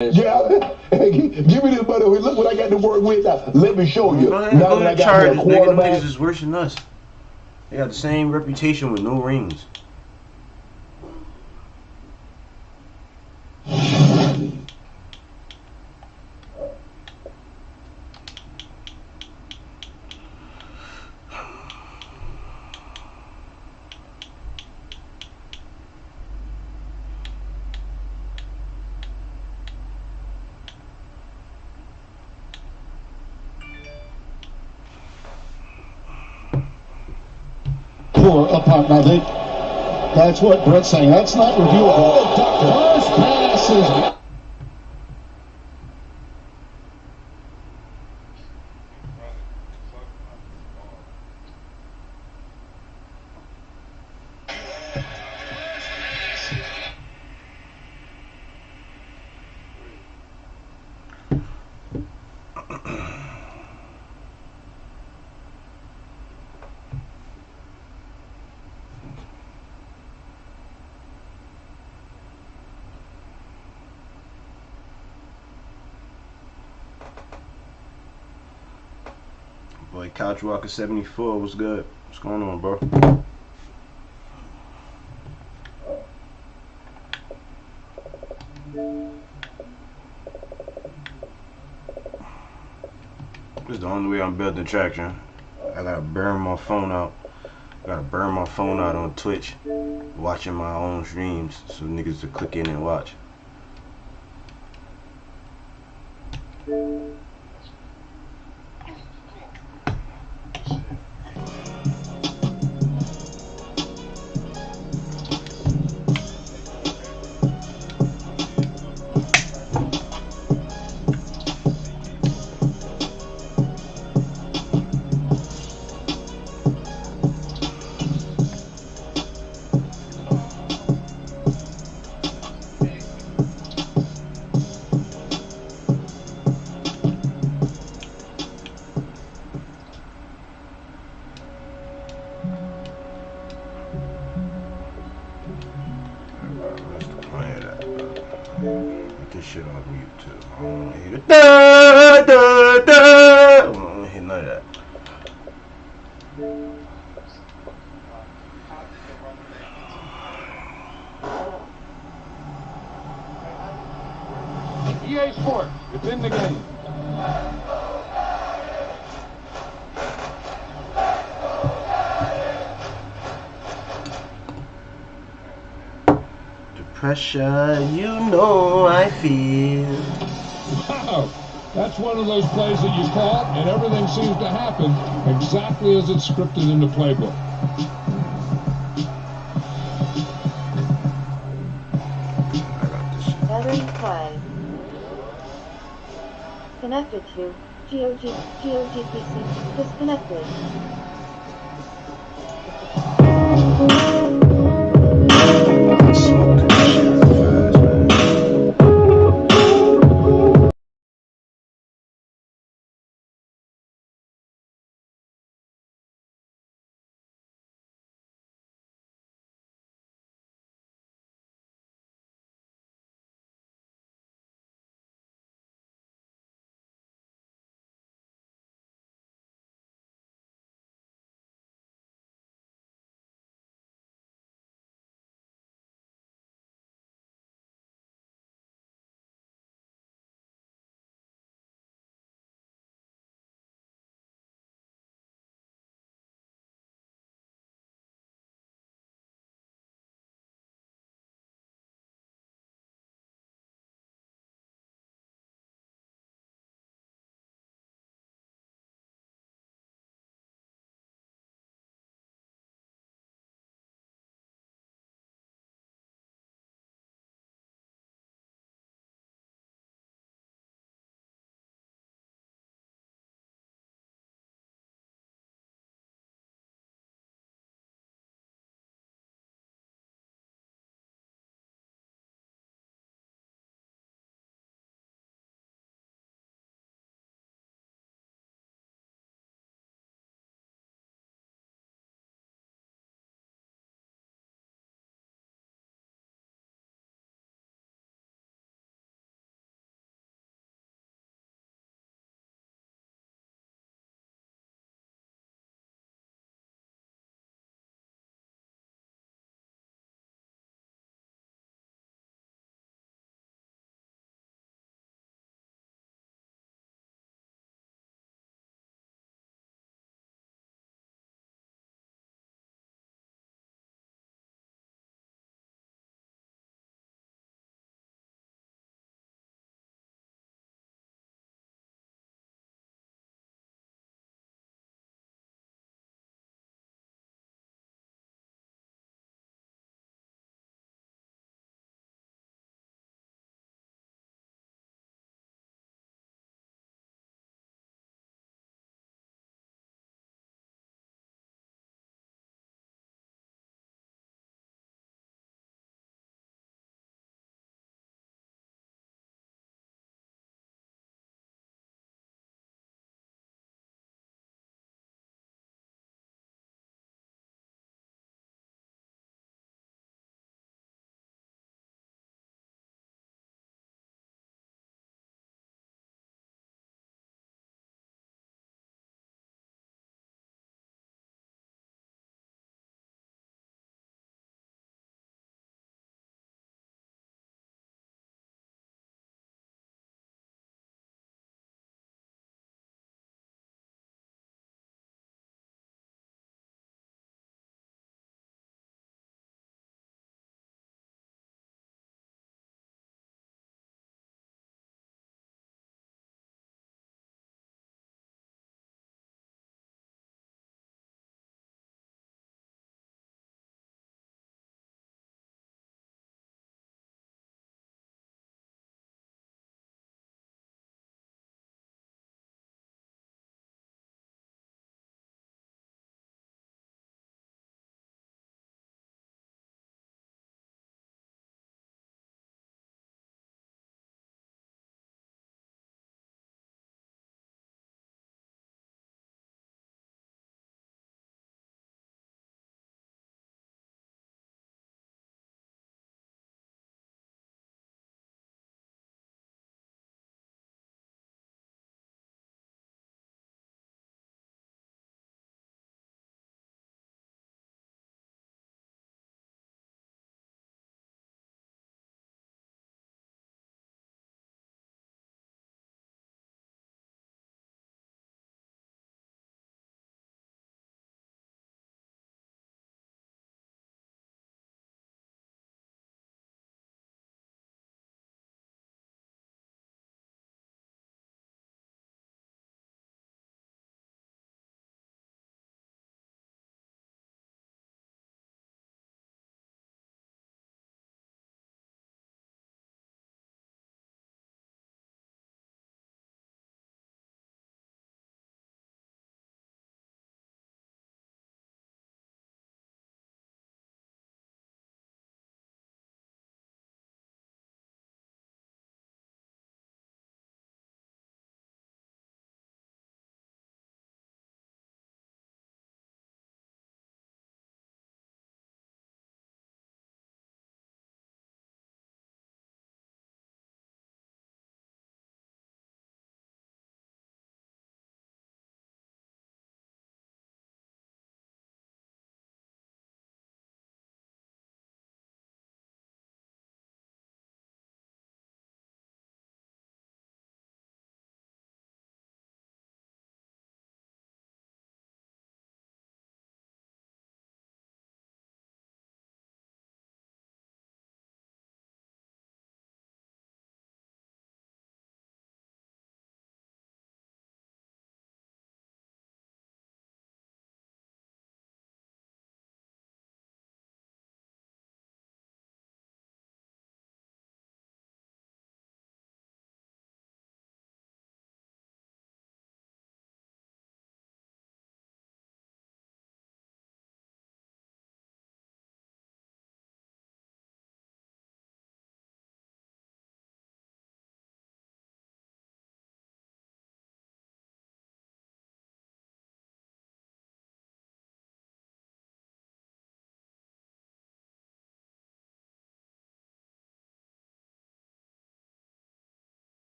Yeah, hey, give me this money. Look what I got to work with now. Let me show you. Go ahead, Now go that I ahead, got Chargers, me a nigga. Them quarterback. niggas is worse than us. They got the same reputation with no rings. Poor up high. Now that's what Brett's saying. That's not reviewable. First pass is. Boy, Couch Walker 74, what's good? What's going on, bro? This is the only way I'm building traction. I gotta burn my phone out. I gotta burn my phone out on Twitch, watching my own streams, so niggas to click in and watch. Put this shit on mute too. I don't want to hear it. Da, da, da. I don't want to hear none of that. EA Sports. It's in the game. Pressure, you know I feel. Wow. That's one of those plays that you call, and everything seems to happen exactly as it's scripted in the playbook. Battery 5. Connected to GOG PC. Disconnected.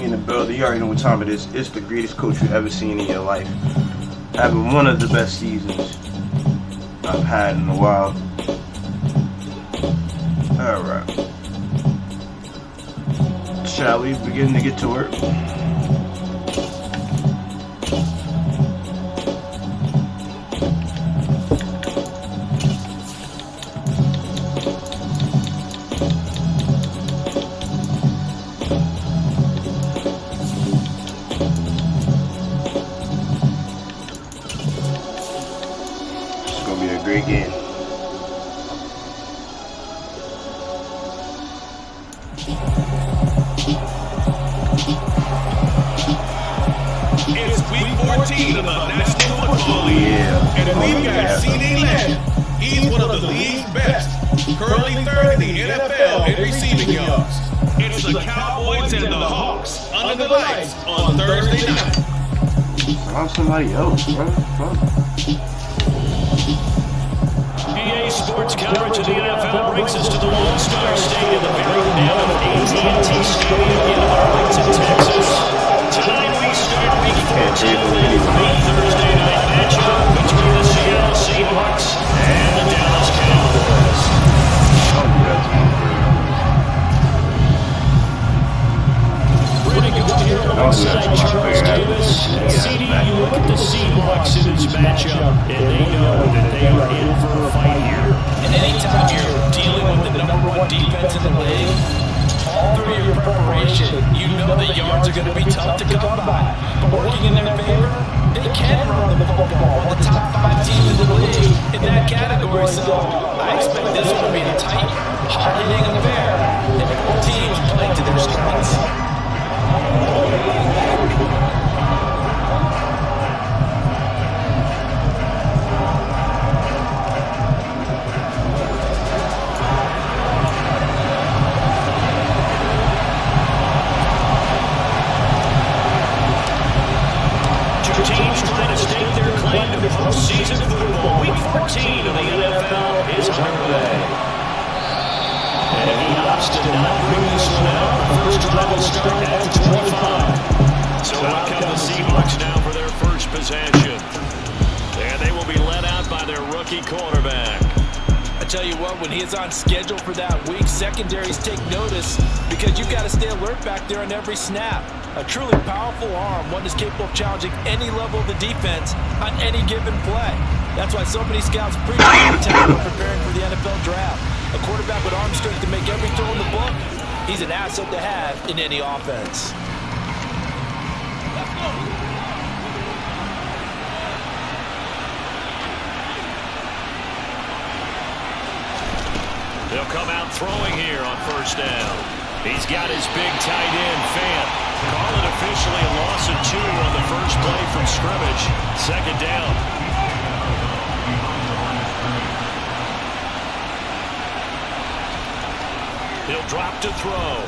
in the building. You already know what time it is. It's the greatest coach you've ever seen in your life. Having one of the best seasons I've had in a while. Alright. Shall we begin to get to work? Great game. It's week 14 of the National Football League. Yeah. And we've got CD Lamb. He's one of the league's best. Currently third in the NFL in receiving yards. It's the Cowboys and the Hawks under the lights on Thursday night. I'm somebody else, bro. EA Sports coverage of the NFL brings us to the Lone Star Stadium, the very mammoth AT&T Stadium in Arlington, Texas. Tonight we start week 14 with a Thursday night matchup between the Seattle Seahawks and the Dallas Cowboys. Brandon Gutierrez alongside Charles Davis. CD, you look at the Seahawks in this matchup, and they know that they are in for a fight here. And anytime you're dealing with the #1 defense in the league, all through your preparation, you know that yards are going to be tough to come by. But working in their favor, they can run the football. One of the top 5 teams in the league in that category. So I expect this one to be a tight, hard-hitting affair. And both teams playing to their strengths. Teams trying to stake their claim to postseason football. Week 14 of the NFL is underway. And he opts to not bring this one out. The first drive will start at the 25. So out come the Seahawks now for their first possession. And they will be led out by their rookie quarterback. I tell you what, when he is on schedule for that week, secondaries take notice because you've got to stay alert back there on every snap. A truly powerful arm, one that's capable of challenging any level of the defense on any given play. That's why so many scouts pre-game when preparing for the NFL draft. A quarterback with arm strength to make every throw in the book, he's an asset to have in any offense. They'll come out throwing here on first down. He's got his big tight end, Fant. Call it officially a loss of 2 on the first play from scrimmage. Second down. He'll drop to throw.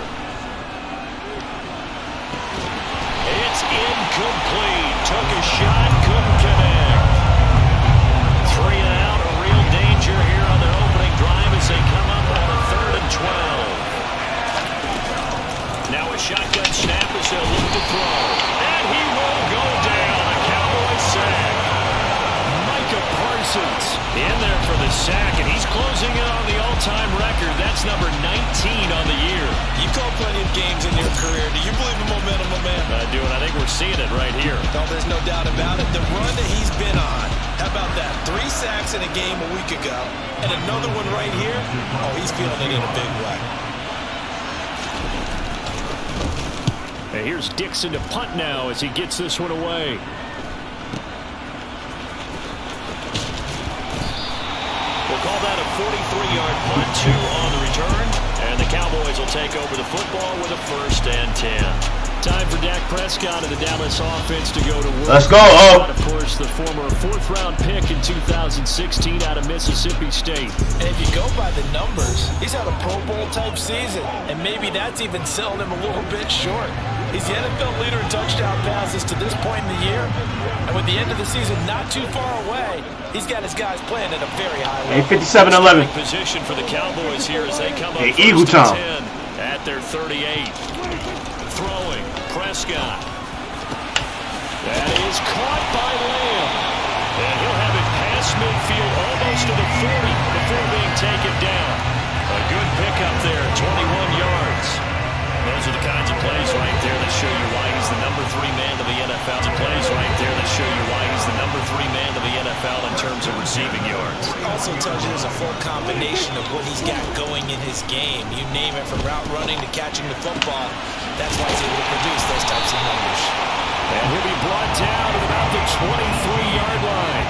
It's incomplete. Took a shot, couldn't connect. 3 out, a real danger here on their opening drive as they come up on a 3rd and 12. Now a shotgun snap as they'll look to throw. And he will go down. A Cowboy sack. Micah Parsons in there for the sack, and he's closing in on the all-time record. That's number 19 on the year. You've called plenty of games in your career. Do you believe in momentum, my man? I do, and I think we're seeing it right here. No, there's no doubt about it. The run that he's been on. How about that? 3 sacks in a game a week ago, and another one right here. Oh, he's feeling it in a big way. And here's Dixon to punt now as he gets this one away. We'll call that a 43-yard punt, 2 on the return. And the Cowboys will take over the football with a 1st and 10. Time for Dak Prescott and the Dallas offense to go to work. Let's go, oh. Of course, the former 4th-round pick in 2016 out of Mississippi State. And if you go by the numbers, he's had a Pro Bowl-type season. And maybe that's even selling him a little bit short. He's the NFL leader in touchdown passes to this point in the year. And with the end of the season not too far away, he's got his guys playing at a very high level. 57-11. Position for the Cowboys here as they come up Eagle Town at their 38. Throwing, Prescott. That is caught by Lamb. And he'll have it past midfield almost to the 40 before being taken down. A good pickup there, 21 yards. Those are the kinds of plays right there that show you why he's the number 3 man to the NFL. The plays right there that show you why he's the number 3 man to the NFL in terms of receiving yards. Also tells you there's a full combination of what he's got going in his game. You name it, from route running to catching the football. That's why he's able to produce those types of numbers. And he'll be brought down at about the 23-yard line.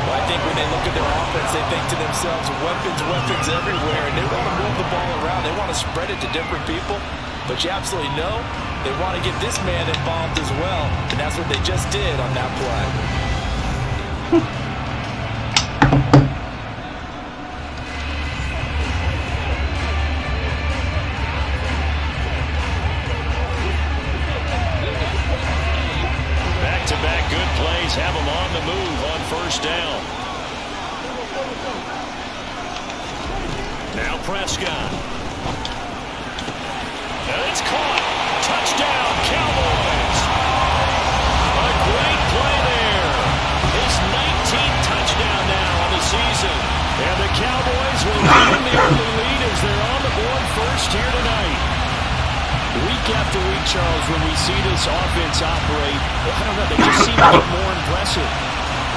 Well, I think when they look at their offense, they think to themselves, weapons everywhere, and they want to move the ball around. They want to spread it to different people, but you absolutely know they want to get this man involved as well, and that's what they just did on that play. Back-to-back good plays have them on the move on first down. Now Prescott. And it's caught. Touchdown, Cowboys. A great play there. His 19th touchdown now on the season. And the Cowboys will gain the early lead as they're on the board first here tonight. Week after week, Charles, when we see this offense operate, I don't know, they just seem to get more impressive.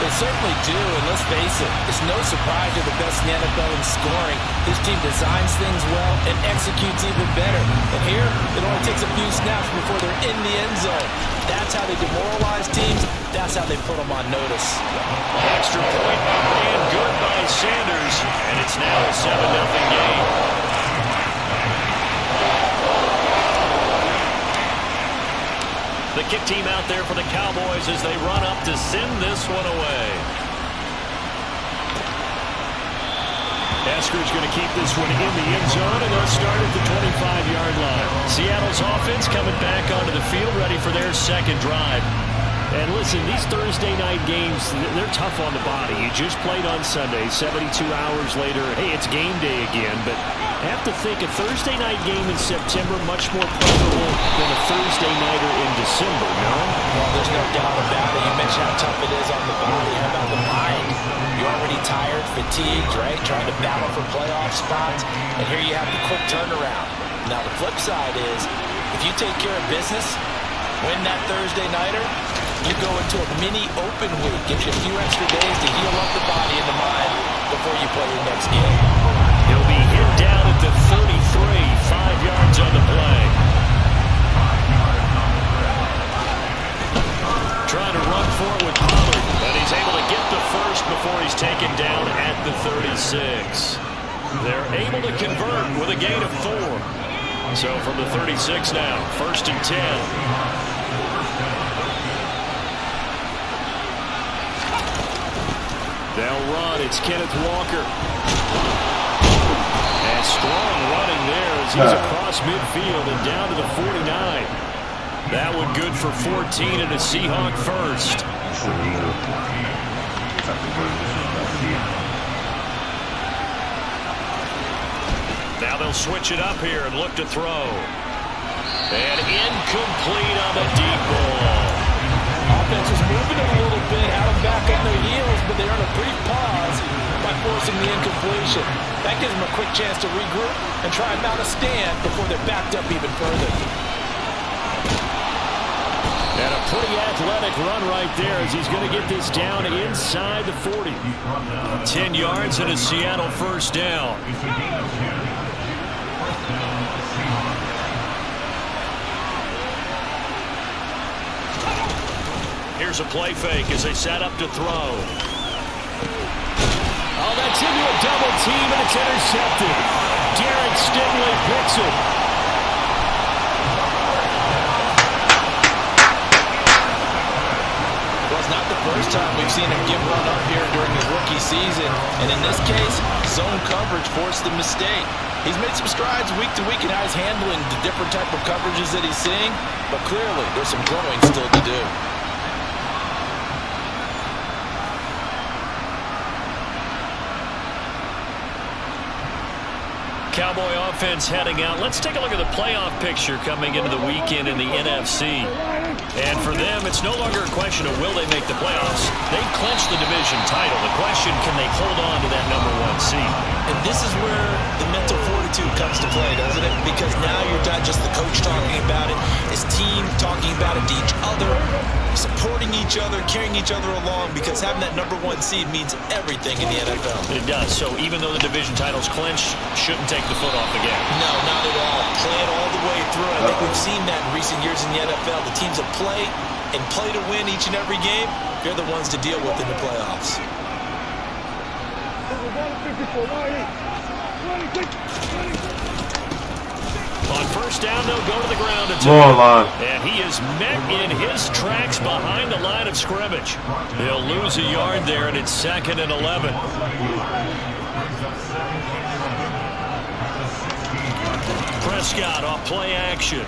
They certainly do, and let's face it, it's no surprise they're the best in the NFL in scoring. This team designs things well and executes even better. And here, it only takes a few snaps before they're in the end zone. That's how they demoralize teams. That's how they put them on notice. Extra point and good by Sanders, and it's now a 7-0 game. The kick team out there for the Cowboys as they run up to send this one away. Esker's going to keep this one in the end zone, and they'll start at the 25-yard line. Seattle's offense coming back onto the field, ready for their second drive. And listen, these Thursday night games, they're tough on the body. You just played on Sunday, 72 hours later. Hey, it's game day again, but I have to think a Thursday night game in September much more preferable than a Thursday nighter in December, no? Well, there's no doubt about it. You mentioned how tough it is on the body. How about the mind? You're already tired, fatigued, right? Trying to battle for playoff spots. And here you have the quick turnaround. Now, the flip side is, if you take care of business, win that Thursday nighter, you go into a mini open week. Gives you a few extra days to heal up the body and the mind before you play your next game. He'll be hit down at the 33, 5 yards on the play. Trying to run for it with Pollard, but he's able to get the first before he's taken down at the 36. They're able to convert with a gain of 4. So from the 36 now, 1st and 10. They'll run. It's Kenneth Walker. And strong running there as he's across midfield and down to the 49. That one good for 14 and a Seahawk first. Now they'll switch it up here and look to throw. And incomplete on the deep ball. Offense is moving it a little bit, had them back on their heels, but they're on a brief pause by forcing the incompletion. That gives them a quick chance to regroup and try and mount a stand before they're backed up even further. And a pretty athletic run right there as he's going to get this down inside the 40. 10 yards and a Seattle first down. Here's a play fake as they set up to throw. Oh, that's into a double team, and it's intercepted. Derek Stingley picks it. Well, it's not the first time we've seen him give one up here during his rookie season, and in this case, zone coverage forced the mistake. He's made some strides week to week in how he's handling the different type of coverages that he's seeing, but clearly there's some growing still to do. Cowboy offense heading out. Let's take a look at the playoff picture coming into the weekend in the NFC. And for them, it's no longer a question of will they make the playoffs. They clinched the division title. The question, can they hold on to that #1 seed? And this is where the mental fortitude comes to play, doesn't it? Because now you're not just the coach talking about it, his team talking about it to each other, supporting each other, carrying each other along, because having that #1 seed means everything in the NFL. It does. So even though the division title's clinched, shouldn't take the foot off the gas. No, not at all. Play it all the way through. I think we've seen that in recent years in the NFL. The teams that play and play to win each and every game, they're the ones to deal with in the playoffs. On first down, they'll go to the ground. More line. And he is met in his tracks behind the line of scrimmage. He'll lose a yard there, and it's 2nd and 11. Prescott off play action.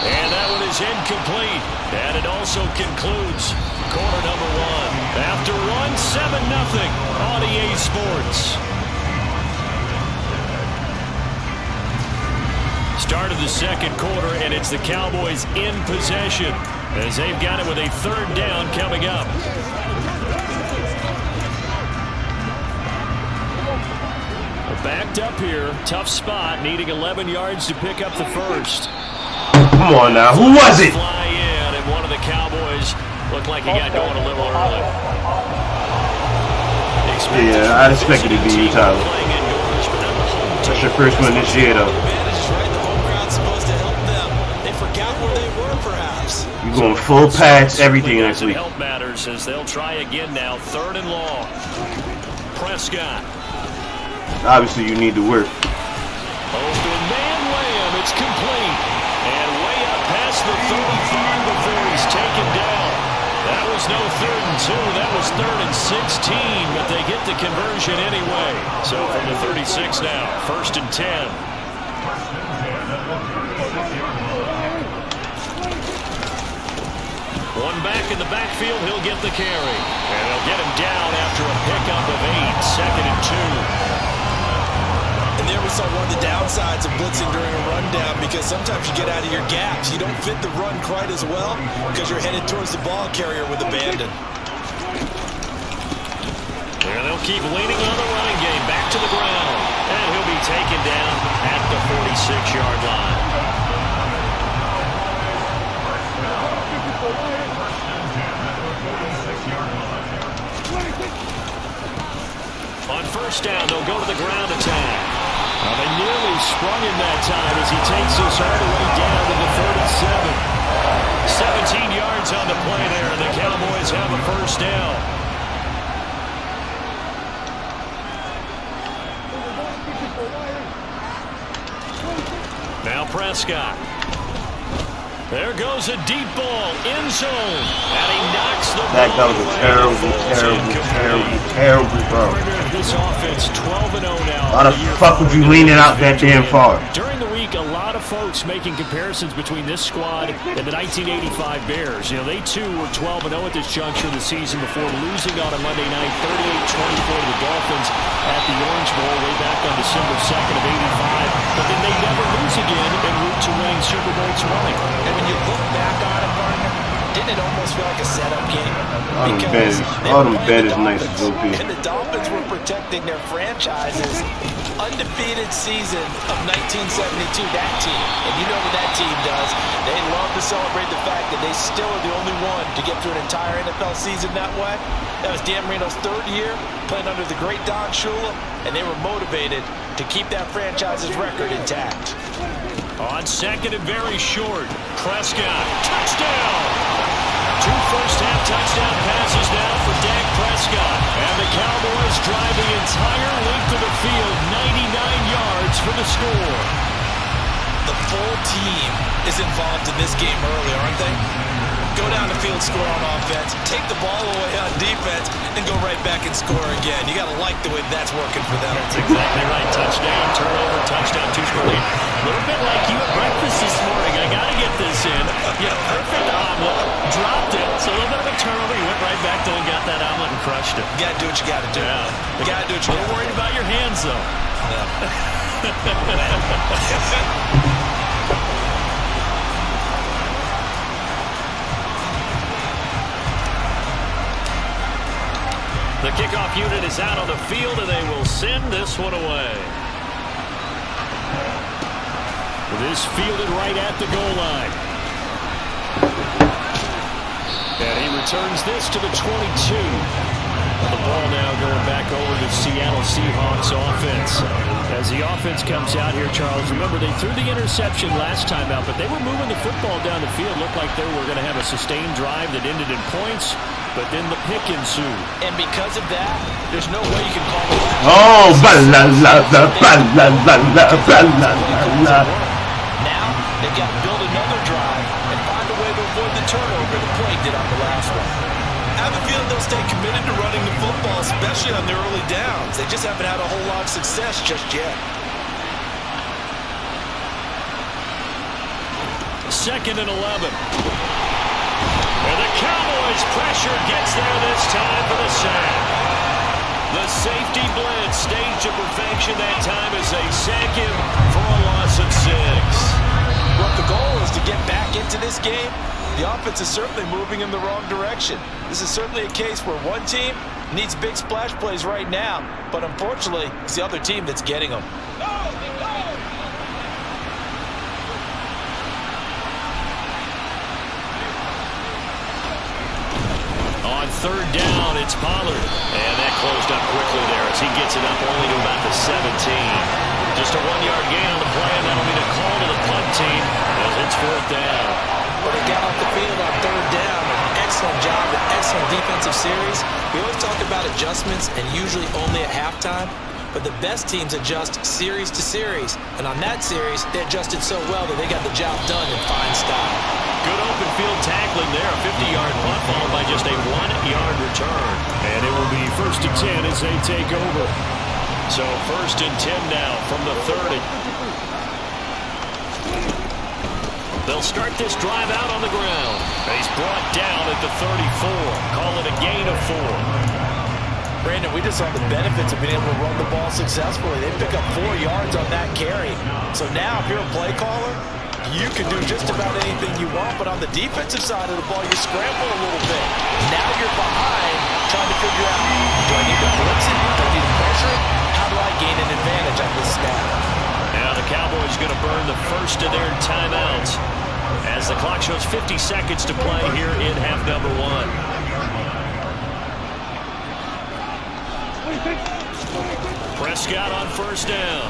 And that one is incomplete. And it also concludes quarter #1. After one, 7-0 on EA Sports. Start of the second quarter, and it's the Cowboys in possession as they've got it with a 3rd down coming up. Backed up here, tough spot, needing 11 yards to pick up the first. Come on now, who was it? Fly in, and one of the Cowboys looked like he got going a little early. Yeah, I'd expect it to be you, Tyler. That's your first one this year, though. You're going full pass, everything next week. Help matters as they'll try again now, 3rd and long. Prescott. Obviously, you need to work. Open man Lamb, it's complete. And way up past the 35 before he's taken down. That was no 3rd and 2, that was 3rd and 16, but they get the conversion anyway. So from the 36 now, 1st and 10. One back in the backfield, he'll get the carry. And they'll get him down after a pickup of 8, 2nd and 2. And there we saw one of the downsides of blitzing during a rundown, because sometimes you get out of your gaps. You don't fit the run quite as well because you're headed towards the ball carrier with abandon. And they'll keep leaning on the running game, back to the ground. And he'll be taken down at the 46-yard line. On first down, they'll go to the ground attack. They nearly sprung him that time as he takes us all the way down to the 37. 17 yards on the play there, and the Cowboys have a first down. Now Prescott. There goes a deep ball, end zone, and he knocks the ball. That was a terrible throw. This offense 12-0 now. Why the fuck would you lean it out that damn far? During the week, a lot of folks making comparisons between this squad and the 1985 Bears. You know, they too were 12-0 at this juncture of the season before losing on a Monday night, 38-24 to the Dolphins at the Orange Bowl way back on December 2nd of '85. But then they never lose again en route to winning Super Bowl 20. And when you look back on it, partner, didn't it almost feel like a setup game? All them bet is nice as OP. And the Dolphins were protecting their franchise's undefeated season of 1972, that team. And you know what that team does. They love to celebrate the fact that they still are the only one to get through an entire NFL season that way. That was Dan Marino's 3rd year, playing under the great Don Shula, and they were motivated to keep that franchise's record intact. On 2nd and very short, Prescott, touchdown! 2 first-half touchdown passes now for Dak Prescott. And the Cowboys drive the entire length of the field, 99 yards for the score. The full team is involved in this game early, aren't they? Go down the field, score on offense, take the ball away on defense, and go right back and score again. You got to like the way that's working for them. That's exactly right. Touchdown, turnover, touchdown, 2-score lead. A little bit like you at breakfast this morning. I got to get this in. Yeah, perfect omelet. Dropped it. So a little bit of a turnover. You went right back there and got that omelet and crushed it. You got to do what you got to do. Yeah. You got to do what you got to do. Don't worry about your hands, though. The kickoff unit is out on the field, and they will send this one away. This fielded right at the goal line. And he returns this to the 22. The ball now going back over to Seattle Seahawks offense. As the offense comes out here, Charles, remember they threw the interception last time out, but they were moving the football down the field. Looked like they were going to have a sustained drive that ended in points, but then the pick ensued. And because of that, there's no way you can call the last. Oh, ba-la-la-la-ba-la-la-la-la-la-la. Now, they've got to build another drive and find a way to avoid the turnover the play did on the last one. I have a feeling they'll stay committed to running the football, especially on their early downs. They just haven't had a whole lot of success just yet. 2nd and 11. And the Cowboys pressure gets there this time for the sack. The safety blitz staged to perfection that time as they sack him for a loss of 6. Well, if the goal is to get back into this game, the offense is certainly moving in the wrong direction. This is certainly a case where one team needs big splash plays right now, but unfortunately, it's the other team that's getting them. On 3rd down, it's Pollard. And that closed up quickly there as he gets it up only to about the 17. Just a 1-yard gain on the play, and that'll be the call to the punt team as it's 4th down. Well, they got off the field on 3rd down. An excellent job, an excellent defensive series. We always talk about adjustments and usually only at halftime, but the best teams adjust series to series. And on that series, they adjusted so well that they got the job done in fine style. Good open field tackling there. A 50-yard punt followed by just a 1-yard return. And it will be 1st and 10 as they take over. So 1st and 10 now from the 30. They'll start this drive out on the ground. He's brought down at the 34. Call it a gain of 4. Brandon, we just saw the benefits of being able to run the ball successfully. They pick up 4 yards on that carry. So now if you're a play caller, you can do just about anything you want, but on the defensive side of the ball, you scramble a little bit. Now you're behind trying to figure out, do I need to blitz it? Do I need to pressure it? How do I gain an advantage on this snap? Now the Cowboys going to burn the first of their timeouts as the clock shows 50 seconds to play here in half number 1. Prescott on 1st down.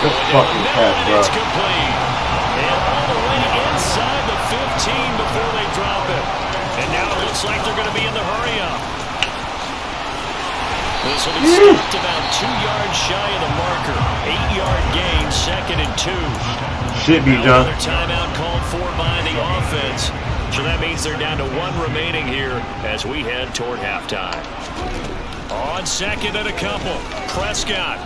Good fucking pass, bro. It's complete. And all the way inside the 15 before they drop it. And now it looks like they're going to be in the hurry-up. This will be stopped about 2 yards shy of the marker. 8-yard gain, 2nd and 2. Should be done. Another timeout called for by the offense. So that means they're down to 1 remaining here as we head toward halftime. On 2nd and a couple, Prescott.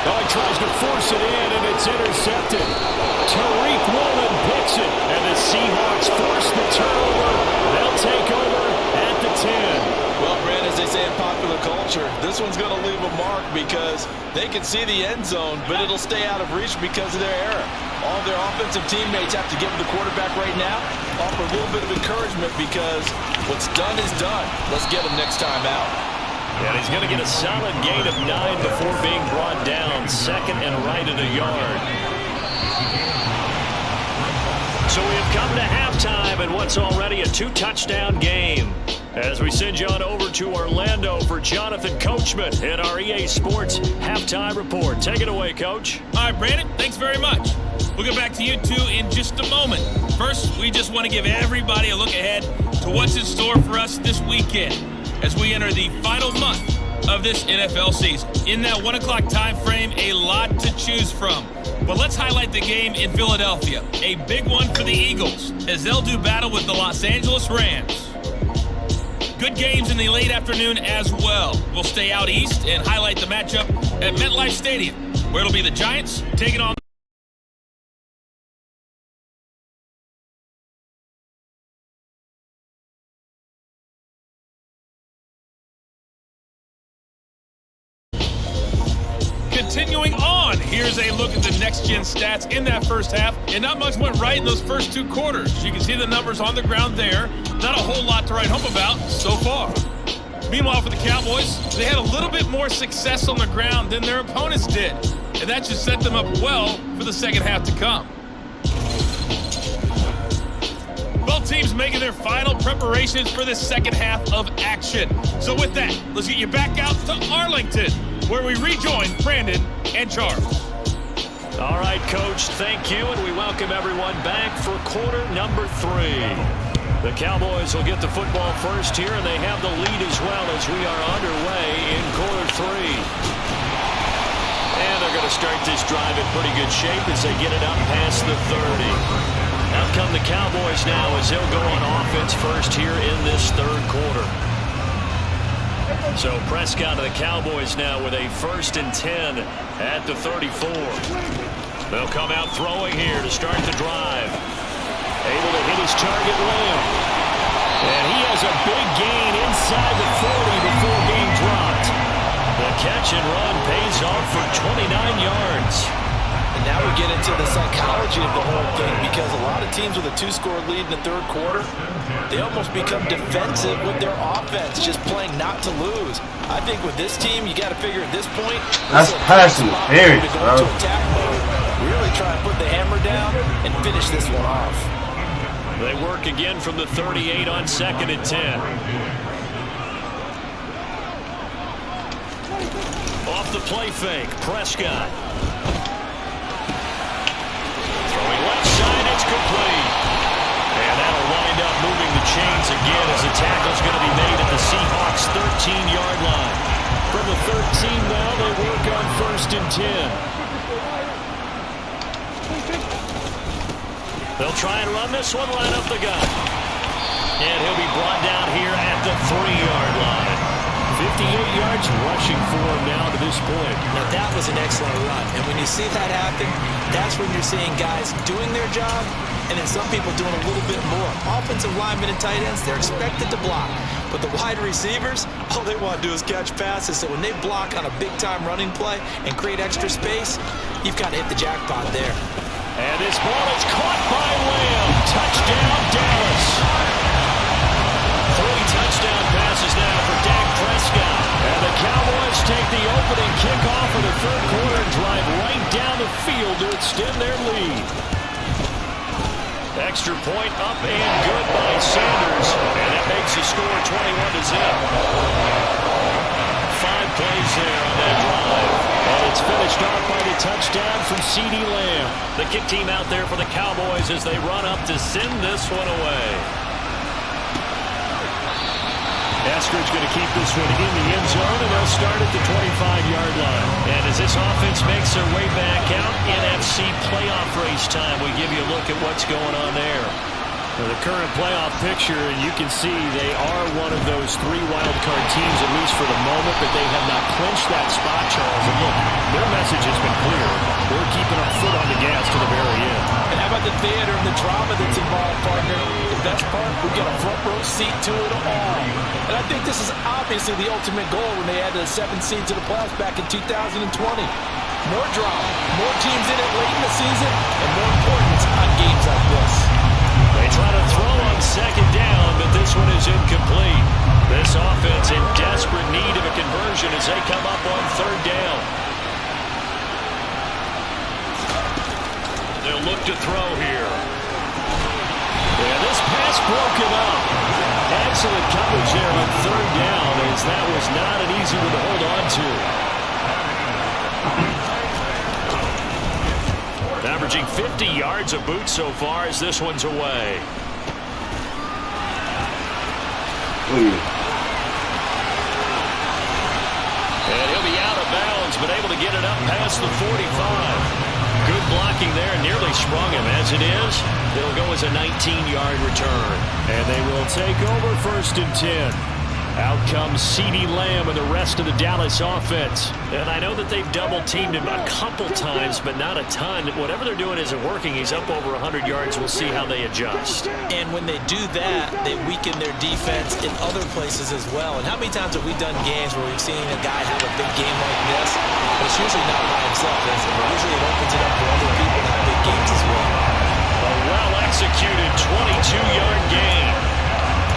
Oh, he tries to force it in, and it's intercepted. Tariq Woolen picks it, and the Seahawks force the turnover. They'll take over at the 10. Well, Brandon, as they say in popular culture, this one's going to leave a mark because they can see the end zone, but it'll stay out of reach because of their error. All their offensive teammates have to give the quarterback right now, offer a little bit of encouragement because what's done is done. Let's get him next time out. And he's going to get a solid gain of 9 before being brought down. 2nd and right at a yard. So we have come to halftime in what's already a 2-touchdown game. As we send you on over to Orlando for Jonathan Coachman in our EA Sports Halftime Report. Take it away, Coach. All right, Brandon, thanks very much. We'll get back to you two in just a moment. First, we just want to give everybody a look ahead to what's in store for us this weekend as we enter the final month of this NFL season. In that 1 o'clock time frame, a lot to choose from. But let's highlight the game in Philadelphia. A big one for the Eagles as they'll do battle with the Los Angeles Rams. Good games in the late afternoon as well. We'll stay out east and highlight the matchup at MetLife Stadium, where it'll be the Giants taking on the next-gen stats in that first half, and not much went right in those first 2 quarters. You can see the numbers on the ground there. Not a whole lot to write home about so far. Meanwhile, for the Cowboys, they had a little bit more success on the ground than their opponents did, and that should set them up well for the second half to come. Both teams making their final preparations for this second half of action. So with that, let's get you back out to Arlington, where we rejoin Brandon and Charles. All right, Coach, thank you, and we welcome everyone back for quarter number 3. The Cowboys will get the football first here, and they have the lead as well as we are underway in quarter 3. And they're going to start this drive in pretty good shape as they get it up past the 30. Out come the Cowboys now as they'll go on offense first here in this third quarter. So Prescott of the Cowboys now with a 1st and 10 at the 34. They'll come out throwing here to start the drive. Able to hit his target, Lamb. And he has a big gain inside the 40 before being dropped. The catch and run pays off for 29 yards. And now we get into the psychology of the whole thing, because a lot of teams with a 2-score lead in the third quarter, they almost become defensive with their offense, just playing not to lose. I think with this team, you got to figure at this point, that's passing period, to go into attack mode, really try and put the hammer down and finish this one off. They work again from the 38 on 2nd and 10. Off the play fake, Prescott. Throwing left side, it's complete. And that'll wind up moving the chains again as the tackle's going to be made at the Seahawks' 13-yard line. From the 13 now, they work on 1st and 10. They'll try and run this one right up the gut. And he'll be brought down here at the 3-yard line. 58 yards rushing for him now to this point. Now that was an excellent run. And when you see that happen, that's when you're seeing guys doing their job and then some people doing a little bit more. Offensive linemen and tight ends, they're expected to block. But the wide receivers, all they want to do is catch passes. So when they block on a big-time running play and create extra space, you've got to hit the jackpot there. And this ball is caught by Lamb. Touchdown, Dallas. 3 touchdown passes now for Dak Prescott. And the Cowboys take the opening kickoff of the third quarter and drive right down the field to extend their lead. Extra point up and good by Sanders. And it makes the score 21-0. 5 plays there on that drive. And it's finished off by the touchdown from CeeDee Lamb. The kick team out there for the Cowboys as they run up to send this one away. Eskridge going to keep this one in the end zone, and they'll start at the 25-yard line. And as this offense makes their way back out, NFC playoff race time, we give you a look at what's going on there. Now, the current playoff picture, and you can see they are one of those 3 wild card teams, at least for the moment, but they have not clinched that spot, Charles. And look, their message has been clear. We're keeping our foot on the gas to the very end. And how about the theater and the drama that's involved, partner? The best part, we've got a front row seat to it all. And I think this is obviously the ultimate goal when they added a 7th seed to the playoffs back in 2020. More drama, more teams in it late in the season, and more importance on games like this. They try to throw on 2nd down, but this one is incomplete. This offense in desperate need of a conversion as they come up on 3rd down. They'll look to throw here. Yeah, this pass broken up. Excellent coverage there on 3rd down, as that was not an easy one to hold on to. Averaging 50 yards a boot so far as this one's away. And he'll be out of bounds, but able to get it up past the 45. Good blocking there, nearly sprung him. As it is, it'll go as a 19-yard return. And they will take over 1st and 10. Out comes CeeDee Lamb and the rest of the Dallas offense. And I know that they've double-teamed him a couple times, but not a ton. Whatever they're doing isn't working. He's up over 100 yards. We'll see how they adjust. And when they do that, they weaken their defense in other places as well. And how many times have we done games where we've seen a guy have a big game like this, but it's usually not by himself, is it? Usually it opens it up for other people to have big games as well. A well-executed 22-yard gain.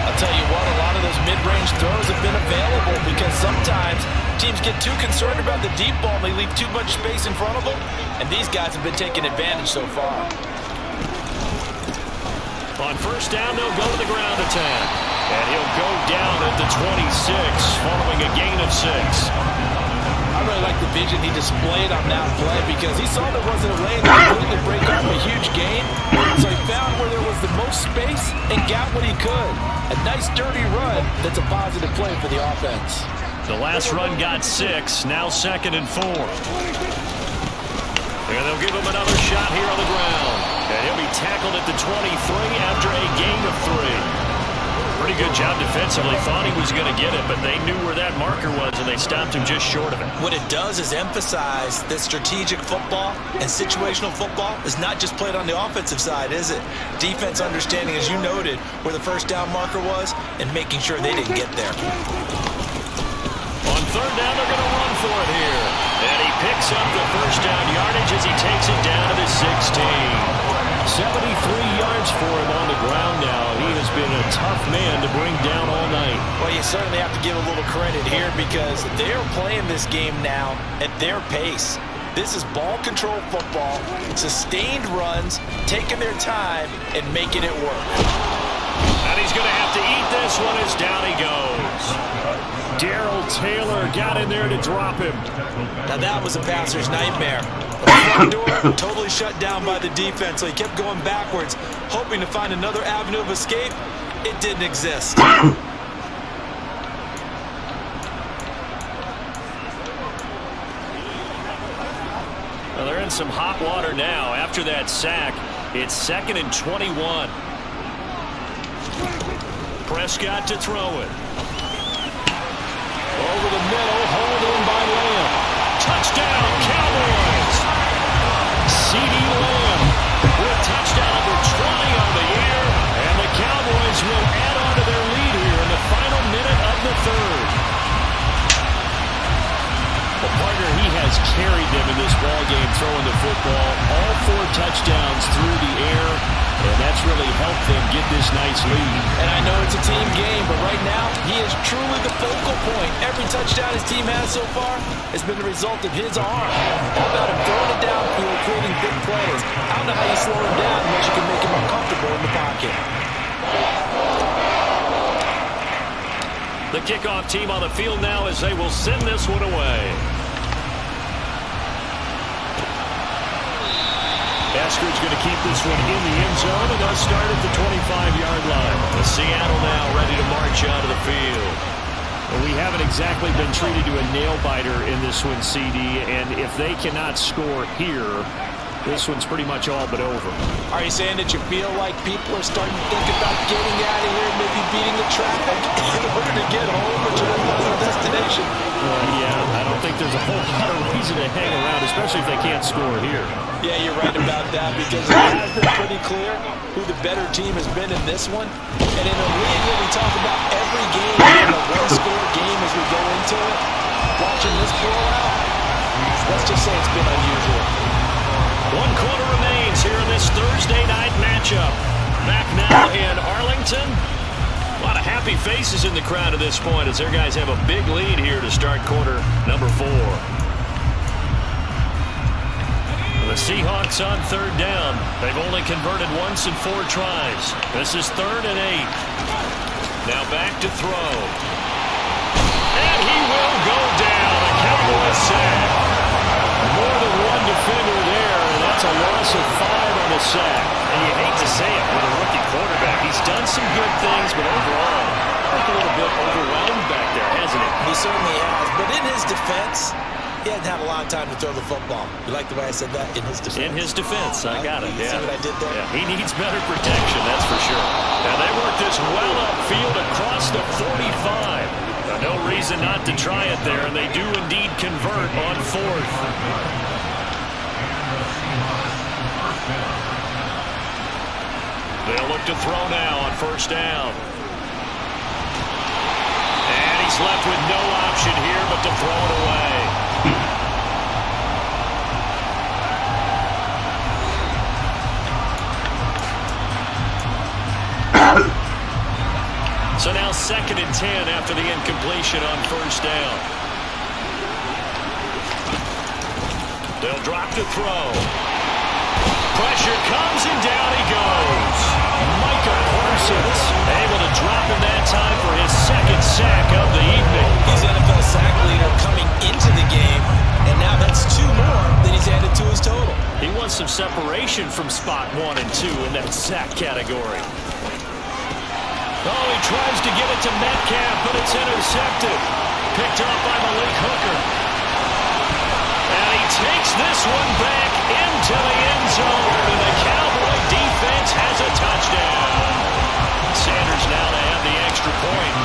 I'll tell you what, a lot of those mid-range throws have been available because sometimes teams get too concerned about the deep ball and they leave too much space in front of them, and these guys have been taking advantage so far. On first down, they'll go to the ground attack. And he'll go down at the 26 following a gain of 6. I really like the vision he displayed on that play because he saw there wasn't a lane to completely break off a huge gain. So he found where there was the most space and got what he could. A nice dirty run that's a positive play for the offense. The last run got 6, now 2nd and 4. And they'll give him another shot here on the ground. And he'll be tackled at the 23 after a gain of 3. Pretty good job defensively. Thought he was going to get it, but they knew where that marker was, and they stopped him just short of it. What it does is emphasize that strategic football and situational football is not just played on the offensive side, is it? Defense understanding, as you noted, where the first down marker was and making sure they didn't get there. On third down, they're going to run for it here. And he picks up the first down yardage as he takes it down to the 16. 73 yards for him on the ground now. He has been a tough man to bring down all night. Well, you certainly have to give a little credit here because they're playing this game now at their pace. This is ball control football, sustained runs, taking their time, and making it work. And he's going to have to eat this one as down he goes. Darrell Taylor got in there to drop him. Now that was a passer's nightmare. The front door totally shut down by the defense, so he kept going backwards, hoping to find another avenue of escape. It didn't exist. Well, they're in some hot water now. After that sack, it's 2nd and 21. Prescott to throw it. Over the middle, hauled in by Lamb. Touchdown, Cowboys! CeeDee Lamb with touchdown number 20 on the year, and the Cowboys will add on to their lead here in the final minute of the third. Well, partner, he has carried them in this ballgame, throwing the football, all 4 touchdowns through the air, and that's really helped them get this nice lead. And I know it's a team game, but right now, he is truly the focal point. Every touchdown his team has so far has been the result of his arm. How about him throwing it downfield, creating big plays? I don't know how you slow him down unless you can make him uncomfortable in the pocket. The kickoff team on the field now as they will send this one away. Eskridge going to keep this one in the end zone, and they'll start at the 25-yard line. The Seattle now ready to march out of the field. Well, we haven't exactly been treated to a nail-biter in this one, CD, and if they cannot score here, this one's pretty much all but over. Are you saying that you feel like people are starting to think about getting out of here, maybe beating the traffic in order to get home or to another destination? Yeah, I don't think there's a whole lot of reason to hang around, especially if they can't score here. Yeah, you're right about that because it has been pretty clear who the better team has been in this one. And in a league where we talk about every game being a one-score game as we go into it, watching this blowout, let's just say it's been unusual. 1 quarter remains here in this Thursday night matchup. Back now in Arlington. A lot of happy faces in the crowd at this point as their guys have a big lead here to start quarter number 4. The Seahawks on third down. They've only converted once in 4 tries. This is 3rd and 8. Now back to throw. And he will go down. A Cowboy sack. More than one defender there, and that's a loss of 5 on the sack. And you hate to say it with a rookie quarterback. He's done some good things, but overall, I think a little bit overwhelmed back there, hasn't he? He certainly has, but in his defense, he hadn't had a lot of time to throw the football. You like the way I said that? In his defense. In his defense, I got it. You see what I did there? Yeah, he needs better protection, that's for sure. Now they work this well upfield across the 45. No reason not to try it there, and they do indeed convert on 4th. They'll look to throw now on 1st down. And he's left with no option here but to throw it away. So now 2nd and 10 after the incompletion on 1st down. They'll drop to throw. Pressure comes and down he goes. Micah Parsons able to drop in that time for his 2nd sack of the evening. He's NFL sack leader coming into the game, and now that's 2 more than he's added to his total. He wants some separation from spot 1 and 2 in that sack category. Oh, he tries to get it to Metcalf, but it's intercepted. Picked up by Malik Hooker. And he takes this one back into the end zone, and the Cowboy defense has a touchdown. Sanders now to have the extra point.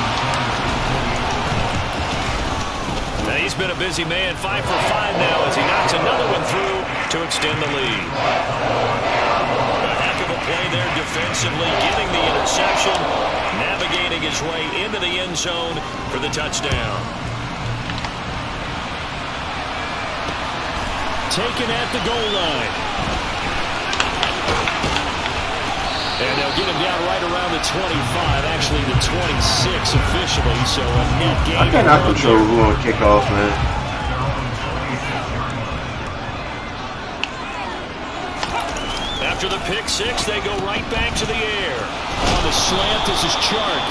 Now he's been a busy man, 5 for 5 now as he knocks another one through to extend the lead. A heck of a play there defensively, getting the interception, navigating his way into the end zone for the touchdown. Taken at the goal line. And they'll get him down right around the 25, actually the 26 officially, so a net gain. I cannot control who on kickoff, man. After the pick 6, they go right back to the air. On the slant, this is Chark.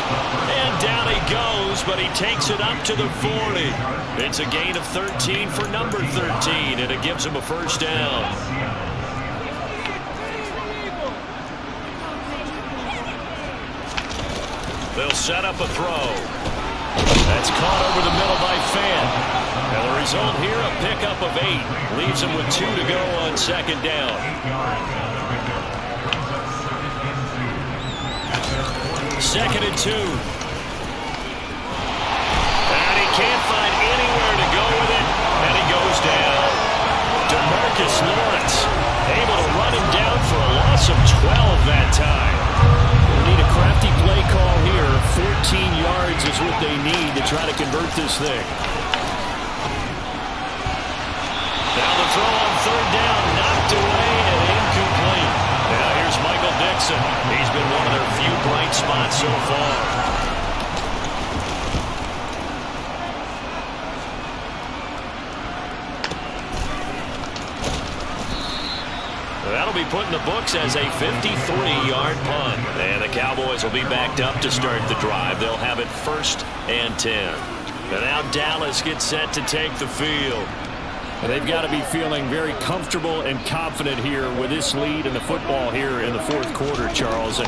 And down he goes, but he takes it up to the 40. It's a gain of 13 for number 13, and it gives him a 1st down. They'll set up a throw. That's caught over the middle by Fant. And the result here, a pickup of 8. Leaves him with 2 to go on 2nd down. 2nd and 2. And he can't find anywhere to go with it. And he goes down. DeMarcus Lawrence able to run him down for a loss of 12 that time. They need a crafty play call here. 14 yards is what they need to try to convert this thing. Now the throw on 3rd down, knocked away and incomplete. Now here's Michael Dixon. He's been one of their few bright spots so far. That'll be put in the books as a 53-yard punt. And the Cowboys will be backed up to start the drive. They'll have it 1st and 10. And now Dallas gets set to take the field. And they've got to be feeling very comfortable and confident here with this lead in the football here in the 4th quarter, Charles. And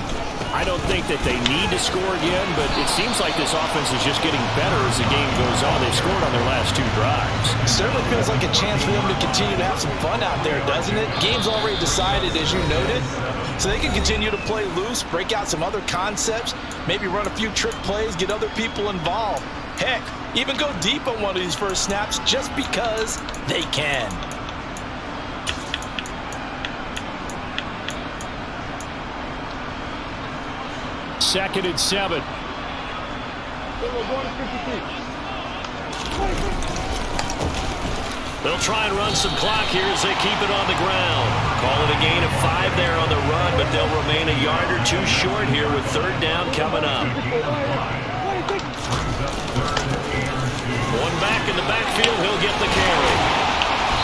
I don't think that they need to score again, but it seems like this offense is just getting better as the game goes on. They've scored on their last 2 drives. It certainly feels like a chance for them to continue to have some fun out there, doesn't it? Game's already decided, as you noted, so they can continue to play loose, break out some other concepts, maybe run a few trick plays, get other people involved. Heck, even go deep on one of these first snaps just because they can. Second and 7. They'll try and run some clock here as they keep it on the ground. Call it a gain of 5 there on the run, but they'll remain a yard or 2 short here with 3rd down coming up. One back in the backfield, he'll get the carry.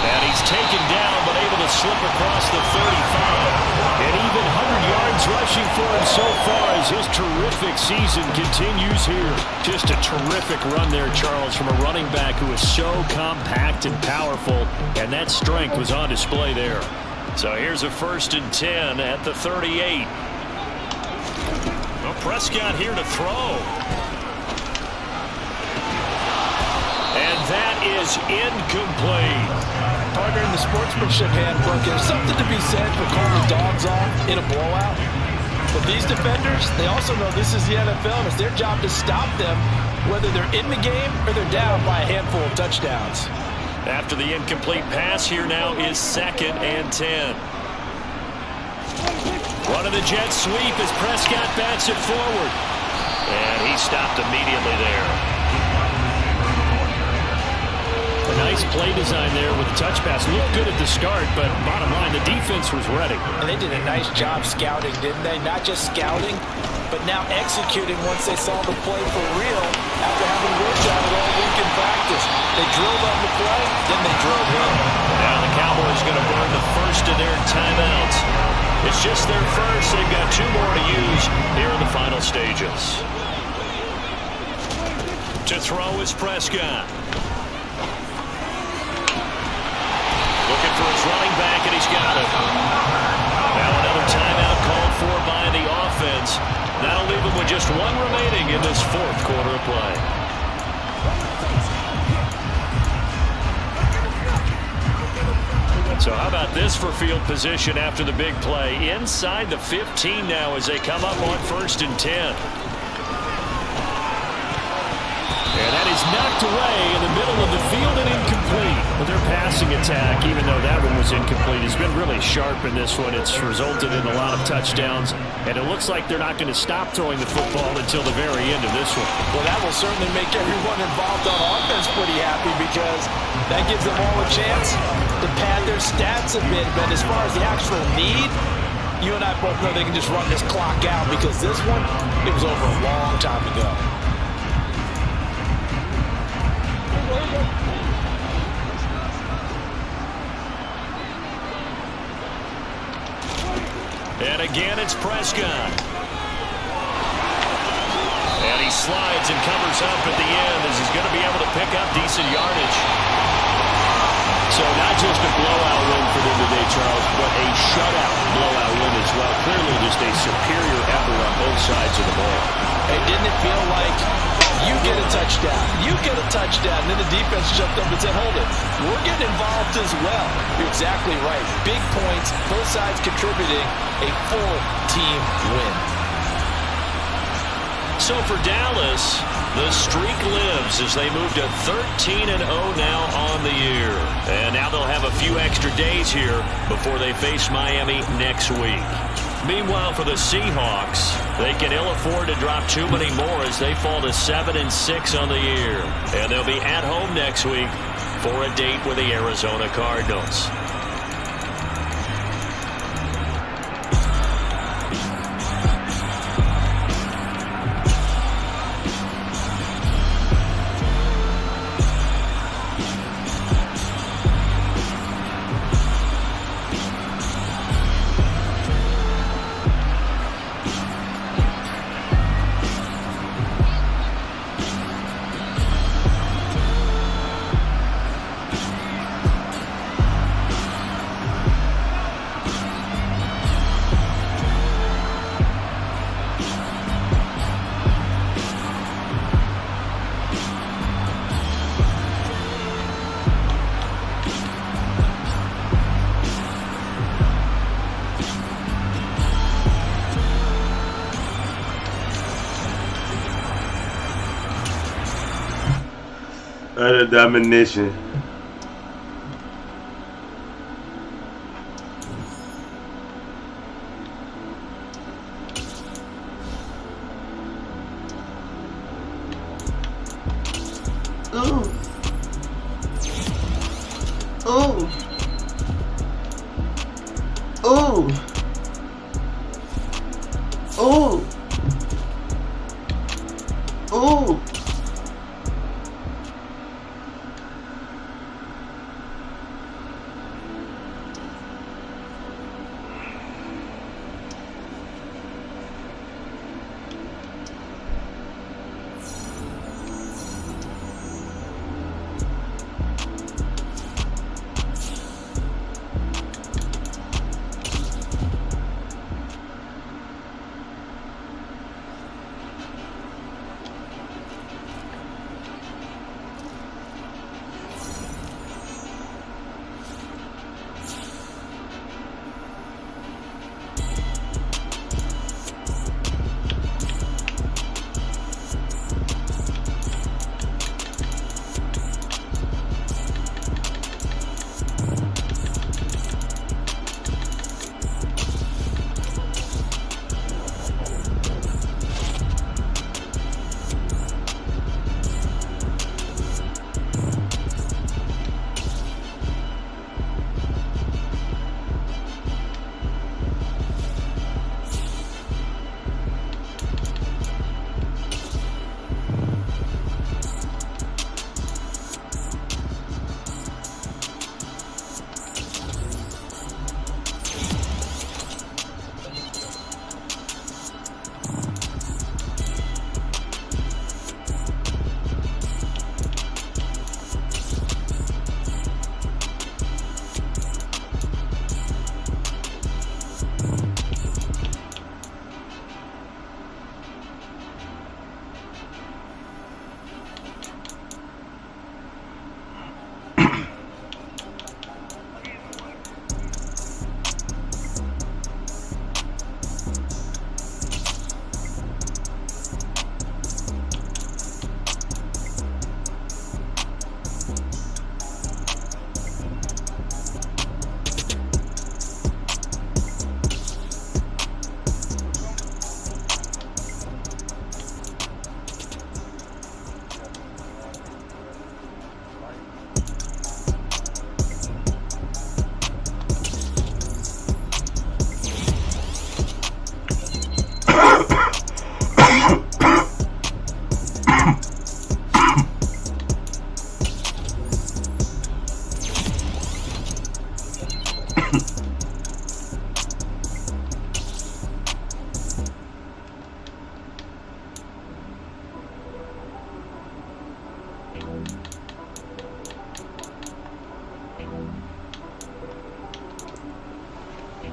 And he's taken down, but able to slip across the 35. And even 100 yards rushing for him so far as his terrific season continues here. Just a terrific run there, Charles, from a running back who is so compact and powerful. And that strength was on display there. So here's a 1st and 10 at the 38. Well, Prescott here to throw. And that is incomplete. Partner in the sportsmanship handbook, there's something to be said for calling dogs off in a blowout. But these defenders, they also know this is the NFL, and it's their job to stop them whether they're in the game or they're down by a handful of touchdowns. After the incomplete pass, here now is 2nd and 10. Running the jet sweep as Prescott bats it forward. And he stopped immediately there. A nice play design there with the touch pass. Looked good at the start, but bottom line, the defense was ready. And they did a nice job scouting, didn't they? Not just scouting, but now executing once they saw the play for real after having worked on it all week in practice. They drilled on the play, then they drilled him. Now the Cowboys going to burn the first of their timeouts. It's just their first. They've got 2 more to use here in the final stages. To throw is Prescott. Looking for his running back, and he's got it. Now another timeout called for by the offense. That'll leave him with just 1 remaining in this 4th quarter of play. So how about this for field position after the big play? Inside the 15 now as they come up on 1st and 10. And that is knocked away in the middle of the field and incomplete. But their passing attack, even though that one was incomplete, has been really sharp in this one. It's resulted in a lot of touchdowns. And it looks like they're not going to stop throwing the football until the very end of this one. Well, that will certainly make everyone involved on offense pretty happy because that gives them all a chance to pad their stats a bit. But as far as the actual need, you and I both know they can just run this clock out because this one, it was over a long time ago. And again, it's Prescott. And he slides and covers up at the end as he's going to be able to pick up decent yardage. So not just a blowout win for them today, Charles, but a shutout blowout win as well. Clearly just a superior effort on both sides of the ball. Hey, didn't it feel like you get a touchdown, you get a touchdown, and then the defense jumped up and said, hold it, we're getting involved as well. You're exactly right. Big points, both sides contributing, a full team win. So for Dallas, the streak lives as they move to 13-0 now on the year. And now they'll have a few extra days here before they face Miami next week. Meanwhile, for the Seahawks, they can ill afford to drop too many more as they fall to 7-6 on the year. And they'll be at home next week for a date with the Arizona Cardinals. Utter domination. Ooh. Ooh. Ooh. Ooh. Ooh.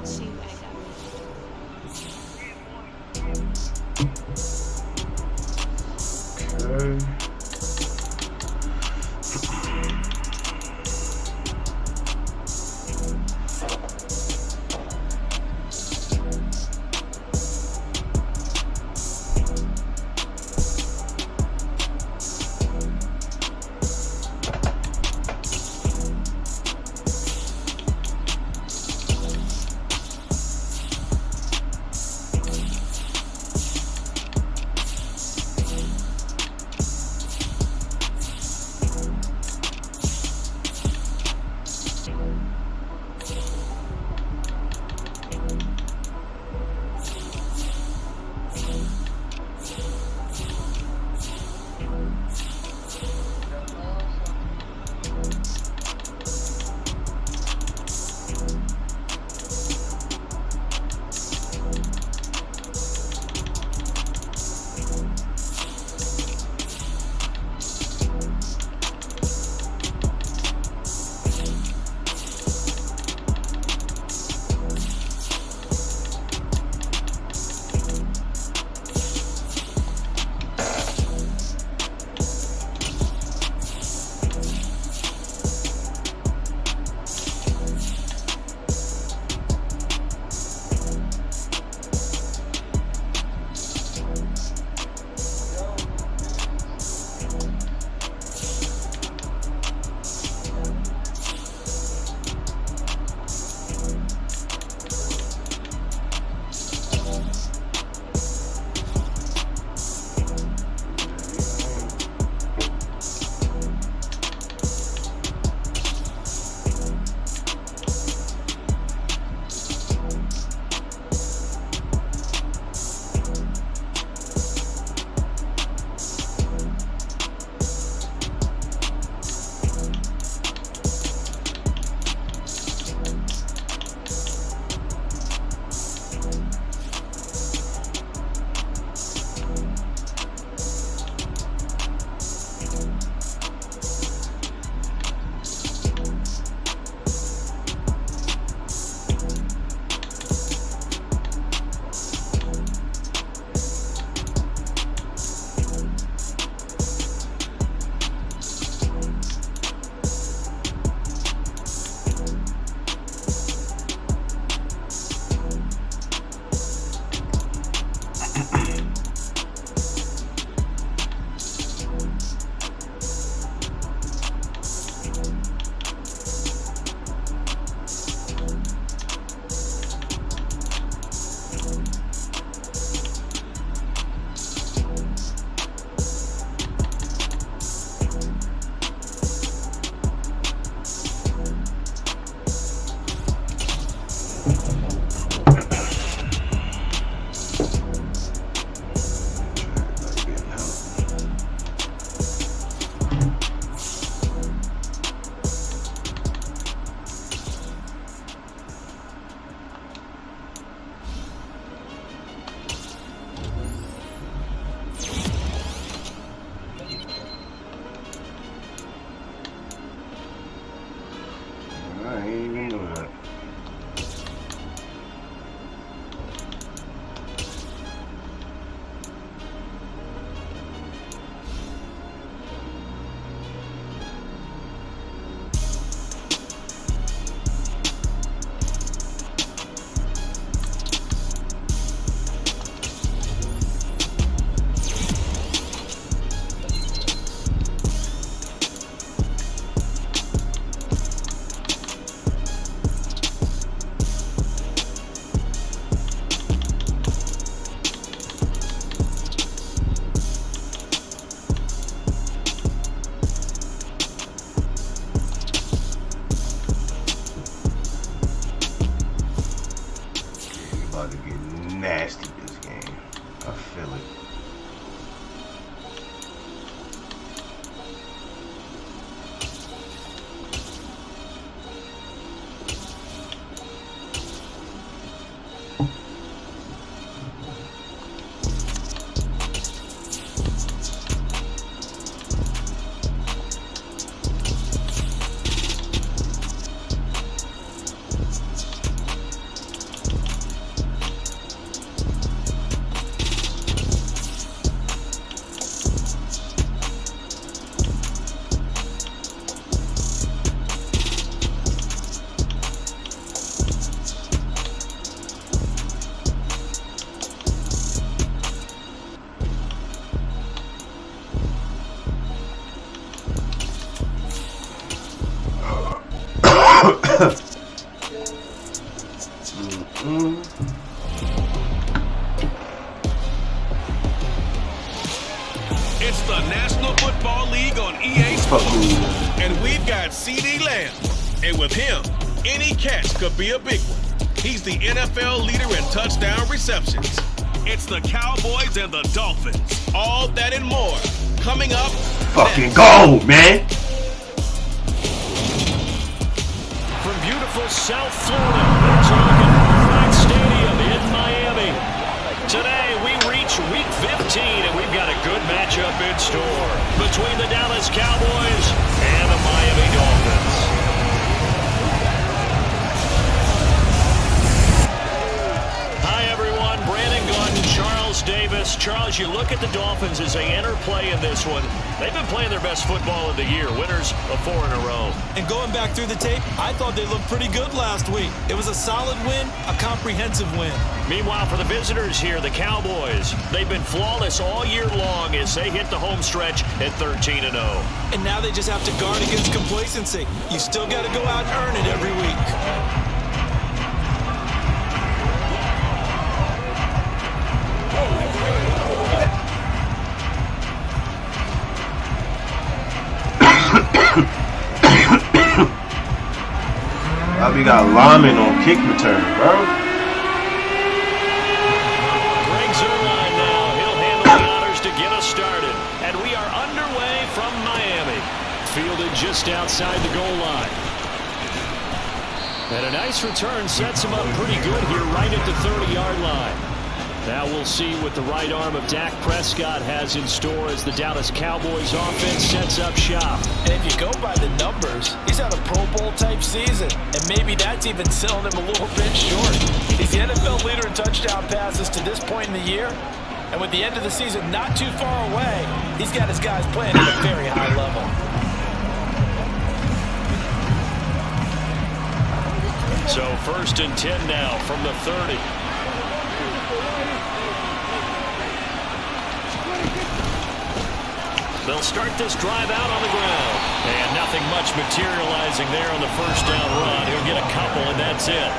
See you guys out. Okay. nasty this game. I feel it. And we've got CeeDee Lamb. And with him, any catch could be a big one. He's the NFL leader in touchdown receptions. It's the Cowboys and the Dolphins. All that and more coming up Fucking next. go, man. From beautiful South Florida, we're talking Hard Rock Stadium in Miami. Today, we reach Week 15, and we've got a good matchup in store between the Dallas Cowboys and the Miami Dolphins. Davis. Charles, you look at the Dolphins as they enter play in this one. They've been playing their best football of the year, winners of 4 in a row. And going back through the tape, I thought they looked pretty good last week. It was a solid win, a comprehensive win. Meanwhile, for the visitors here, the Cowboys, they've been flawless all year long as they hit the home stretch at 13-0. And now they just have to guard against complacency. You still got to go out and earn it every week. We got Lyman on kick return, bro. Greg Zuerlein now. He'll handle the honors to get us started. And we are underway from Miami. Fielded just outside the goal line. And a nice return sets him up pretty good here right at the 30-yard line. Now we'll see what the right arm of Dak Prescott has in store as the Dallas Cowboys offense sets up shop. And if you go by the numbers, he's had a Pro Bowl type season. And maybe that's even selling him a little bit short. He's the NFL leader in touchdown passes to this point in the year. And with the end of the season not too far away, he's got his guys playing at a very high level. So 1st and 10 now from the 30. They'll start this drive out on the ground. And nothing much materializing there on the first down run. He'll get a couple, and that's it.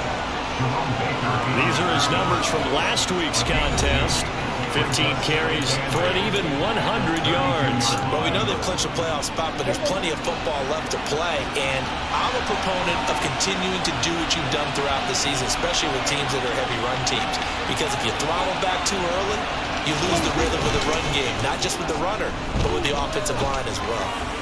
These are his numbers from last week's contest. 15 carries for an even 100 yards. Well, we know they've clinched a playoff spot, but there's plenty of football left to play. And I'm a proponent of continuing to do what you've done throughout the season, especially with teams that are heavy run teams. Because if you throttle back too early, you lose the rhythm of the run game, not just with the runner, but with the offensive line as well.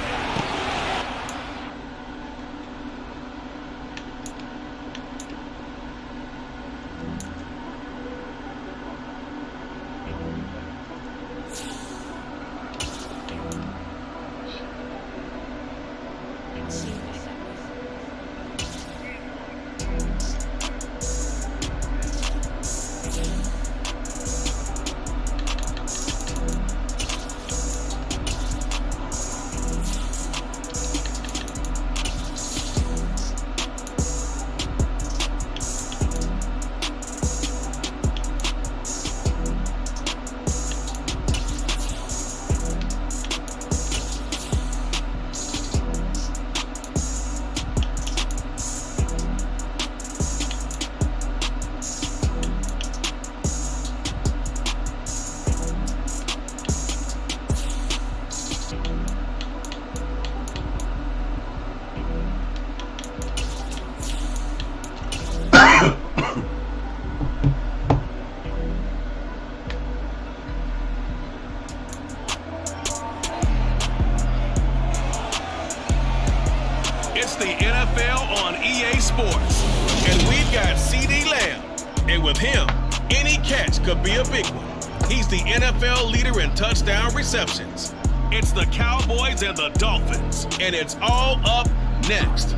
It's the NFL on EA Sports. And we've got CeeDee Lamb. And with him, any catch could be a big one. He's the NFL leader in touchdown receptions. It's the Cowboys and the Dolphins. And it's all up next.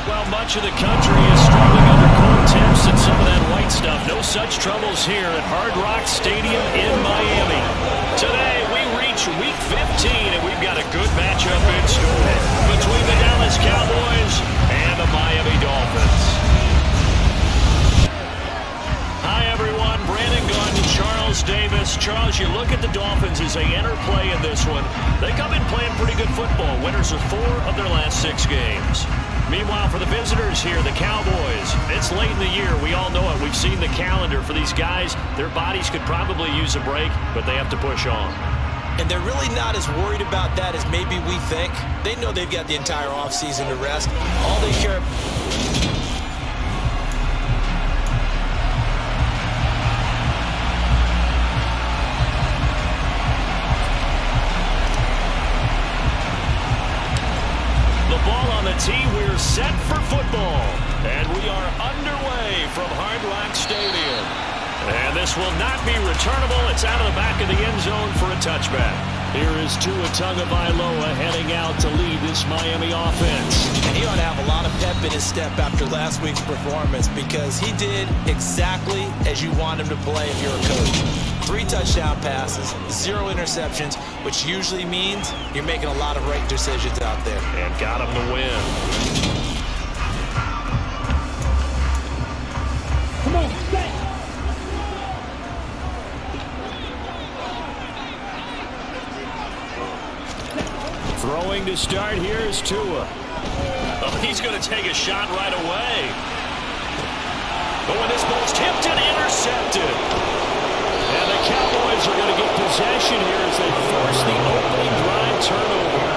Well, much of the country is struggling under cold temps and some of that white stuff. No such troubles here at Hard Rock Stadium in Miami. Today, we reach Week 15, and we've got a good matchup in store between the Dallas Cowboys and the Miami Dolphins. Hi, everyone. Brandon Gunn, Charles Davis. Charles, you look at the Dolphins as they enter play in this one. They come in playing pretty good football. Winners of 4 of their last 6 games. Meanwhile, for the visitors here, the Cowboys, it's late in the year. We all know it. We've seen the calendar for these guys. Their bodies could probably use a break, but they have to push on. And they're really not as worried about that as maybe we think. They know they've got the entire offseason to rest. All they care... The ball on the tee. We're set for football. And we are underway from Hard Rock Stadium. And this will not be returnable. It's out of the back of the end zone for a touchback. Here is Tua Tagovailoa heading out to lead this Miami offense. And he ought to have a lot of pep in his step after last week's performance because he did exactly as you want him to play if you're a coach. 3 touchdown passes, 0 interceptions, which usually means you're making a lot of right decisions out there. And got him to win. Come on, stay. Throwing to start here is Tua. Oh, he's going to take a shot right away. Oh, and this ball's tipped and intercepted. And the Cowboys are going to get possession here as they force the opening drive turnover.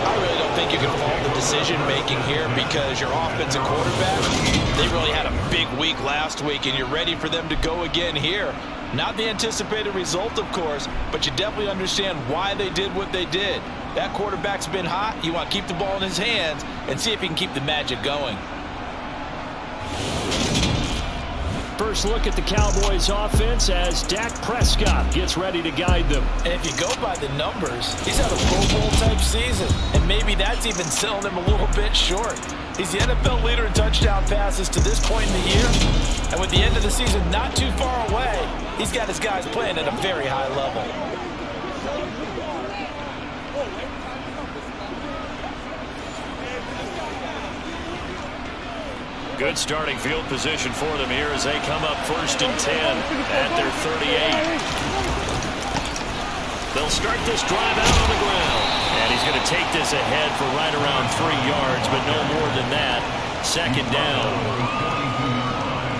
I really don't think you can fault the decision-making here because your offensive quarterback, they really had a big week last week, and you're ready for them to go again here. Not the anticipated result, of course, but you definitely understand why they did what they did. That quarterback's been hot. You want to keep the ball in his hands and see if he can keep the magic going. First look at the Cowboys offense as Dak Prescott gets ready to guide them. And if you go by the numbers, he's had a Pro Bowl type season. And maybe that's even selling him a little bit short. He's the NFL leader in touchdown passes to this point in the year. And with the end of the season not too far away, he's got his guys playing at a very high level. Good starting field position for them here as they come up 1st and 10 at their 38. They'll start this drive out on the ground. And he's going to take this ahead for right around 3 yards, but no more than that. 2nd down.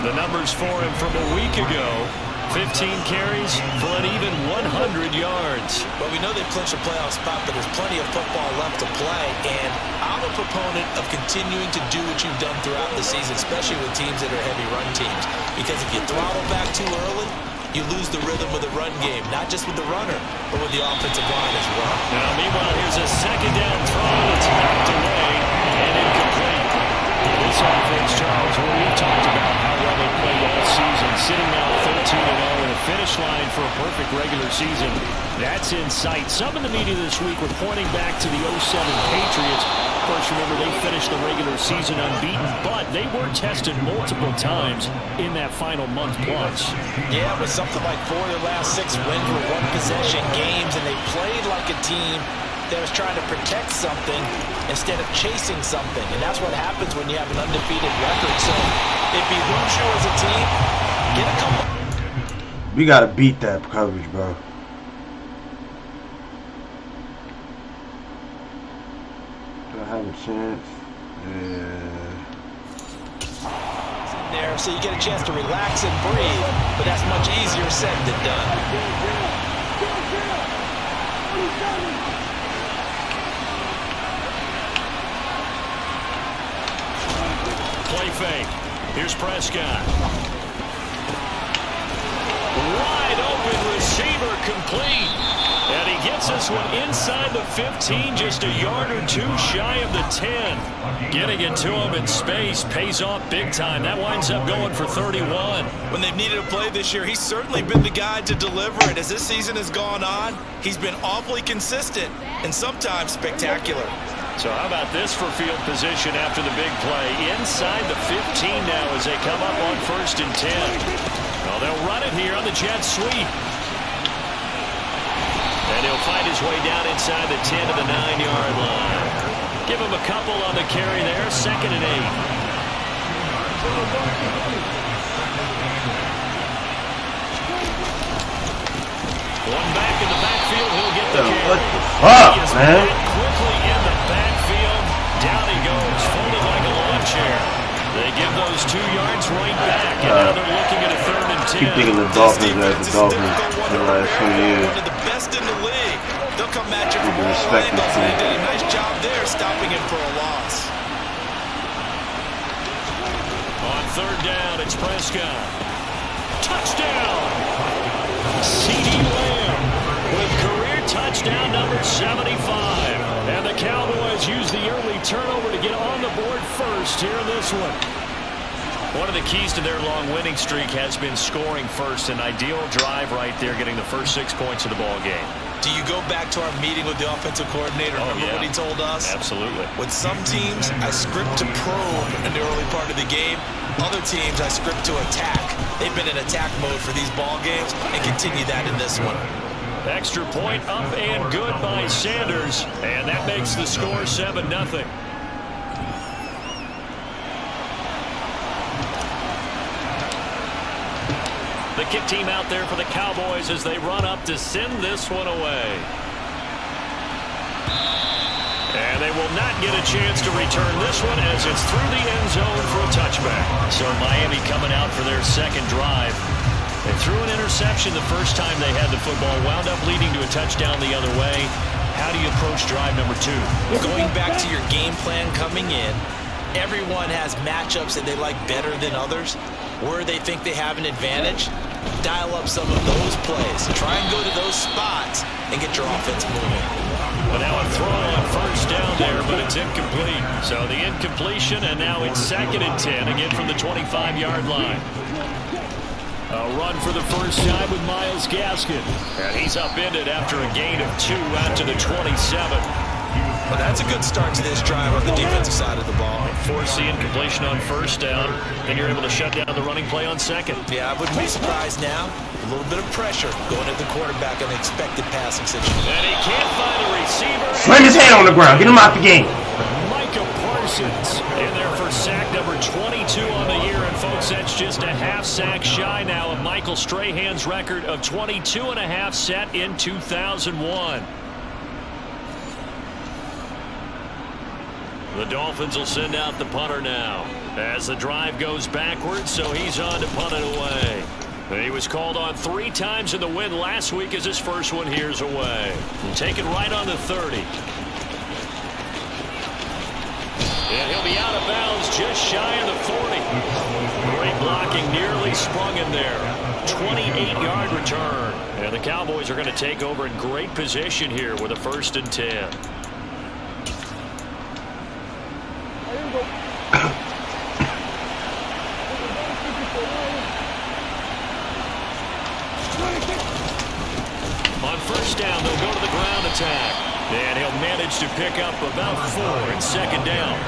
The numbers for him from a week ago. 15 carries for an even 100 yards. But we know they clinched a playoff spot, but there's plenty of football left to play. And I'm a proponent of continuing to do what you've done throughout the season, especially with teams that are heavy run teams. Because if you throttle back too early, you lose the rhythm of the run game, not just with the runner, but with the offensive line as well. Now, meanwhile, here's a 2nd down throw. It's knocked away and incomplete. This offense, Charles, what we've talked about how well they played all season, sitting now 13-0 in a finish line for a perfect regular season. That's in sight. Some in the media this week were pointing back to the 07 Patriots. Of course, remember, they finished the regular season unbeaten, but they were tested multiple times in that final month plus. Yeah, it was something like 4 of their last 6 wins were one-possession games, and they played like a team that was trying to protect something instead of chasing something. And that's what happens when you have an undefeated record. So it behooves you as a team, get a couple. We gotta beat that coverage, bro. Do I have a chance? Yeah. There, so you get a chance to relax and breathe, but that's much easier said than done. Play fake. Here's Prescott. Wide open receiver complete. And he gets this one inside the 15, just a yard or 2 shy of the 10. Getting it to him in space pays off big time. That winds up going for 31. When they've needed a play this year, he's certainly been the guy to deliver it. As this season has gone on, he's been awfully consistent and sometimes spectacular. So how about this for field position after the big play? Inside the 15 now as they come up on 1st and 10. Well, they'll run it here on the jet sweep. And he'll find his way down inside the 10 to the 9-yard line. Give him a couple on the carry there. 2nd and 8. One back in the backfield. He'll get the carry. What the fuck, man? Quickly in the backfield. Down he goes. those 2 yards right back, and now they're looking at a 3rd and 10. Keep thinking the Dolphins as the Dolphins in the last 2 years. One of the best in the league. They'll come at you from all Respect angles, this and they team. did a nice job there stopping him for a loss. On 3rd down, it's Prescott. Touchdown! CeeDee Lamb with career touchdown number 75. And the Cowboys use the early turnover to get on the board first here in this one. One of the keys to their long winning streak has been scoring first. An ideal drive right there, getting the first 6 points of the ball game. Do you go back to our meeting with the offensive coordinator? Remember what he told us? Absolutely. With some teams, I script to probe in the early part of the game. Other teams, I script to attack. They've been in attack mode for these ball games and continue that in this one. Extra point up and good by Sanders. And that makes the score 7-0. The kick team out there for the Cowboys as they run up to send this one away. And they will not get a chance to return this one as it's through the end zone for a touchback. So Miami coming out for their second drive. They threw an interception the first time they had the football, wound up leading to a touchdown the other way. How do you approach drive number 2? Going back to your game plan coming in, everyone has matchups that they like better than others. Where they think they have an advantage, dial up some of those plays. Try and go to those spots and get your offense moving. But now a throw on 1st down there, but it's incomplete. So the incompletion, and now it's 2nd and 10, again from the 25-yard line. A run for the first time with Myles Gaskin. And he's upended after a gain of 2 out to the 27. Well, that's a good start to this drive on the defensive side of the ball. Force the incompletion on 1st down, and you're able to shut down the running play on 2nd. Yeah, I wouldn't be surprised now. A little bit of pressure going at the quarterback on an expected passing situation. And he can't find a receiver. Slam his head on the ground. Get him out the game. Micah Parsons in there for sack number 22 on the year. And, folks, that's just a half sack shy now of Michael Strahan's record of 22.5 set in 2001. The Dolphins will send out the punter now as the drive goes backwards, so he's on to punt it away. He was called on 3 times in the win last week as his first one here's away. And taken right on the 30. And he'll be out of bounds just shy of the 40. Great blocking, nearly sprung in there. 28-yard return. And the Cowboys are going to take over in great position here with a 1st and 10. On 1st down, they'll go to the ground attack. And he'll manage to pick up about 4 in 2nd down.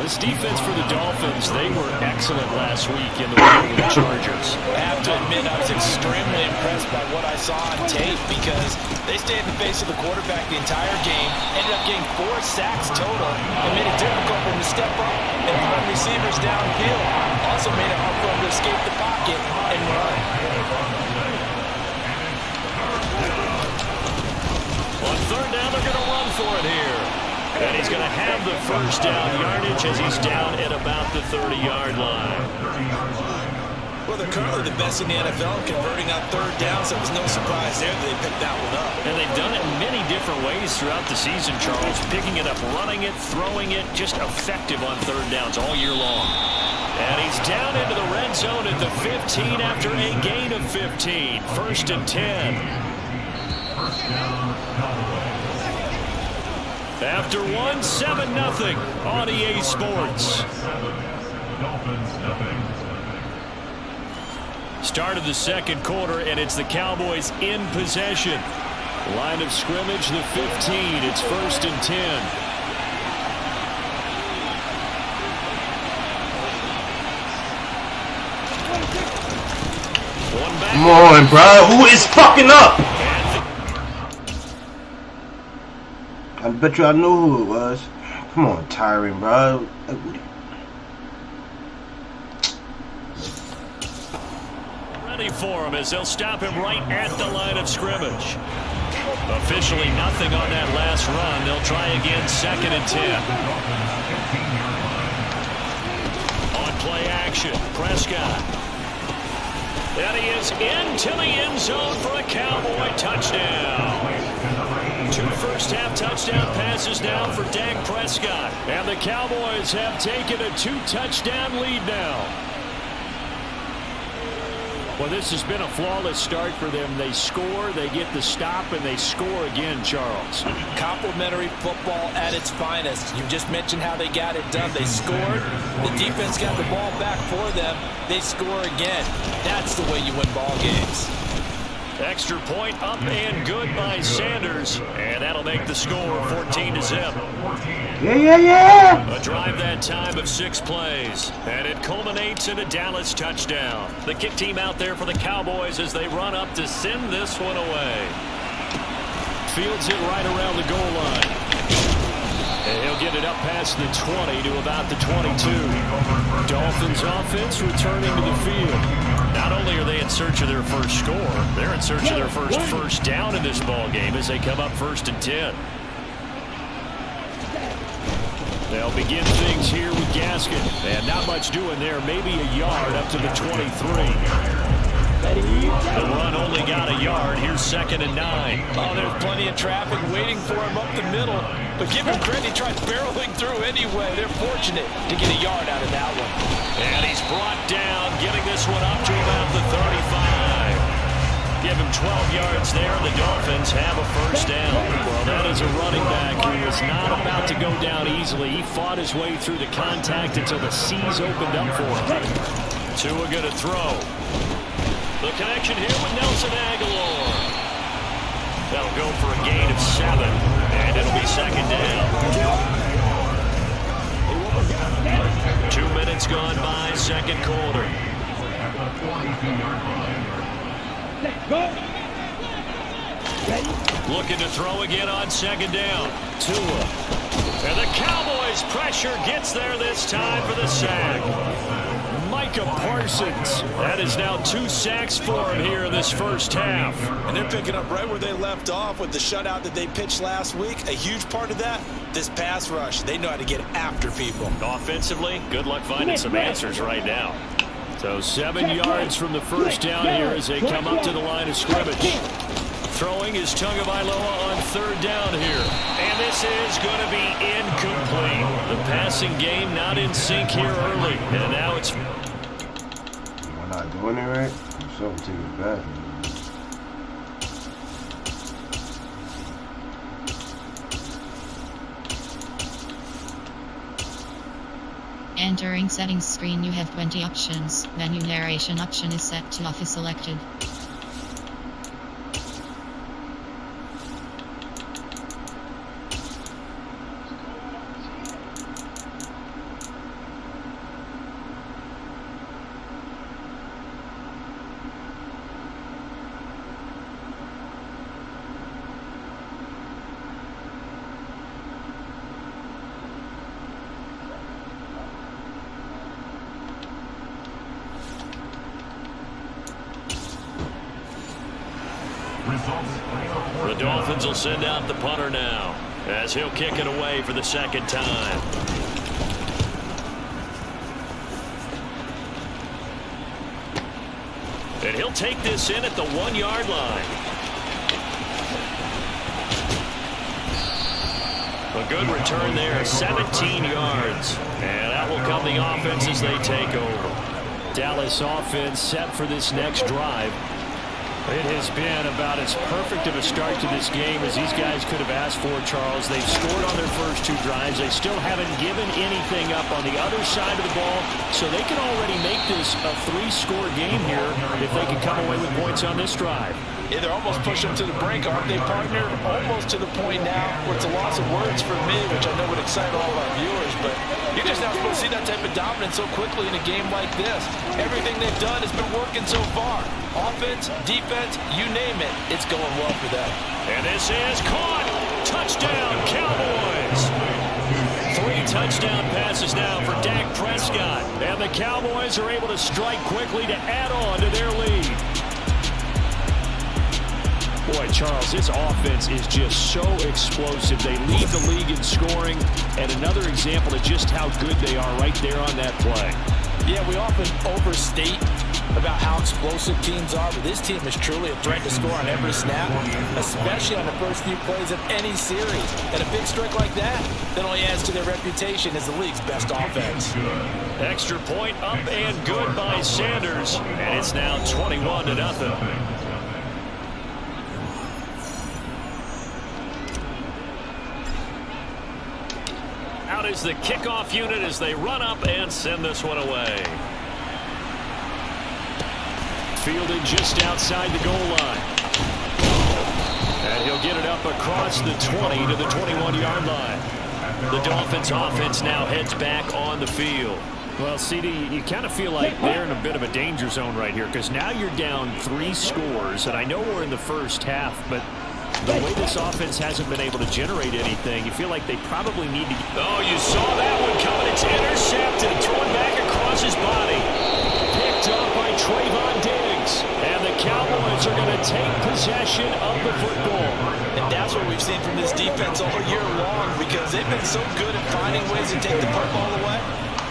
This defense for the Dolphins, they were excellent last week in the win with the Chargers. I have to admit, I was extremely impressed by what I saw on tape because they stayed in the face of the quarterback the entire game, ended up getting 4 sacks total, and made it difficult for him to step up and find receivers downfield. Also made it hard for him to escape the pocket and run. On 3rd down, they're going to run for it here. And he's going to have the 1st down yardage as he's down at about the 30-yard line. Well, they're currently the best in the NFL converting on 3rd down, so it was no surprise there that they picked that one up. And they've done it in many different ways throughout the season, Charles. Picking it up, running it, throwing it, just effective on 3rd downs all year long. And he's down into the red zone at the 15 after a gain of 15. 1st and 10. After 1, 7-0 on EA Sports. Start of the 2nd quarter, and it's the Cowboys in possession. Line of scrimmage, the 15. It's 1st and 10. Come on, bro. Who is fucking up? I bet you I knew who it was. Come on, Tyron, bro. Ready for him as they'll stop him right at the line of scrimmage. Officially nothing on that last run. They'll try again, 2nd and 10. On play Prescott. And he is into the end zone for a Cowboy touchdown. 2 first-half touchdown passes now for Dak Prescott. And the Cowboys have taken a 2-touchdown lead now. Well, this has been a flawless start for them. They score, they get the stop, and they score again, Charles. Complimentary football at its finest. You just mentioned how they got it done. They scored. The defense got the ball back for them. They score again. That's the way you win ball games. Extra point up and good by Sanders. And that'll make the score 14-0. Yeah. A drive that time of 6 plays. And it culminates in a Dallas touchdown. The kick team out there for the Cowboys as they run up to send this one away. Fields it right around the goal line. And he'll get it up past the 20 to about the 22. Dolphins offense returning to the field. Not only are they in search of their first score, they're in search of their first down in this ball game as they come up 1st and 10. They'll begin things here with Gaskin. And not much doing there, maybe a yard up to the 23. The run only got a yard. Here's 2nd and 9. Oh, there's plenty of traffic waiting for him up the middle. But give him credit, he tried barreling through anyway. They're fortunate to get a yard out of that one. And he's brought down, getting this one up to about the 35. Give him 12 yards there. The Dolphins have a first down. Well, that is a running back who is not about to go down easily. He fought his way through the contact until the seas opened up for him. Tua going to throw. The connection here with Nelson Aguilar. That'll go for a gain of 7. And it'll be 2nd down. 2 minutes gone by, 2nd quarter. Looking to throw again on 2nd down. Tua. And the Cowboys' pressure gets there this time for the sack. Micah Parsons. That is now 2 sacks for him here in this first half. And they're picking up right where they left off with the shutout that they pitched last week. A huge part of that, this pass rush. They know how to get after people. Offensively, good luck finding some answers right now. So 7 yards from the first down here as they come up to the line of scrimmage. Throwing is Tagovailoa on 3rd down here. And this is going to be incomplete. The passing game not in sync here early. And now it's... Am I not doing it right? I'm so taking it back. Entering settings screen, you have 20 options. Menu narration option is set to off is selected. The Dolphins will send out the punter now as he'll kick it away for the 2nd time. And he'll take this in at the 1-yard line. A good return there, 17 yards. And that will come the offense as they take over. Dallas offense set for this next drive. It has been about as perfect of a start to this game as these guys could have asked for, Charles. They've scored on their first 2 drives. They still haven't given anything up on the other side of the ball, so they can already make this a 3-score game here if they can come away with points on this drive. Yeah, they're almost pushing them to the brink, aren't they, partner? Almost to the point now where it's a loss of words for me, which I know would excite all of our viewers, but you're just not supposed to see that type of dominance so quickly in a game like this. Everything they've done has been working so far. Offense, defense, you name it, it's going well for them. And this is caught. Touchdown, Cowboys. 3 touchdown passes now for Dak Prescott. And the Cowboys are able to strike quickly to add on to their lead. Boy, Charles, this offense is just so explosive. They lead the league in scoring, and another example of just how good they are right there on that play. Yeah, we often overstate about how explosive teams are, but this team is truly a threat to score on every snap, especially on the first few plays of any series. And a big strike like that only adds to their reputation as the league's best offense. Extra point up and good by Sanders, and it's now 21-0. Out is the kickoff unit as they run up and send this one away. Fielded just outside the goal line. And he'll get it up across the 20 to the 21-yard line. The Dolphins offense now heads back on the field. Well, CD, you kind of feel like they're in a bit of a danger zone right here because now you're down 3 scores, and I know we're in the first half, but the way this offense hasn't been able to generate anything, you feel like they probably need to... Oh, you saw that one coming. It's intercepted. Thrown back across his body. Picked up by Trayvon Diggs. And the Cowboys are going to take possession of the football. And that's what we've seen from this defense all year long because they've been so good at finding ways to take the football away.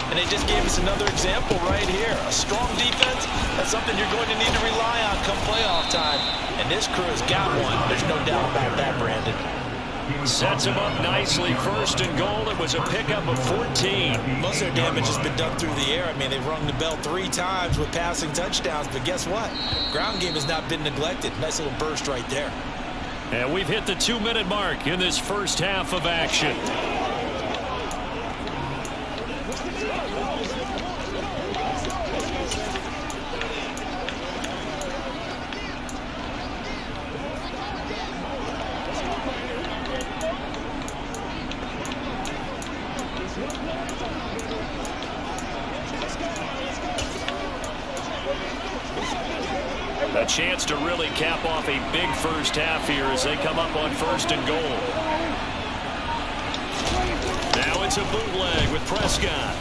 And they just gave us another example right here. A strong defense, that's something you're going to need to rely on come playoff time. And this crew has got one. There's no doubt about that, Brandon. Sets him up nicely. First and goal. It was a pickup of 14. Most of their damage has been done through the air. I mean, they've rung the bell 3 times with passing touchdowns. But guess what? Ground game has not been neglected. Nice little burst right there. And we've hit the 2-minute mark in this first half of action. A chance to really cap off a big first half here as they come up on first and goal. Now it's a bootleg with Prescott.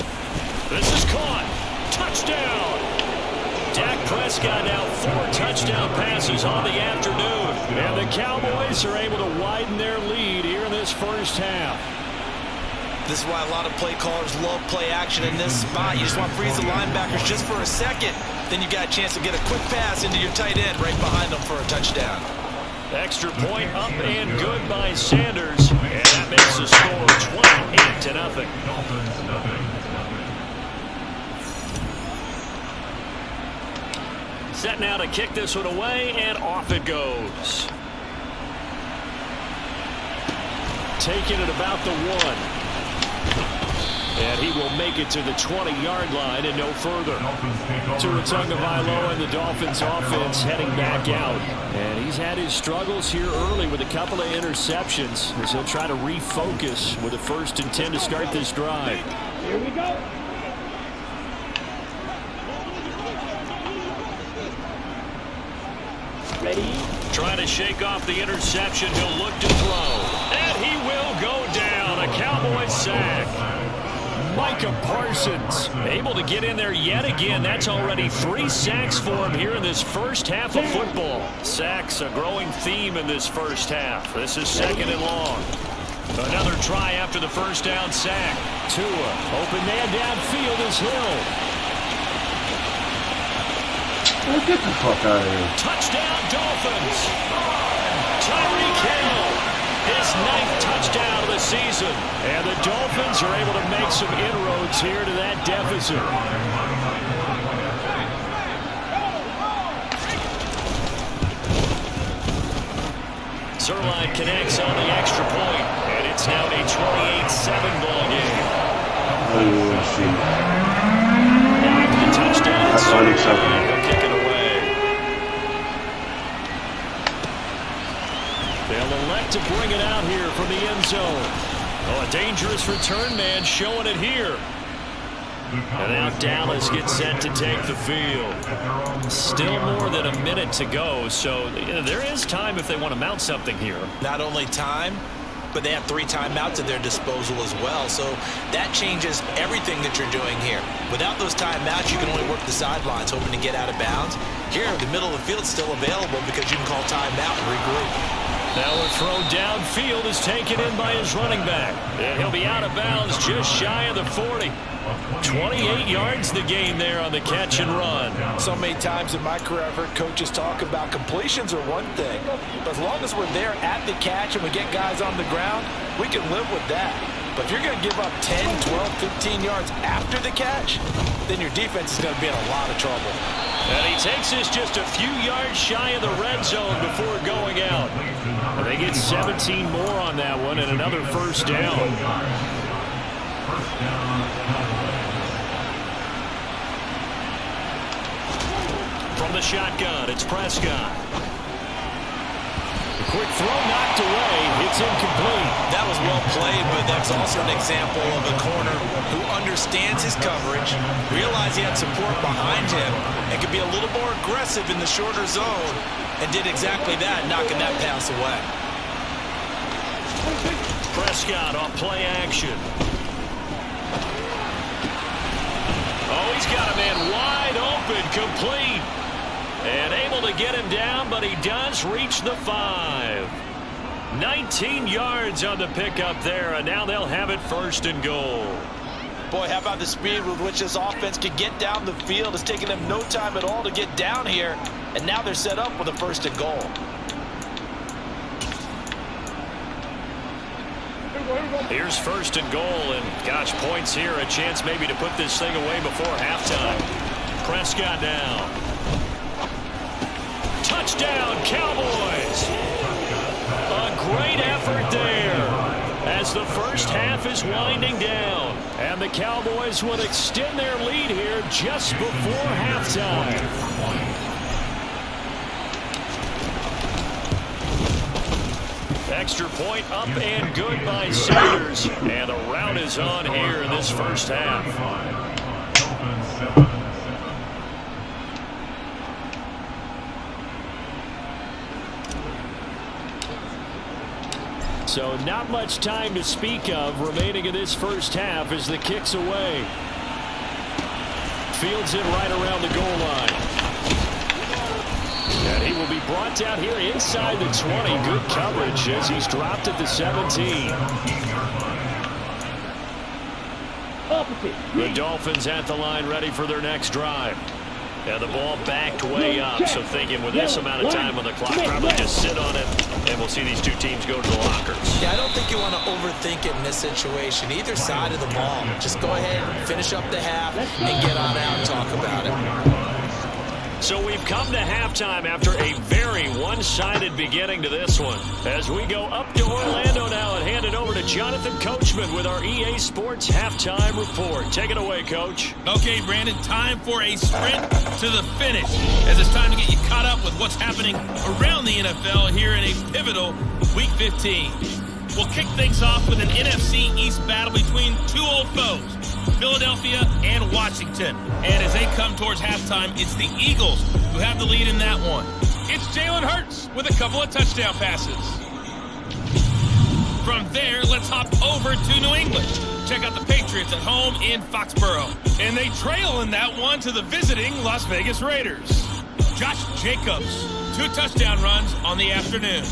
This is caught. Touchdown. Dak Prescott now 4 touchdown passes on the afternoon. And the Cowboys are able to widen their lead here in this first half. This is why a lot of play callers love play action in this spot. You just want to freeze the linebackers just for a second. Then you got a chance to get a quick pass into your tight end right behind them for a touchdown. Extra point up and good by Sanders. And that makes the score 28-0. Set now to kick this one away, and off it goes. Taking it about the 1. And he will make it to the 20-yard line and no further. Tua Tagovailoa and the Dolphins offense heading back out. And he's had his struggles here early with a couple of interceptions as he'll try to refocus with a 1st and 10 to start this drive. Here we go. Ready? Trying to shake off the interception. He'll look to throw. And he will go down. A Cowboys sack. Micah Parsons able to get in there yet again. That's already 3 sacks for him here in this first half of football. Sacks a growing theme in this first half. This is 2nd and long. Another try after the first down sack. Tua, open man downfield is Hill. Oh, get the fuck out of here. Touchdown Dolphins. Tyreek Hill. His 9th touchdown of the season. And the Dolphins are able to make some inroads here to that deficit. Zerline connects on the extra point. And it's now a 28-7 ball game. Oh, shit. After the touchdown, That's unacceptable. They'll kick it away. They'll elect to bring it out here from the end zone. Oh, a dangerous return man showing it here. And now Dallas gets set to take the field. Still more than a minute to go, so there is time if they want to mount something here. Not only time, but they have 3 timeouts at their disposal as well. So that changes everything that you're doing here. Without those timeouts, you can only work the sidelines, hoping to get out of bounds. Here, the middle of the field is still available because you can call timeout and regroup. Now a throw downfield is taken in by his running back. And he'll be out of bounds just shy of the 40. 28 yards the gain there on the catch and run. So many times in my career I've heard coaches talk about completions are one thing. But as long as we're there at the catch and we get guys on the ground, we can live with that. But if you're going to give up 10, 12, 15 yards after the catch, then your defense is going to be in a lot of trouble. And he takes us just a few yards shy of the red zone before going out. And they get 17 more on that one and another first down. From the shotgun, it's Prescott. Quick throw knocked away. It's incomplete. That was well played, but that's also an example of a corner who understands his coverage, realized he had support behind him, and could be a little more aggressive in the shorter zone, and did exactly that, knocking that pass away. Prescott on play action. Oh, he's got a man wide open, complete. And able to get him down, but he does reach the 5. 19 yards on the pickup there, and now they'll have it first and goal. Boy, how about the speed with which this offense can get down the field? It's taken them no time at all to get down here, and now they're set up with a first and goal. Here's first and goal, and gosh, points here, a chance maybe to put this thing away before halftime. Prescott now. Touchdown, Cowboys! A great effort there as the first half is winding down. And the Cowboys will extend their lead here just before halftime. Extra point up and good by Sanders. And the rout is on here in this first half. So not much time to speak of remaining in this first half as the kick's away. Fields it right around the goal line. And he will be brought down here inside the 20. Good coverage as he's dropped at the 17. The Dolphins at the line ready for their next drive. And the ball backed way up, so thinking with this amount of time on the clock, probably just sit on it, and we'll see these two teams go to the lockers. Yeah, I don't think you want to overthink it in this situation. Either side of the ball. Just go ahead and finish up the half and get on out and talk about it. So we've come to halftime after a very one-sided beginning to this one. As we go up to Orlando now and hand it over to Jonathan Coachman with our EA Sports Halftime Report. Take it away, Coach. Okay, Brandon, time for a sprint to the finish, as it's time to get you caught up with what's happening around the NFL here in a pivotal Week 15. We'll kick things off with an NFC East battle between two old foes, Philadelphia and Washington. And as they come towards halftime, it's the Eagles who have the lead in that one. It's Jalen Hurts with a couple of touchdown passes. From there, let's hop over to New England. Check out the Patriots at home in Foxborough. And they trail in that one to the visiting Las Vegas Raiders. Josh Jacobs, 2 touchdown runs on the afternoon.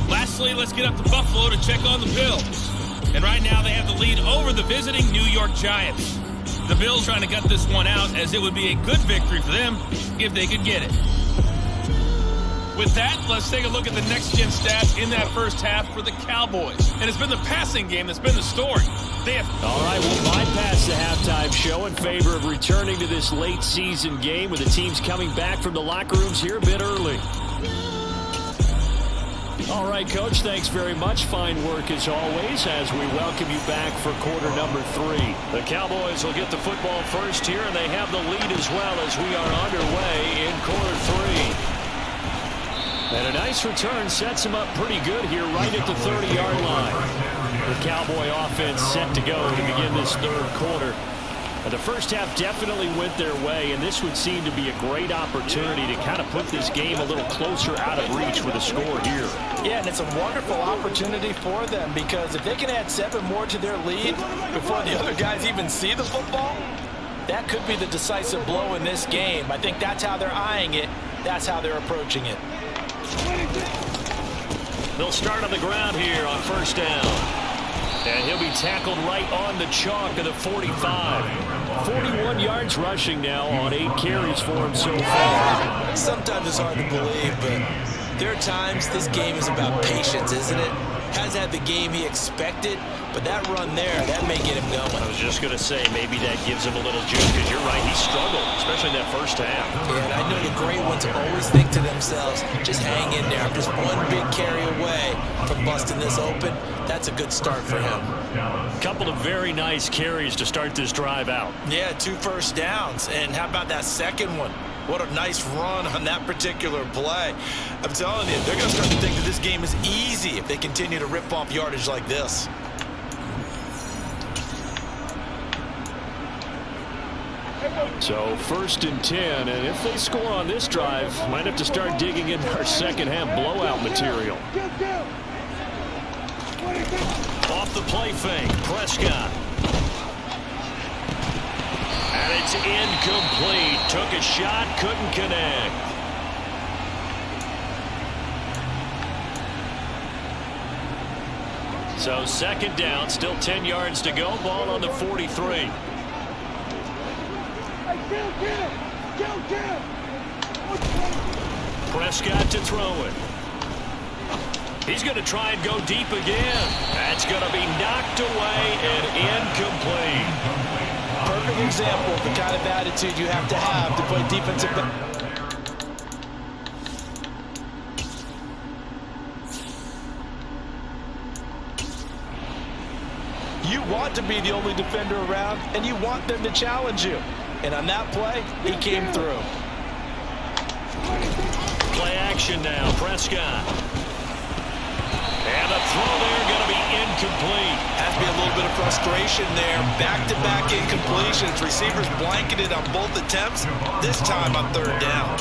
Lastly, let's get up to Buffalo to check on the Bills. And right now they have the lead over the visiting New York Giants. The Bills trying to gut this one out, as it would be a good victory for them if they could get it. With that, let's take a look at the next-gen stats in that first half for the Cowboys. And it's been the passing game that's been the story. They have... All right, we'll bypass the halftime show in favor of returning to this late-season game with the teams coming back from the locker rooms here a bit early. All right, Coach, thanks very much. Fine work as always as we welcome you back for quarter number 3. The Cowboys will get the football first here, and they have the lead as well as we are underway in quarter 3. And a nice return sets them up pretty good here right at the 30-yard line. The Cowboy offense set to go to begin this third quarter. And the first half definitely went their way, and this would seem to be a great opportunity to kind of put this game a little closer out of reach with a score here. Yeah, and it's a wonderful opportunity for them, because if they can add 7 more to their lead before the other guys even see the football, that could be the decisive blow in this game. I think that's how they're eyeing it. That's how they're approaching it. They'll start on the ground here on first down. And he'll be tackled right on the chalk of the 45. 41 yards rushing now on 8 carries for him so far. Sometimes it's hard to believe, but there are times this game is about patience, isn't it? Hasn't had the game he expected, but that run there, that may get him going. I was just going to say, maybe that gives him a little juice, because you're right, he struggled, especially in that first half. Yeah, and I know the great ones always think to themselves, just hang in there. I'm just one big carry away from busting this open. That's a good start for him. Couple of very nice carries to start this drive out. Yeah, 2 first downs. And how about that second one? What a nice run on that particular play. I'm telling you, they're going to start to think that this game is easy if they continue to rip off yardage like this. So 1st and 10, and if they score on this drive, might have to start digging into our second half blowout material. Off the play fake, Prescott. And it's incomplete. Took a shot, couldn't connect. So 2nd down, still 10 yards to go. Ball on the 43. Prescott to throw it. He's going to try and go deep again. That's going to be knocked away and incomplete. Perfect example of the kind of attitude you have to play defensive. You want to be the only defender around, and you want them to challenge you. And on that play, he came through. Play action now, Prescott. And the throw there going to be incomplete. Has to be a little bit of frustration there. Back-to-back incompletions. Receivers blanketed on both attempts, this time on 3rd down.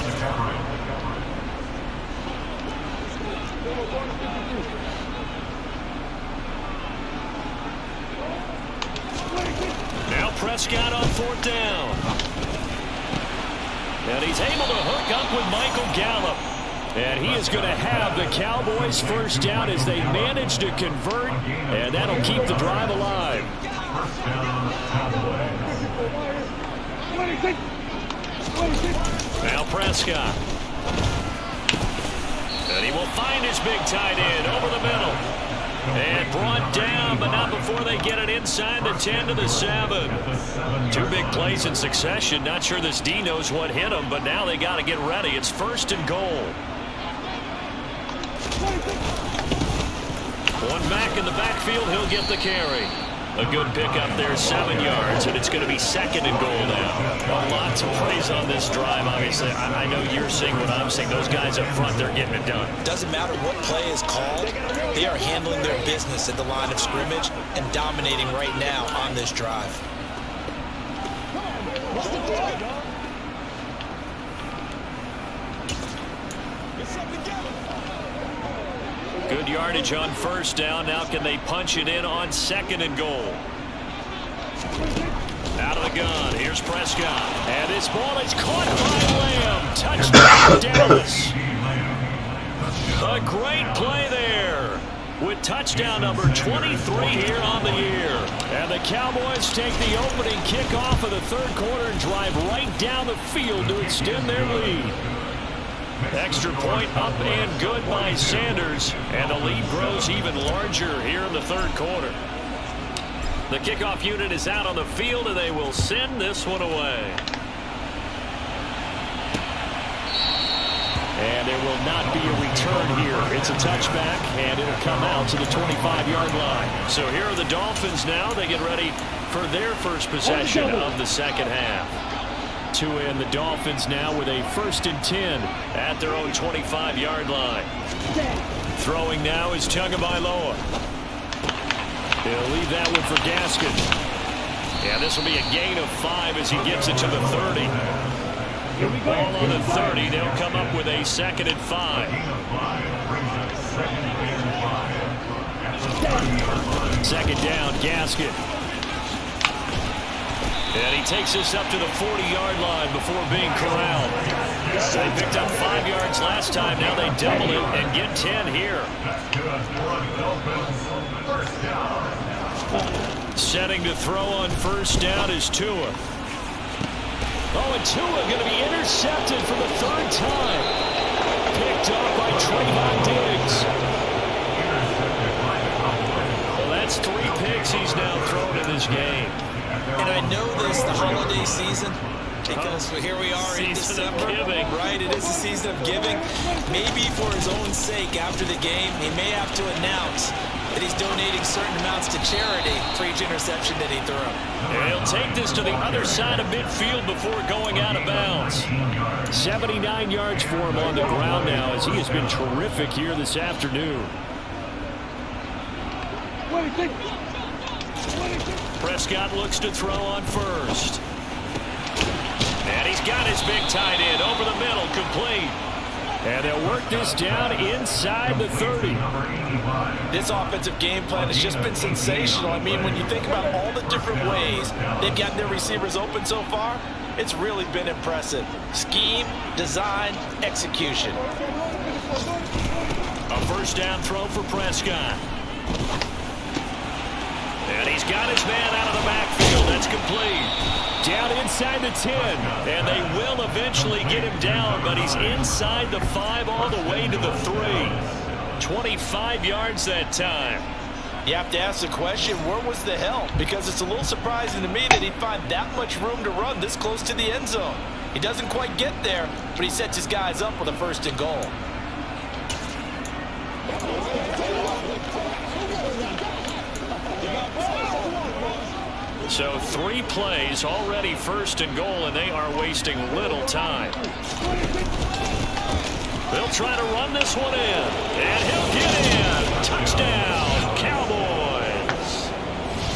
Now Prescott on 4th down. And he's able to hook up with Michael Gallup. And he is going to have the Cowboys 1st down as they manage to convert. And that'll keep the drive alive. Now Prescott. And he will find his big tight end over the middle. And brought down, but not before they get it inside the 10 to the 7. 2 big plays in succession. Not sure this D knows what hit him, but now they got to get ready. It's 1st and goal. One back in the backfield, he'll get the carry. A good pickup there, 7 yards, and it's going to be 2nd and goal now. Lots of plays on this drive, obviously. I know you're seeing what I'm seeing. Those guys up front, they're getting it done. Doesn't matter what play is called. They are handling their business at the line of scrimmage and dominating right now on this drive. Good yardage on 1st down. Now can they punch it in on 2nd and goal? Out of the gun. Here's Prescott. And this ball is caught by Lamb. Touchdown, Dallas. A great play there with touchdown number 23 here on the year. And the Cowboys take the opening kickoff of the 3rd quarter and drive right down the field to extend their lead. Extra point up and good by Sanders. And the lead grows even larger here in the 3rd quarter. The kickoff unit is out on the field, and they will send this one away. And there will not be a return here. It's a touchback, and it'll come out to the 25-yard line. So here are the Dolphins now. They get ready for their first possession of the 2nd half. To in the Dolphins now with a 1st and 10 at their own 25-yard line. Throwing now is Tagovailoa. He'll leave that one for Gaskin. Yeah, this will be a gain of 5 as he gets it to the 30. Ball on the 30. They'll come up with a 2nd and 5. 2nd down, Gaskin. And he takes us up to the 40-yard line before being corralled. They picked up 5 yards last time. Now they double it and get 10 here. Setting to throw on first down is Tua. Oh, and Tua going to be intercepted for the 3rd time. Picked up by Trayvon Diggs. Well, that's 3 picks he's now thrown in this game. And I know this, the holiday season, because here we are in December, right? It is a season of giving. Maybe for his own sake, after the game, he may have to announce that he's donating certain amounts to charity for each interception that he threw. And he'll take this to the other side of midfield before going out of bounds. 79 yards for him on the ground now, as he has been terrific here this afternoon. Prescott looks to throw on first. And he's got his big tight end over the middle, complete. And they'll work this down inside the 30. This offensive game plan has just been sensational. I mean, when you think about all the different ways they've gotten their receivers open so far, it's really been impressive. Scheme, design, execution. A first down throw for Prescott. And he's got his man out of the backfield. That's complete. Down inside the 10. And they will eventually get him down, but he's inside the 5 all the way to the 3. 25 yards that time. You have to ask the question, where was the help? Because it's a little surprising to me that he'd find that much room to run this close to the end zone. He doesn't quite get there, but he sets his guys up with a 1st and goal. So 3 plays, already 1st and goal, and they are wasting little time. They'll try to run this one in, and he'll get in. Touchdown, Cowboys.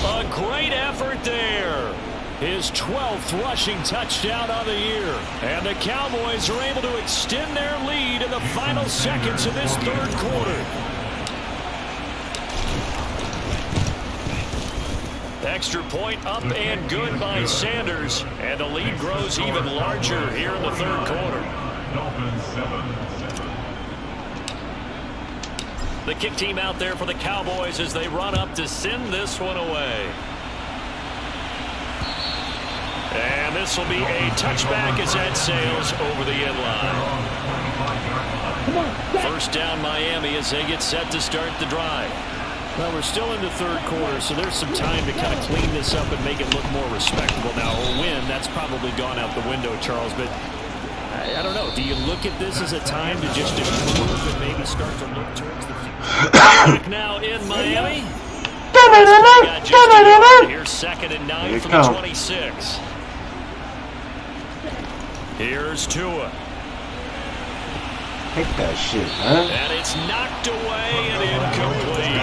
A great effort there. His 12th rushing touchdown of the year. And the Cowboys are able to extend their lead in the final seconds of this 3rd quarter. Extra point up and good by Sanders, and the lead grows even larger here in the 3rd quarter. The kick team out there for the Cowboys as they run up to send this one away. And this will be a touchback as that sails over the end line. First down Miami as they get set to start the drive. Well, we're still in the 3rd quarter, so there's some time to kind of clean this up and make it look more respectable. Now, a win, that's probably gone out the window, Charles, but I don't know. Do you look at this as a time to just improve and maybe start to look towards the future? Now in Miami. Here's 2nd and 9 from the 26. Here's Tua. Take that shit, huh? And it's knocked away and incomplete.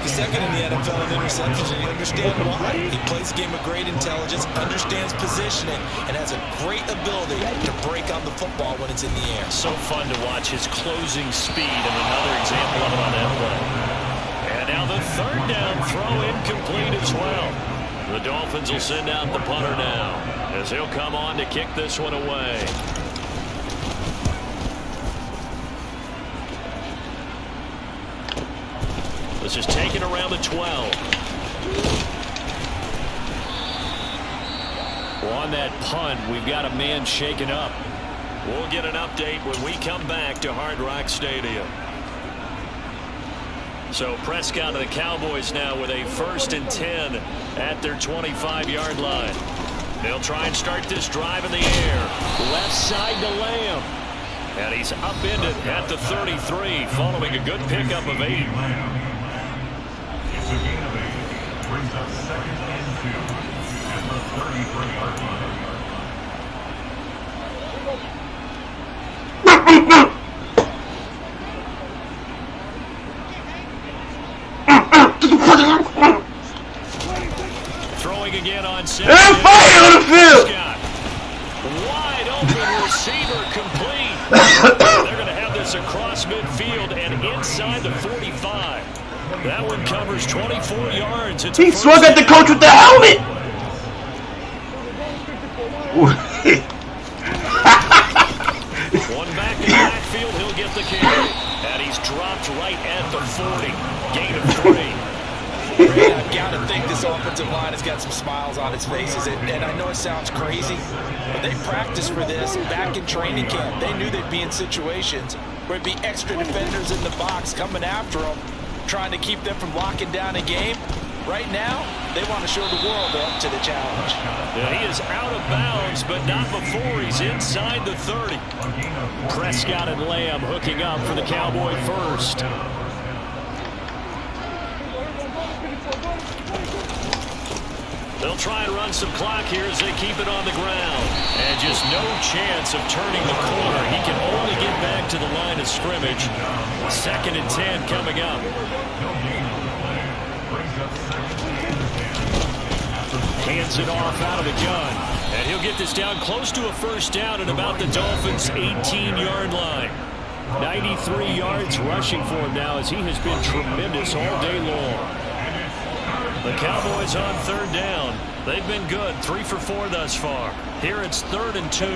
He's 2nd in the NFL in interceptions, and you understand why. He plays a game of great intelligence, understands positioning, and has a great ability to break on the football when it's in the air. So fun to watch his closing speed, and another example of it on that play. And now the 3rd down throw incomplete as well. The Dolphins will send out the punter now, as he'll come on to kick this one away. This is taken around the 12. Well, on that punt, we've got a man shaken up. We'll get an update when we come back to Hard Rock Stadium. So Prescott and the Cowboys now with a 1st and 10 at their 25-yard line. They'll try and start this drive in the air. Left side to Lamb. And he's upended at the 33 following a good pickup of 8. Brings us 2nd and 2 at the 33-yard line. Throwing again on 2nd. There's fire on the field. Wide open receiver complete. They're going to have this across midfield and inside the 45. That one covers 24 yards. It's he swung at the coach with the helmet. got some smiles on his faces. And I know it sounds crazy, but they practiced for this back in training camp. They knew they'd be in situations where it'd be extra defenders in the box coming after them, trying to keep them from locking down a game. Right now, they want to show the world they're up to the challenge. Yeah, he is out of bounds, but not before he's inside the 30. Prescott and Lamb hooking up for the Cowboy first. They'll try and run some clock here as they keep it on the ground. And just no chance of turning the corner. He can only get back to the line of scrimmage. 2nd and 10 coming up. Hands it off out of the gun. And he'll get this down close to a first down at about the Dolphins' 18-yard line. 93 yards rushing for him now as he has been tremendous all day long. The Cowboys on 3rd down. They've been good, 3 for 4 thus far. Here it's 3rd and 2.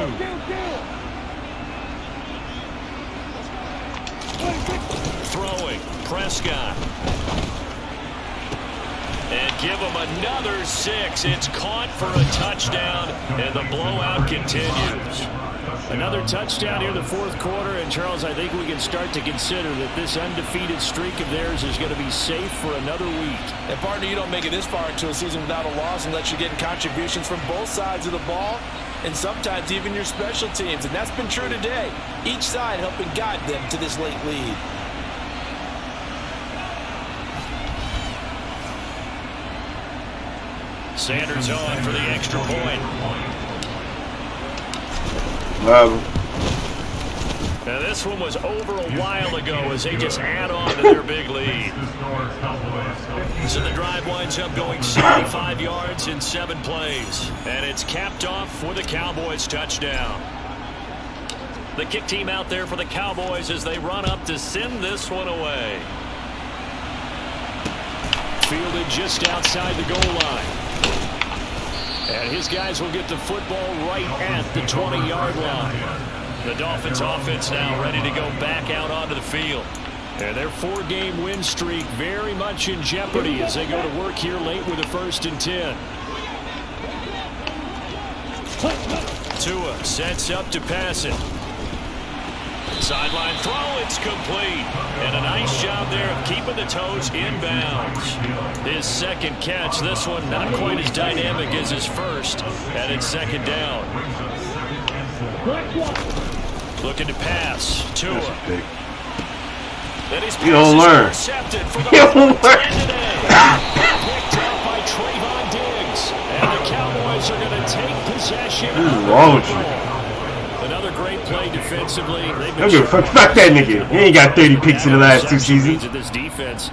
Throwing, Prescott. And give him another 6. It's caught for a touchdown, and the blowout continues. Another touchdown here in the 4th quarter, and Charles, I think we can start to consider that this undefeated streak of theirs is going to be safe for another week. And partner, you don't make it this far into a season without a loss unless you're getting contributions from both sides of the ball, and sometimes even your special teams, and that's been true today. Each side helping guide them to this late lead. Sanders on for the extra point. Now this one was over a while ago as they just add on to their big lead. So the drive winds up going 75 yards in 7 plays. And it's capped off with a Cowboys touchdown. The kick team out there for the Cowboys as they run up to send this one away. Fielded just outside the goal line. And his guys will get the football right at the 20-yard line. The Dolphins offense now ready to go back out onto the field. And their 4-game win streak very much in jeopardy as they go to work here late with a 1st and 10. Tua sets up to pass it. Sideline throw, it's complete. And a nice job there of keeping the toes inbounds. His 2nd catch, this one not quite as dynamic as his first. And it's 2nd down. Looking to pass. Tua. Then his pass is intercepted for the first time today. Picked up by Trayvon Diggs. And the Cowboys are going to take possession. What is wrong with you? Another great play defensively. Fuck that nigga. He ain't got 30 picks in the last 2 seasons. This defense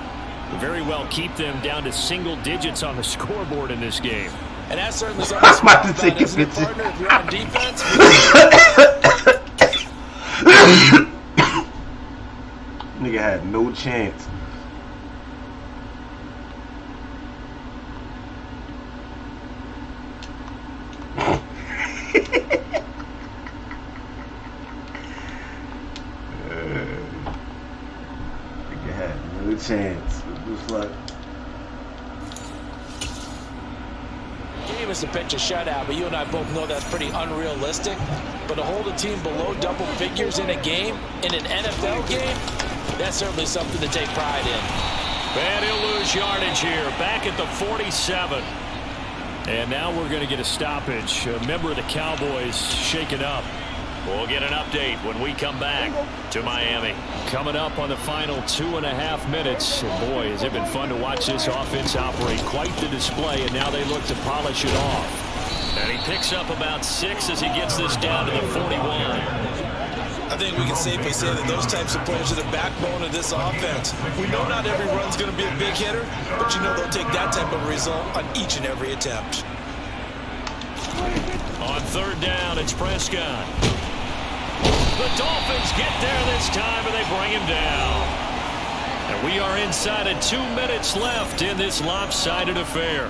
very well keep them down to single digits on the scoreboard in this game. And that's certainly something I'm about to take a picture. Partner, if you're on defense. Nigga had no chance. Chance. It looks like Game is to pitch a shutout, but you and I both know that's pretty unrealistic. But to hold a team below double figures in a game, in an NFL game, that's certainly something to take pride in. And he'll lose yardage here, back at the 47. And now we're going to get a stoppage. A member of the Cowboys shaken up. We'll get an update when we come back to Miami. Coming up on the final 2.5 minutes. And boy, has it been fun to watch this offense operate. Quite the display, and now they look to polish it off. And he picks up about 6 as he gets this down to the 41. I think we can safely say that those types of players are the backbone of this offense. We know not every run's going to be a big hitter, but you know they'll take that type of result on each and every attempt. On 3rd down, it's Prescott. The Dolphins get there this time, and they bring him down. And we are inside of 2 minutes left in this lopsided affair.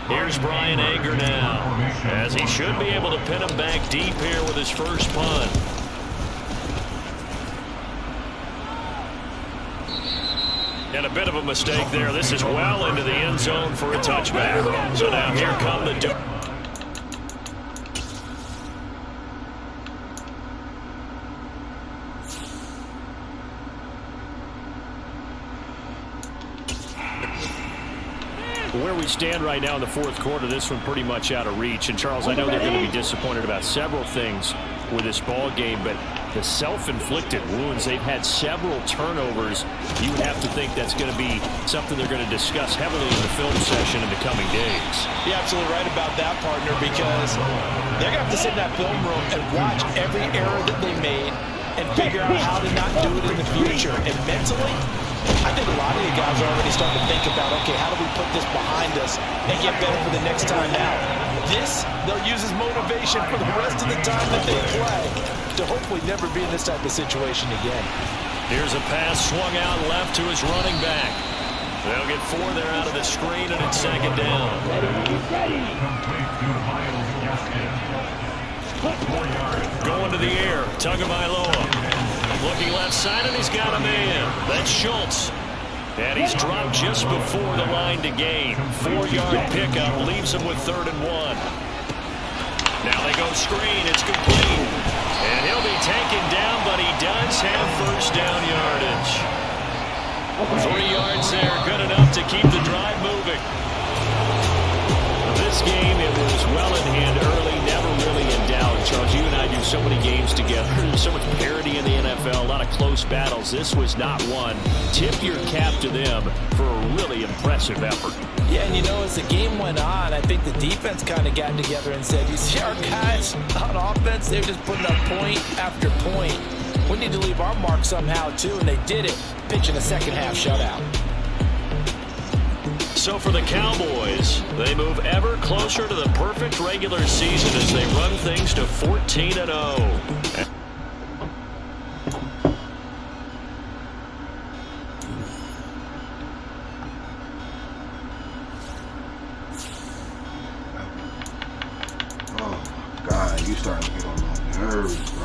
Here's Brian Anger now, as he should be able to pin him back deep here with his first punt. And a bit of a mistake there. This is well into the end zone for a touchback. So now here come the... Where we stand right now in the fourth quarter, this one pretty much out of reach. And Charles, I know they're going to be disappointed about several things with this ball game, but the self-inflicted wounds, they've had several turnovers. You would have to think that's going to be something they're going to discuss heavily in the film session in the coming days. You're absolutely right about that, partner, because they're going to have to sit in that film room and watch every error that they made and figure out how to not do it in the future. And mentally, I think a lot of you guys are already starting to think about, okay, how do we put this behind us and get better for the next time out? This, they'll use as motivation for the rest of the time that they play to hopefully never be in this type of situation again. Here's a pass swung out left to his running back. They'll get 4 there out of the screen, and it's second down. Going to the air, Tagovailoa. Looking left side, and he's got a man. That's Schultz. And he's dropped just before the line to gain. 4-yard pickup leaves him with 3rd and 1. Now they go screen. It's complete. And he'll be taken down, but he does have first down yardage. 3 yards there, good enough to keep the drive moving. This game, it was well in hand early, never really in doubt. Charles, you and I do so many games together. There's so much parity in the NFL, a lot of close battles. This was not one. Tip your cap to them for a really impressive effort. Yeah, and you know, as the game went on, I think the defense kind of got together and said, you see our guys on offense, they're just putting up point after point. We need to leave our mark somehow, too, and they did it, pitching a second-half shutout. So for the Cowboys, they move ever closer to the perfect regular season as they run things to 14-0. Oh, God, you starting to get on my nerves, bro.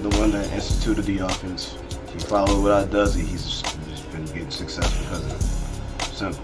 the one that instituted the offense. He followed what I does. He's been getting success because of it. Simple.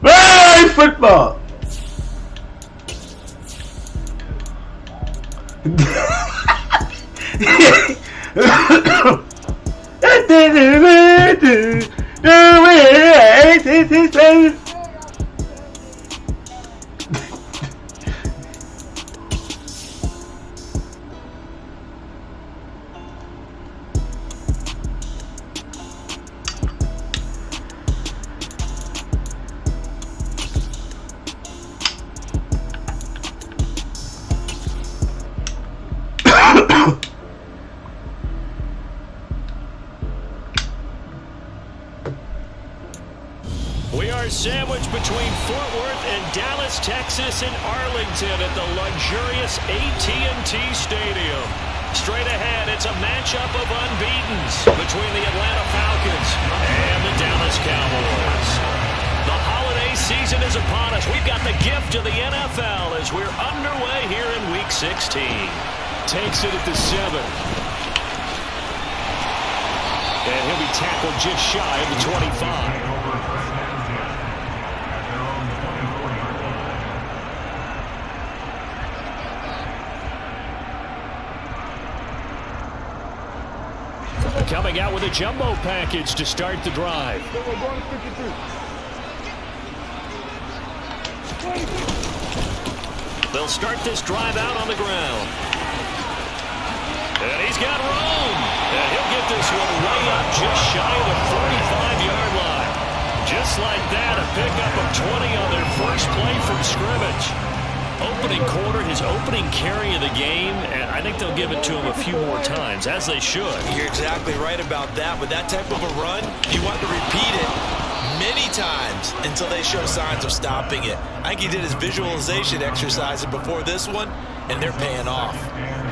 Hey, football. We are sandwiched between Fort Worth and Dallas, Texas, and Arlington at the luxurious AT&T Stadium. Straight ahead, it's a matchup of unbeatens between the Atlanta Falcons and the Dallas Cowboys. The holiday season is upon us. We've got the gift of the NFL as we're underway here in Week 16. Takes it at the 7. And he'll be tackled just shy of the 25. coming out with a jumbo package to start the drive. They'll start this drive out on the ground. And he's got room. And he'll get this one way up just shy of the 45-yard line. Just like that, a pickup of 20 on their first play from scrimmage. Opening quarter, his opening carry of the game, and I think they'll give it to him a few more times, as they should. You're exactly right about that. With that type of a run, you want to repeat it many times until they show signs of stopping it. I think he did his visualization exercises before this one, and they're paying off.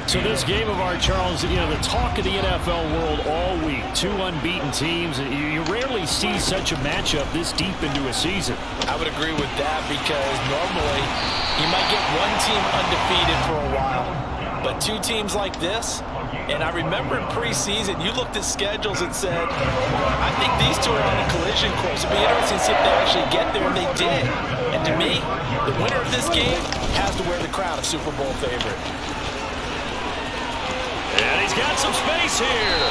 So this game of ours, Charles, you know, the talk of the NFL world all week. Two unbeaten teams. You rarely see such a matchup this deep into a season. I would agree with that because normally you might get one team undefeated for a while, but two teams like this, and I remember in preseason, you looked at schedules and said, I think these two are on a collision course. It'd be interesting to see if they actually get there, and they did. And to me, the winner of this game has to wear the crown of Super Bowl favorite. And he's got some space here.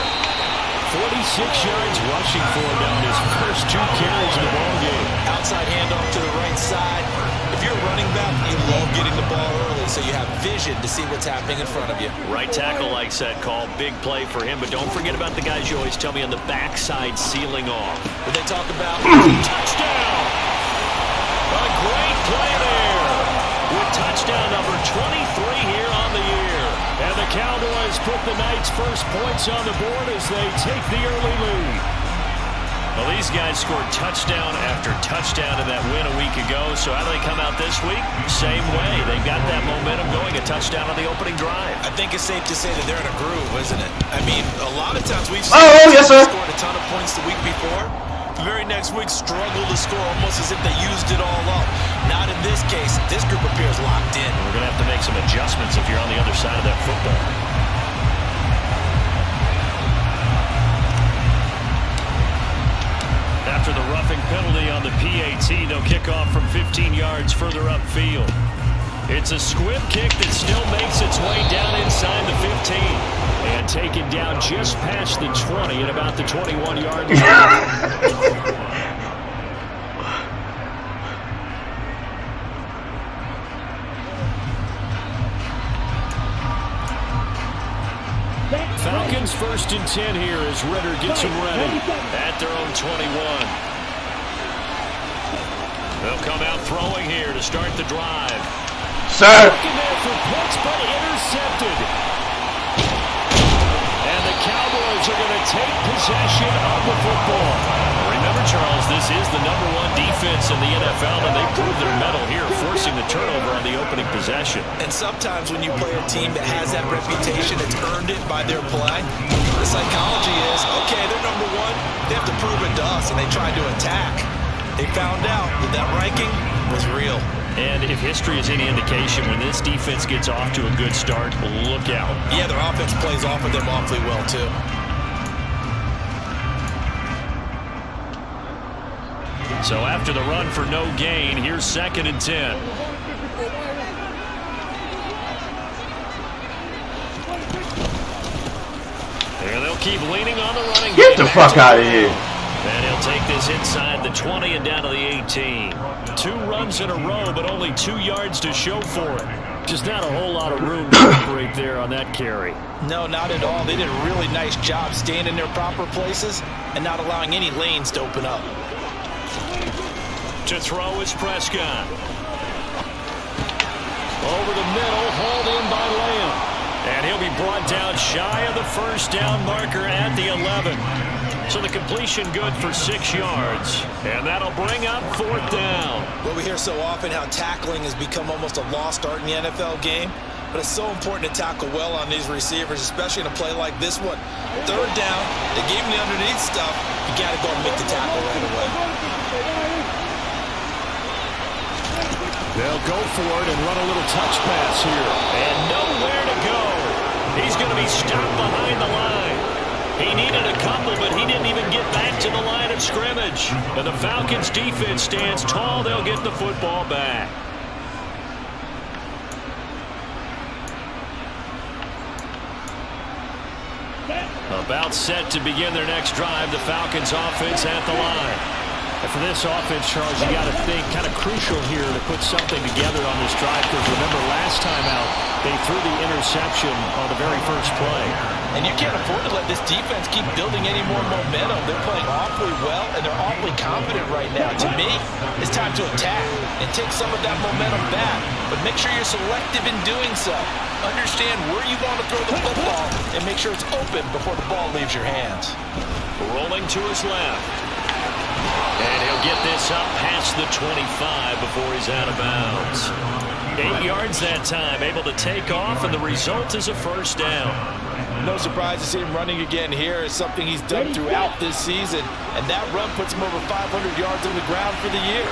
46 yards rushing for him on his first two carries of the ball game. Outside handoff to the right side. If you're a running back, you love getting the ball early so you have vision to see what's happening in front of you. Right tackle likes that call. Big play for him, but don't forget about the guys you always tell me on the backside sealing off. When they talk about touchdown. A great play there. With touchdown number 23 here on the year. And the Cowboys put the Knights' first points on the board as they take the early lead. Well, these guys scored touchdown after touchdown in that win a week ago, so how do they come out this week? Same way. They've got that momentum going, a touchdown on the opening drive. I think it's safe to say that they're in a groove, isn't it? I mean, a lot of times we've seen scored a ton of points the week before. The very next week struggled to score almost as if they used it all up. Not in this case. This group appears locked in. We're going to have to make some adjustments if you're on the other side of that football. After the roughing penalty on the PAT, they'll kick off from 15 yards further upfield. It's a squib kick that still makes its way down inside the 15. And taken down just past the 20 at about the 21-yard line. Falcons 1st and 10 here as Ritter gets them ready at their own 21. They'll come out throwing here to start the drive. Sir. Looking there for points, but intercepted. And the Cowboys are going to take possession of the football. Remember, Charles, this is the #1 defense in the NFL, and they proved their mettle here, forcing the turnover on the opening possession. And sometimes when you play a team that has that reputation, it's earned it by their play. The psychology is, okay, they're #1. They have to prove it to us, and they tried to attack. They found out that ranking was real. And if history is any indication, when this defense gets off to a good start, look out. Yeah, their offense plays off of them awfully well, too. So after the run for no gain, here's 2nd and 10. And they'll keep leaning on the running game. Get the fuck out of here. And he'll take this inside the 20 and down to the 18. 2 runs in a row, but only 2 yards to show for it. Just not a whole lot of room to operate there on that carry. No, not at all. They did a really nice job staying in their proper places and not allowing any lanes to open up. To throw is Prescott. Over the middle, hauled in by Lamb. And he'll be brought down shy of the first down marker at the 11. So the completion good for 6 yards. And that'll bring up 4th down. Well, we hear so often how tackling has become almost a lost art in the NFL game. But it's so important to tackle well on these receivers, especially in a play like this one. 3rd down, they gave him the underneath stuff. You got to go and make the tackle right away. They'll go for it and run a little touch pass here. And nowhere to go. He's going to be stopped behind the line. He needed a couple, but he didn't even get back to the line of scrimmage. And the Falcons' defense stands tall. They'll get the football back. About set to begin their next drive, the Falcons offense at the line. And for this offense, Charles, you got to think kind of crucial here to put something together on this drive, because remember last time out, they threw the interception on the very first play. And you can't afford to let this defense keep building any more momentum. They're playing awfully well, and they're awfully confident right now. To me, it's time to attack and take some of that momentum back. But make sure you're selective in doing so. Understand where you want to throw the football and make sure it's open before the ball leaves your hands. Rolling to his left. And he'll get this up past the 25 before he's out of bounds. 8 yards that time, able to take off, and the result is a first down. No surprise to see him running again here. It's something he's done throughout this season, and that run puts him over 500 yards on the ground for the year.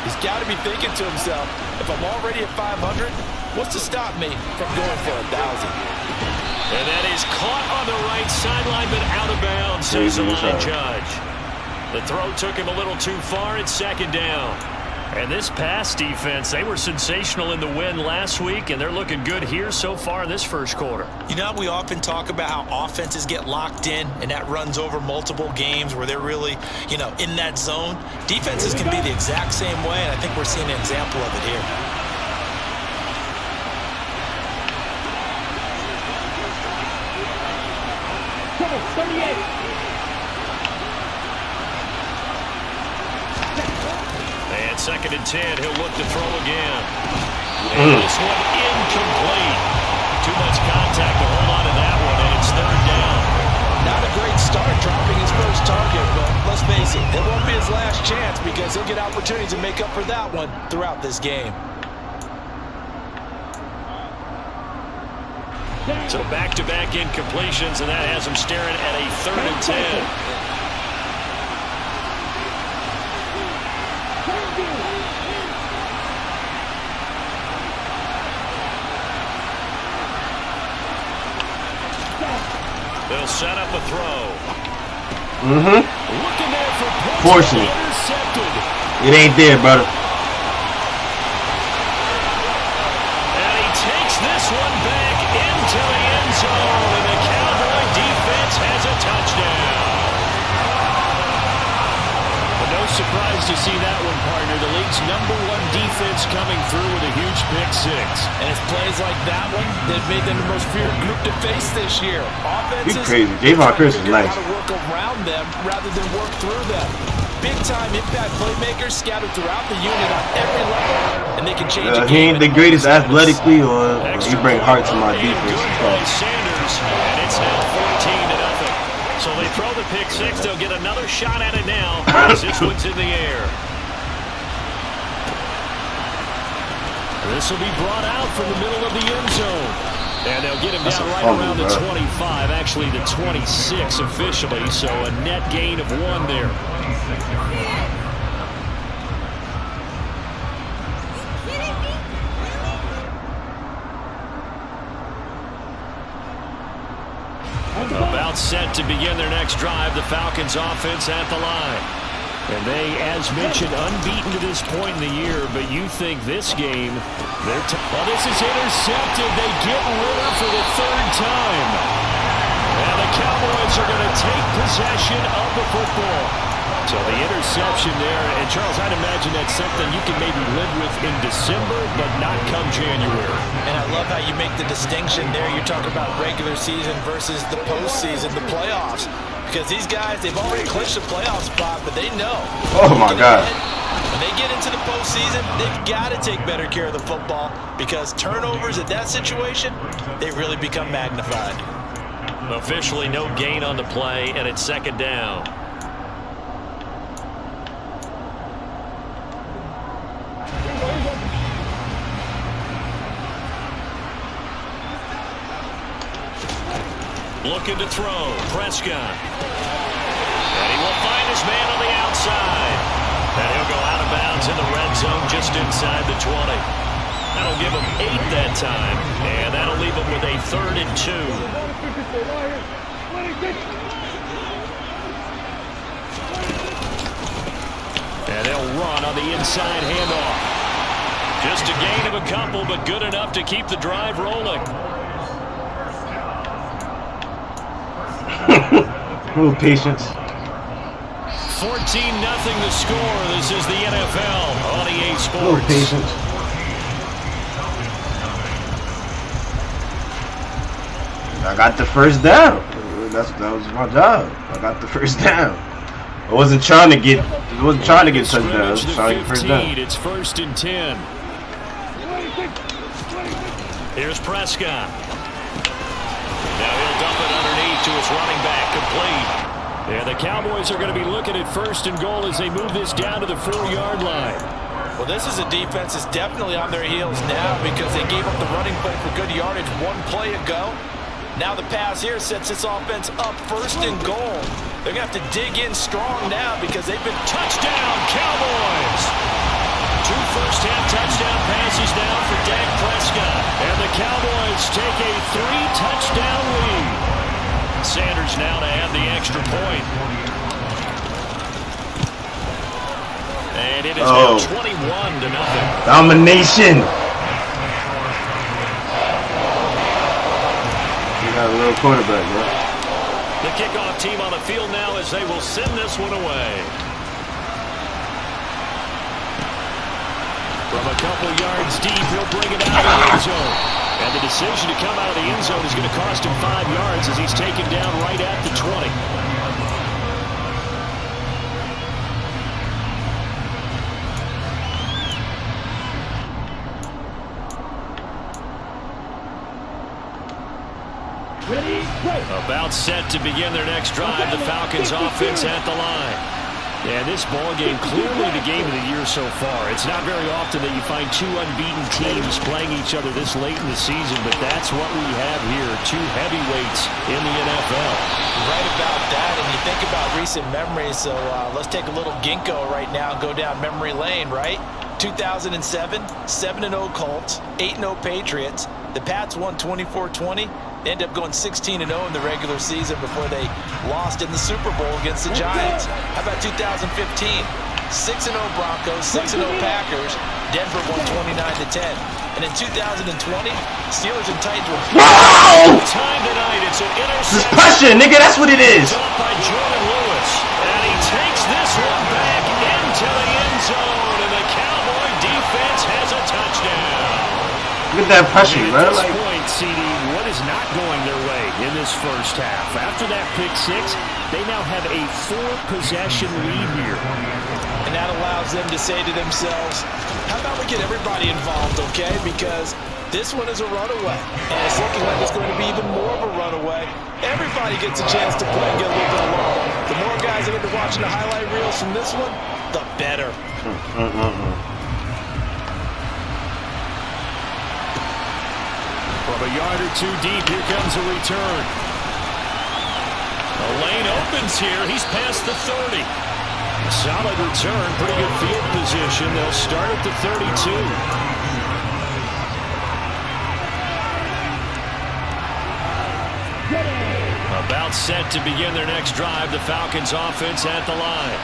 He's got to be thinking to himself, if I'm already at 500, what's to stop me from going for 1,000? And that is caught on the right sideline, but out of bounds, says the line judge. The throw took him a little too far. It's second down. And this pass defense, they were sensational in the win last week, and they're looking good here so far in this first quarter. You know, we often talk about how offenses get locked in, and that runs over multiple games where they're really, you know, in that zone. Defenses can be the exact same way, and I think we're seeing an example of it here. Come on, 38. And second and 10, he'll look to throw again. And this one incomplete. Too much contact to hold on to that one, and it's third down. Not a great start dropping his first target, but let's face it, it won't be his last chance because he'll get opportunities to make up for that one throughout this game. So back-to-back incompletions, and that has him staring at a third and 10. They'll set up a throw. Mm-hmm. Looking there for forcing it. Intercepted. It ain't there, brother. And he takes this one back into the end zone, and the Cowboy defense has a touchdown. But no surprise to see that one, partner. The league's #1 defense coming through with a huge pick six. And it's plays like that one that made them the most feared group to face this year. Offenses, you crazy. Javon Chris is nice. How to work around them rather than work through them. Big-time impact playmakers scattered throughout the unit on every level, and they can change a game. He ain't the greatest athletically, or he bring heart to my defense. Sanders, and it's now 14-0. So they throw the pick six. They'll get another shot at it now as this one's in the air. This will be brought out from the middle of the end zone. And they'll get him down right around the 25, actually the 26 officially, so a net gain of 1 there. About set to begin their next drive, the Falcons offense at the line. And they, as mentioned, unbeaten to this point in the year, but you think this game, well, this is intercepted. They get rid of for the third time. And the Cowboys are going to take possession of the football. So the interception there, and Charles, I'd imagine that's something you can maybe live with in December, but not come January. And I love how you make the distinction there. You're talking about regular season versus the postseason, the playoffs. Because these guys, they've already clinched a playoff spot, but they know. Oh, my God. When they get into the postseason, they've got to take better care of the football because turnovers at that situation, they really become magnified. Officially no gain on the play, and it's second down. Looking to throw, Prescott. And he will find his man on the outside. And he'll go out of bounds in the red zone just inside the 20. That'll give him 8 that time. And that'll leave him with a 3rd and 2. And they'll run on the inside handoff. Just a gain of a couple, but good enough to keep the drive rolling. A little patience. 14-0 the score. This is the NFL on EA Sports. A little patience. I got the first down. That was my job. I got the first down. I wasn't trying to get touchdowns. I was trying to get first down. It's 1st and 10. Here's Prescott. Now he'll dump it underneath to his running back, complete. And the Cowboys are going to be looking at 1st and goal as they move this down to the 4-yard line. Well, this is a defense that's definitely on their heels now because they gave up the running play for good yardage one play ago. Now the pass here sets this offense up 1st and goal. They're going to have to dig in strong now because they've been touchdown Cowboys. 2 first-half touchdown passes now for Dak Prescott. And the Cowboys take a 3-touchdown lead. Sanders now to add the extra point. And it is now 21-0. Domination. Got a little quarterback, bro. The kickoff team on the field now as they will send this one away. From a couple yards deep, he'll bring it out of the end zone. And the decision to come out of the end zone is going to cost him 5 yards as he's taken down right at the 20. About set to begin their next drive. The Falcons offense at the line. And this ball game clearly the game of the year so far. It's not very often that you find 2 unbeaten teams playing each other this late in the season, but that's what we have here. 2 heavyweights in the NFL. Right about that, and you think about recent memories, so let's take a little ginkgo right now and go down memory lane, right? 2007, 7-0 Colts, 8-0 Patriots. The Pats won 24-20. They ended up going 16-0 in the regular season before they lost in the Super Bowl against the Giants. How about 2015? 6-0 Broncos, 6-0 Packers. Denver won 29-10. And in 2020, Steelers and Titans were time tonight. It's an interception. This pressure, nigga, that's what it is. Up by Jordan Lewis. And he takes this one back into the end zone. And the Cowboy defense has a touchdown. Look at that pressure, bro. At this point, CD, what is not going their way in this first half? After that pick 6, they now have a 4-possession lead here. And that allows them to say to themselves, how about we get everybody involved, okay? Because this one is a runaway. And it's looking like it's going to be even more of a runaway. Everybody gets a chance to play and get a little bit along. The more guys that get to watching the highlight reels from this one, the better. From a yard or 2 deep, here comes a return. The lane opens here. He's past the 30. Solid return, pretty good field position. They'll start at the 32. About set to begin their next drive. The Falcons offense at the line.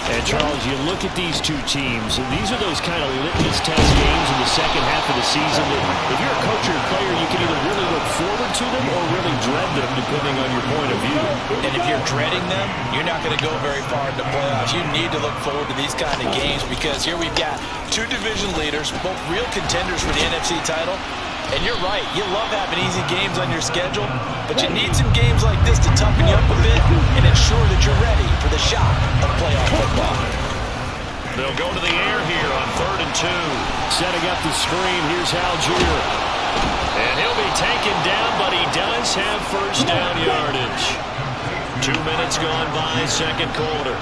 And, Charles, you look at these 2 teams, and these are those kind of litmus test games in the second half of the season that if you're a coach or a player, you can either really look forward to them or really dread them, depending on your point of view. And if you're dreading them, you're not going to go very far in the playoffs. You need to look forward to these kind of games because here we've got 2 division leaders, both real contenders for the NFC title. And you're right, you love having easy games on your schedule, but you need some games like this to toughen you up a bit and ensure that you're ready for the shock of playoff football. They'll go to the air here on 3rd and 2. Setting up the screen, here's Algier. And he'll be taken down, but he does have first down yardage. 2 minutes gone by, second quarter.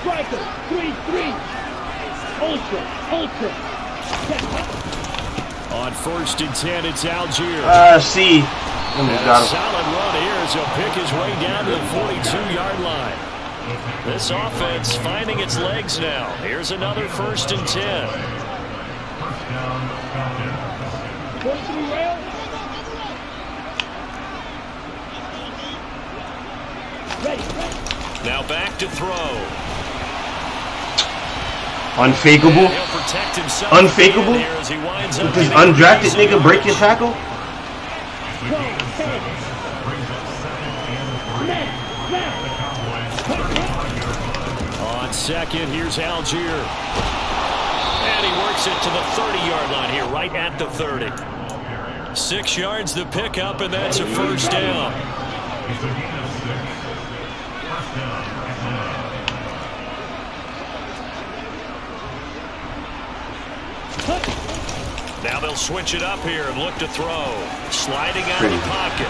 Striker, 3-3. Ultra. On 1st and 10, it's Algier. C. Solid run here as he'll pick his way down to the 42-yard line. This offense finding its legs now. Here's another 1st and 10. Now back to throw. Unfakeable? Unfakeable? With this undrafted nigga break your tackle? On second, here's Algier. And he works it to the 30-yard line here, right at the 30. 6 yards the pickup, and that's a first down. Now they'll switch it up here and look to throw. Sliding out of the pocket.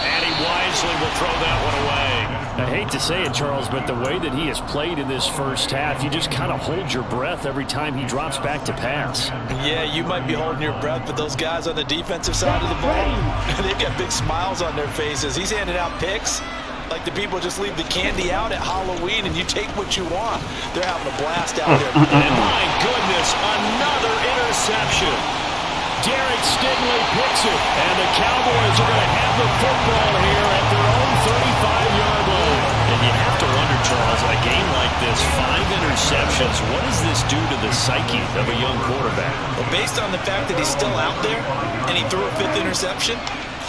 And he wisely will throw that one away. I hate to say it, Charles, but the way that he has played in this first half, you just kind of hold your breath every time he drops back to pass. Yeah, you might be holding your breath, but those guys on the defensive side of the ball, they've got big smiles on their faces. He's handing out picks like the people just leave the candy out at Halloween and you take what you want. They're having a blast out there. And my goodness, another interception. Derek Stingley picks it, and the Cowboys are going to have the football here at their own 35-yard line. And you have to wonder, Charles, in a game like this, 5 interceptions, what does this do to the psyche of a young quarterback? Well, based on the fact that he's still out there and he threw a 5th interception,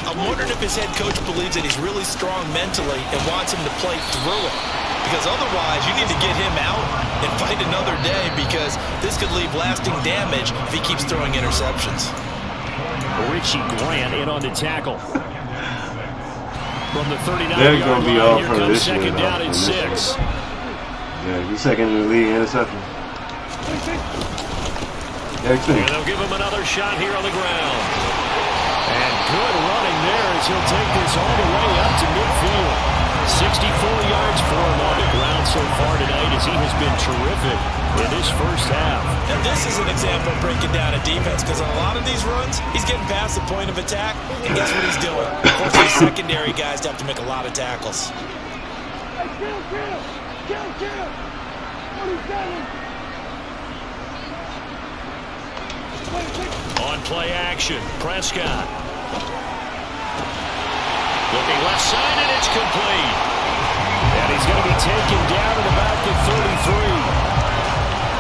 I'm wondering if his head coach believes that he's really strong mentally and wants him to play through it. Because otherwise, you need to get him out and fight another day, because this could leave lasting damage if he keeps throwing interceptions. Richie Grant in on the tackle. From the 39-yard They're going to be line, all here from comes this year, second down and 6. Yeah, he's second in the league in interception. And they'll give him another shot here on the ground. And good running there as he'll take this all the way up to midfield. 64 yards for him on the ground so far tonight, as he has been terrific in this first half. And this is an example of breaking down a defense, because on a lot of these runs, he's getting past the point of attack, and guess what he's doing? Forcing his secondary guys to have to make a lot of tackles. On play action, Prescott. Looking left side, and it's complete. And he's going to be taken down at about the 33.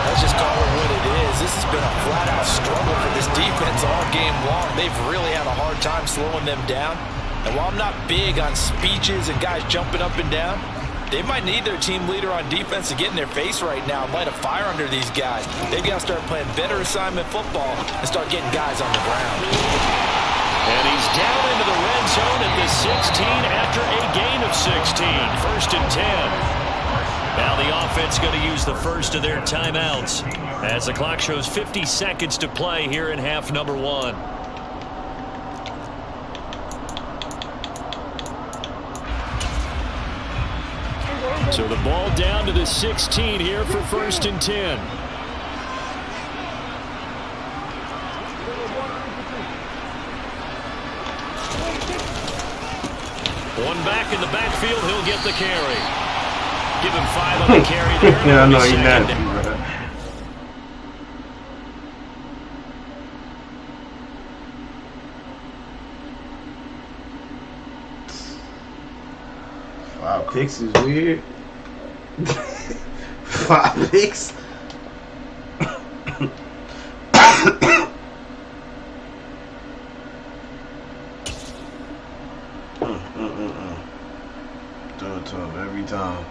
Let's just call it what it is. This has been a flat-out struggle for this defense all game long. They've really had a hard time slowing them down. And while I'm not big on speeches and guys jumping up and down, they might need their team leader on defense to get in their face right now and light a fire under these guys. They've got to start playing better assignment football and start getting guys on the ground. And he's down into the red zone at the 16 after a gain of 16. 1st and 10. Now the offense going to use the first of their timeouts as the clock shows 50 seconds to play here in half number 1. So the ball down to the 16 here for 1st and 10. One back in the backfield, he'll get the carry. Give him 5 on the carry there. Yeah, I know he's nasty, bro. Wow, picks is weird. 5 picks. Do it to him every time.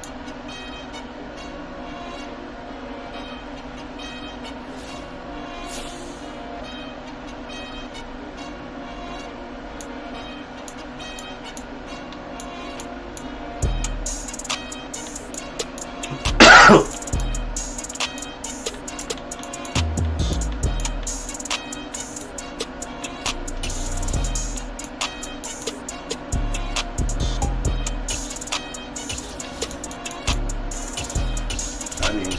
I need to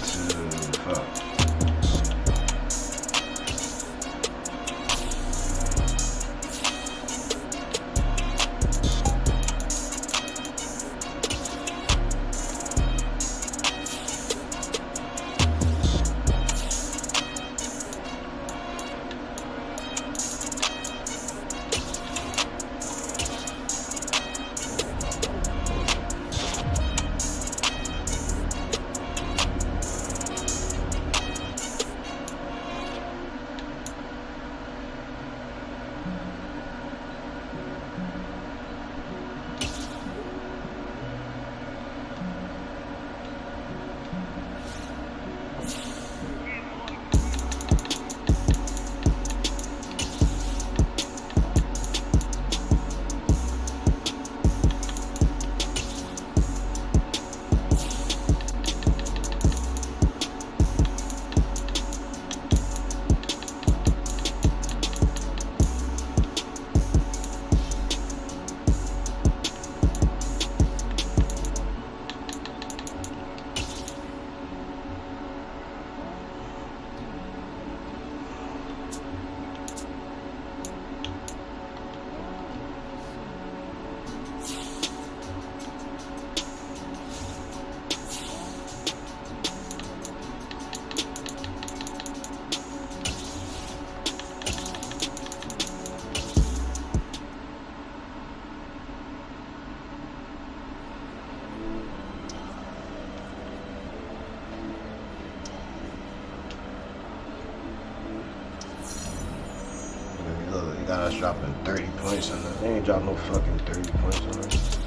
fuck. dropping 30 points on that. They ain't dropping no fucking 30 points on that.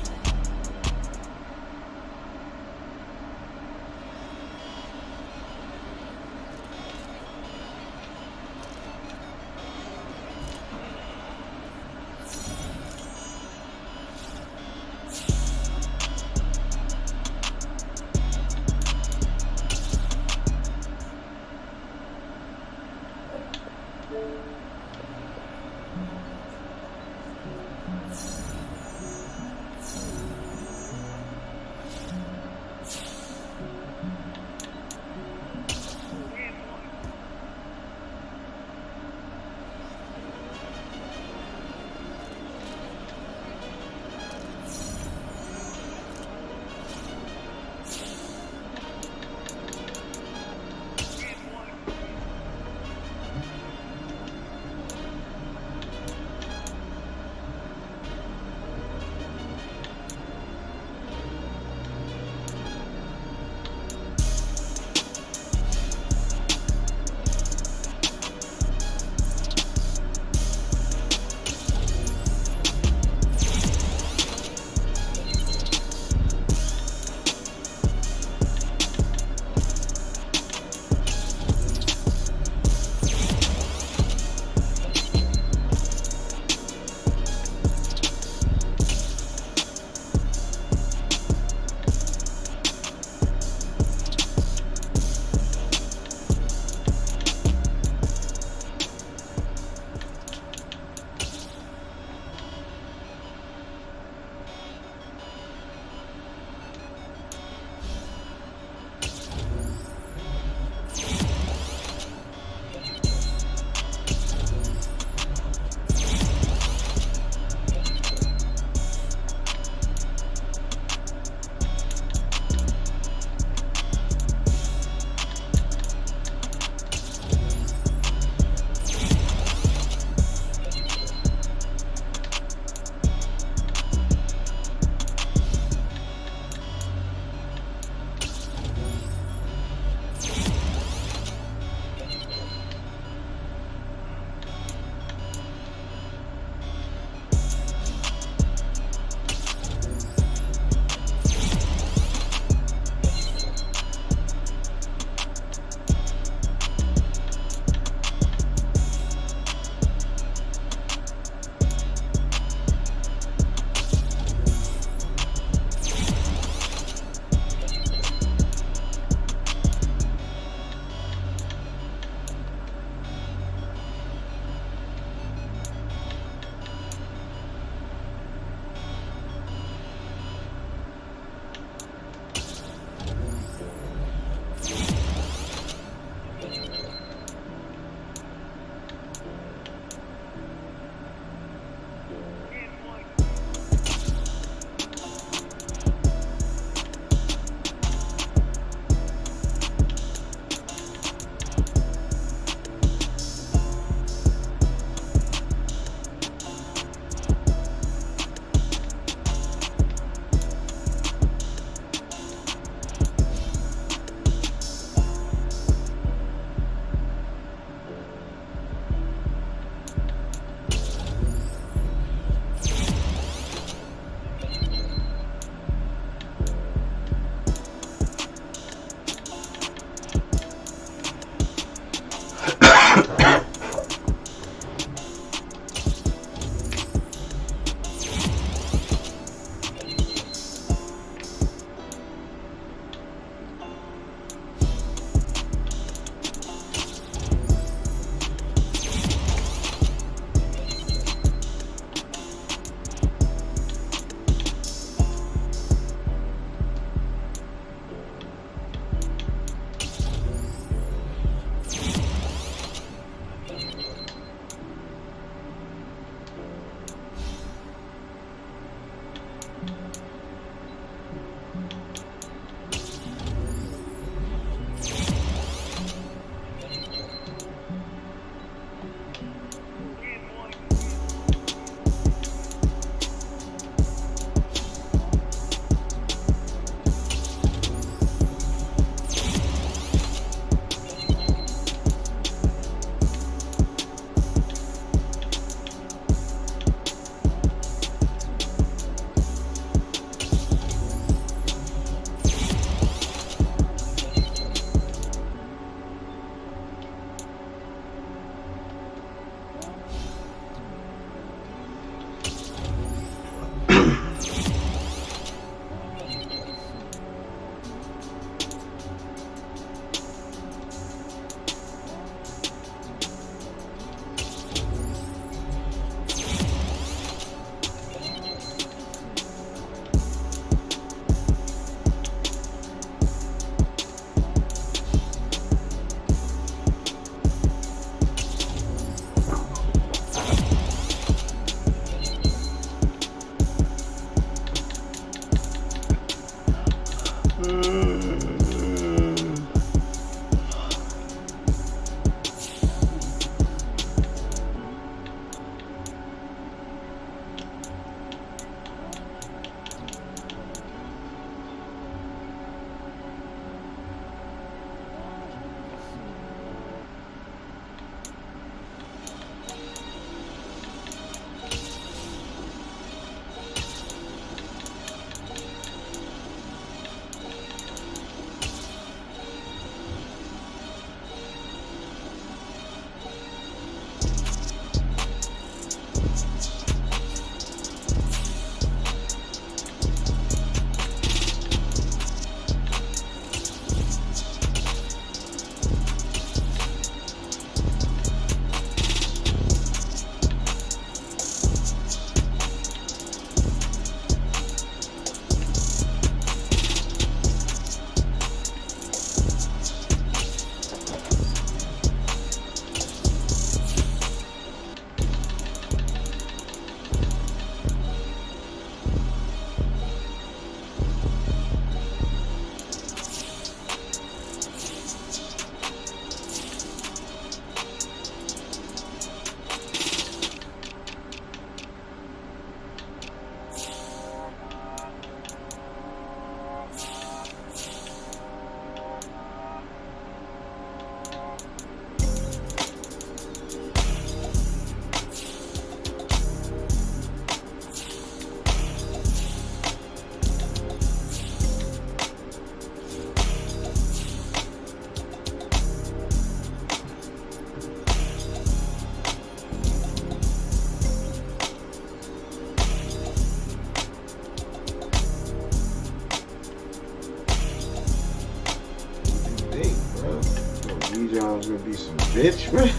was gonna be some bitch, man.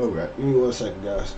Alright, give me 1 second, guys.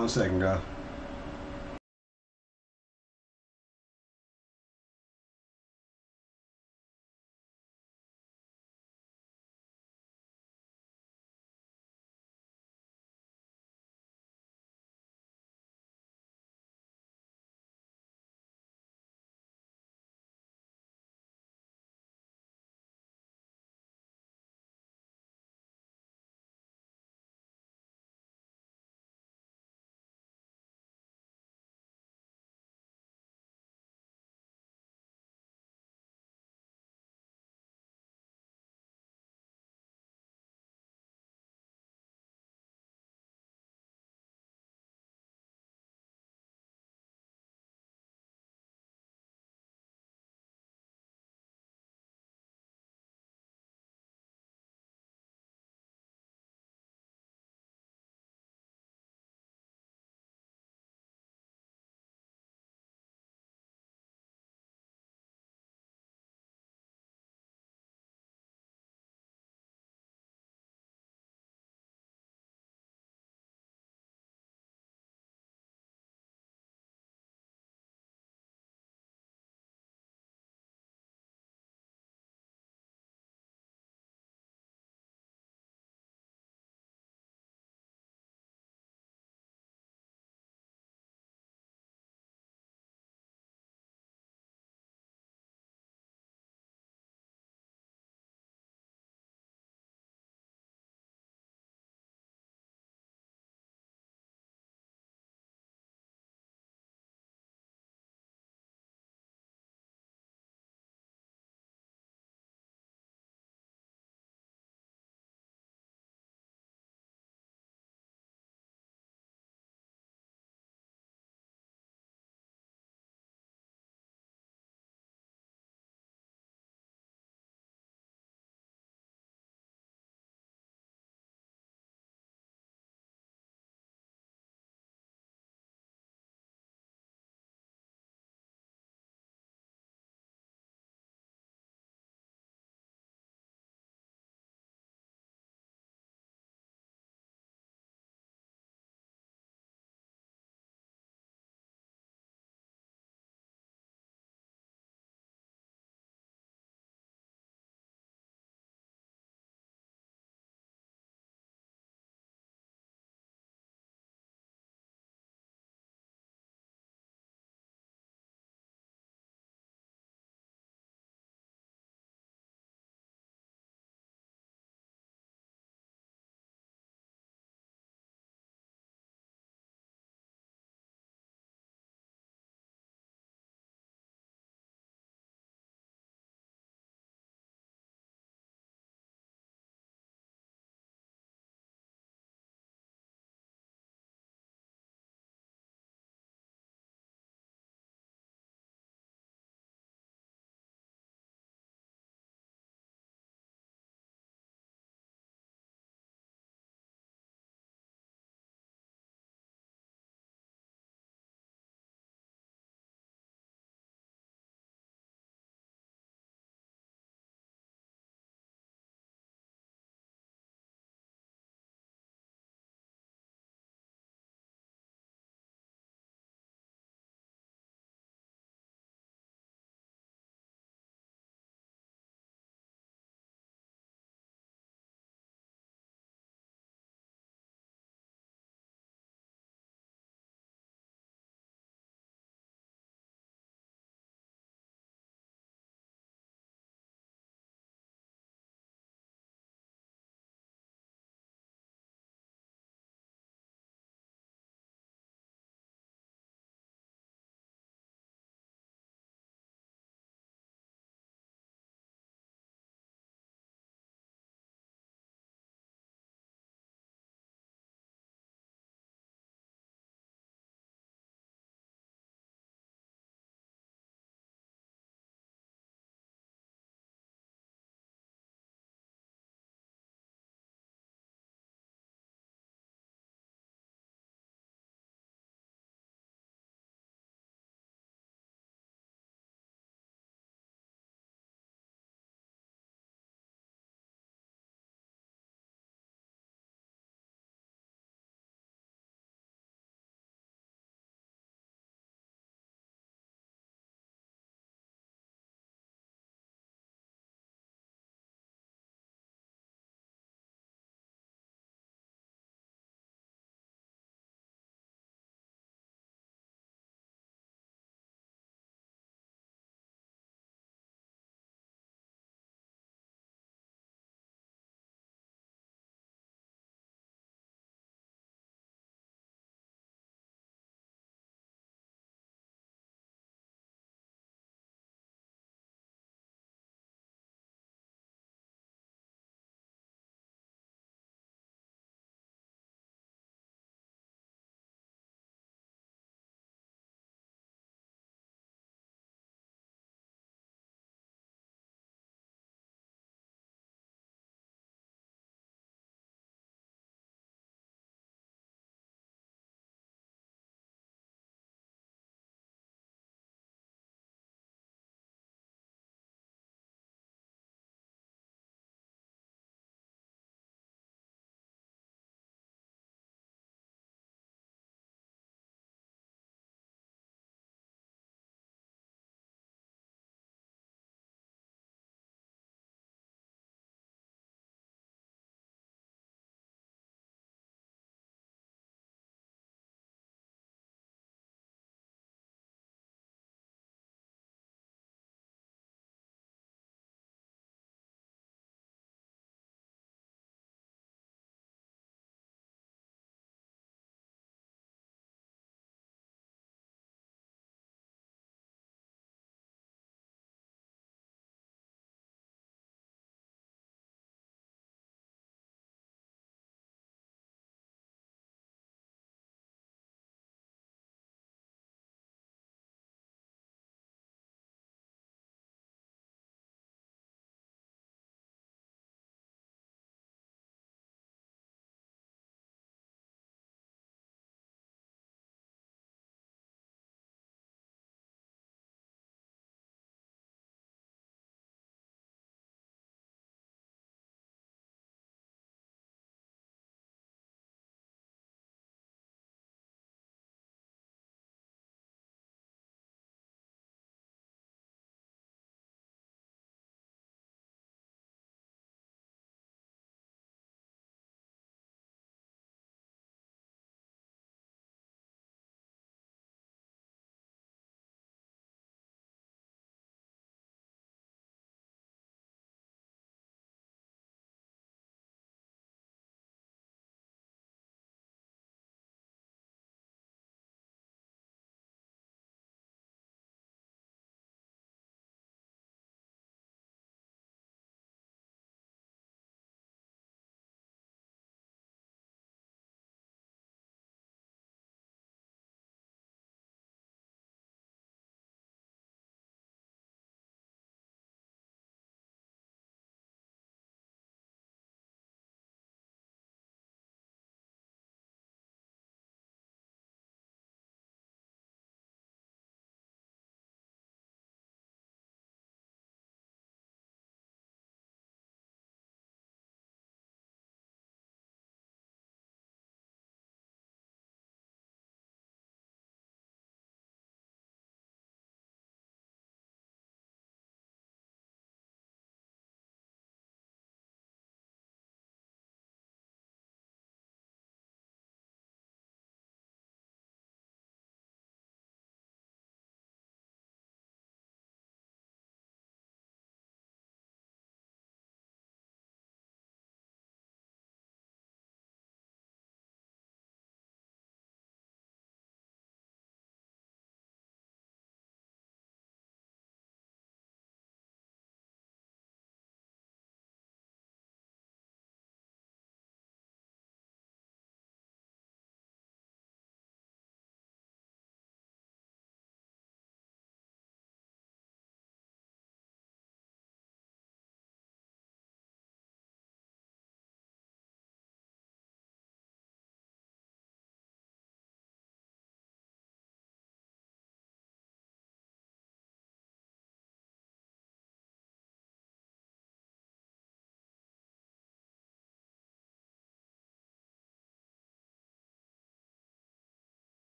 1 second, guys.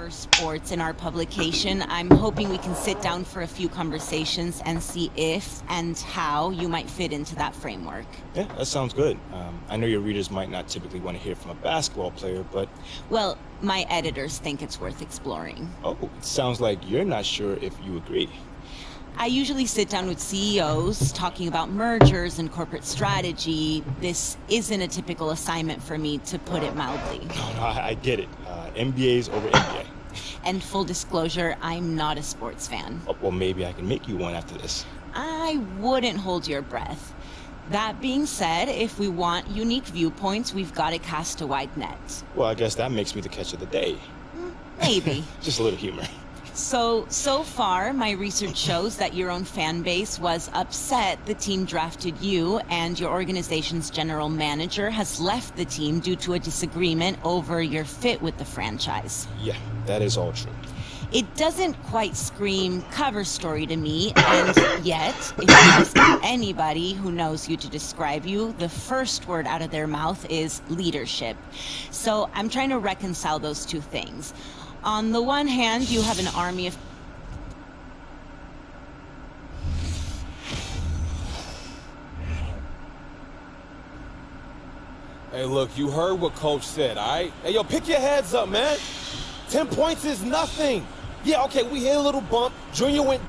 cover sports in our publication. I'm hoping we can sit down for a few conversations and see if and how you might fit into that framework. Yeah, that sounds good. I know your readers might not typically want to hear from a basketball player, but... Well, my editors think it's worth exploring. Oh, it sounds like you're not sure if you agree. I usually sit down with CEOs talking about mergers and corporate strategy. This isn't a typical assignment for me, to put it mildly. No, I get it. MBA's over MBA. And full disclosure, I'm not a sports fan. Oh, well, maybe I can make you one after this. I wouldn't hold your breath. That being said, if we want unique viewpoints, we've got to cast a wide net. Well, I guess that makes me the catch of the day. Maybe. Just a little humor. So far, my research shows that your own fan base was upset the team drafted you, and your organization's general manager has left the team due to a disagreement over your fit with the franchise. Yeah, that is all true. It doesn't quite scream cover story to me, and yet, if you ask anybody who knows you to describe you, the first word out of their mouth is leadership. So I'm trying to reconcile those two things. On the one hand, you have an army of... Hey, look, you heard what Coach said, all right? Hey, yo, pick your heads up, man. 10 points is nothing. Yeah, okay, we hit a little bump. Junior went...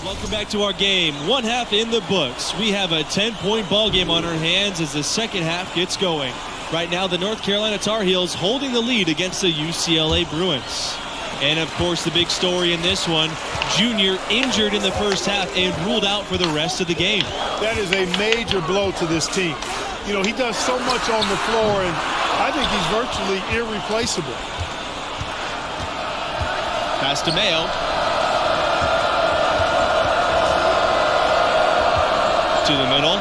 Welcome back to our game. One half in the books. We have a 10-point ball game on our hands as the second half gets going. Right now, the North Carolina Tar Heels holding the lead against the UCLA Bruins. And, of course, the big story in this one, Junior injured in the first half and ruled out for the rest of the game. That is a major blow to this team. You know, he does so much on the floor, and I think he's virtually irreplaceable. Pass to Mayo. To the middle.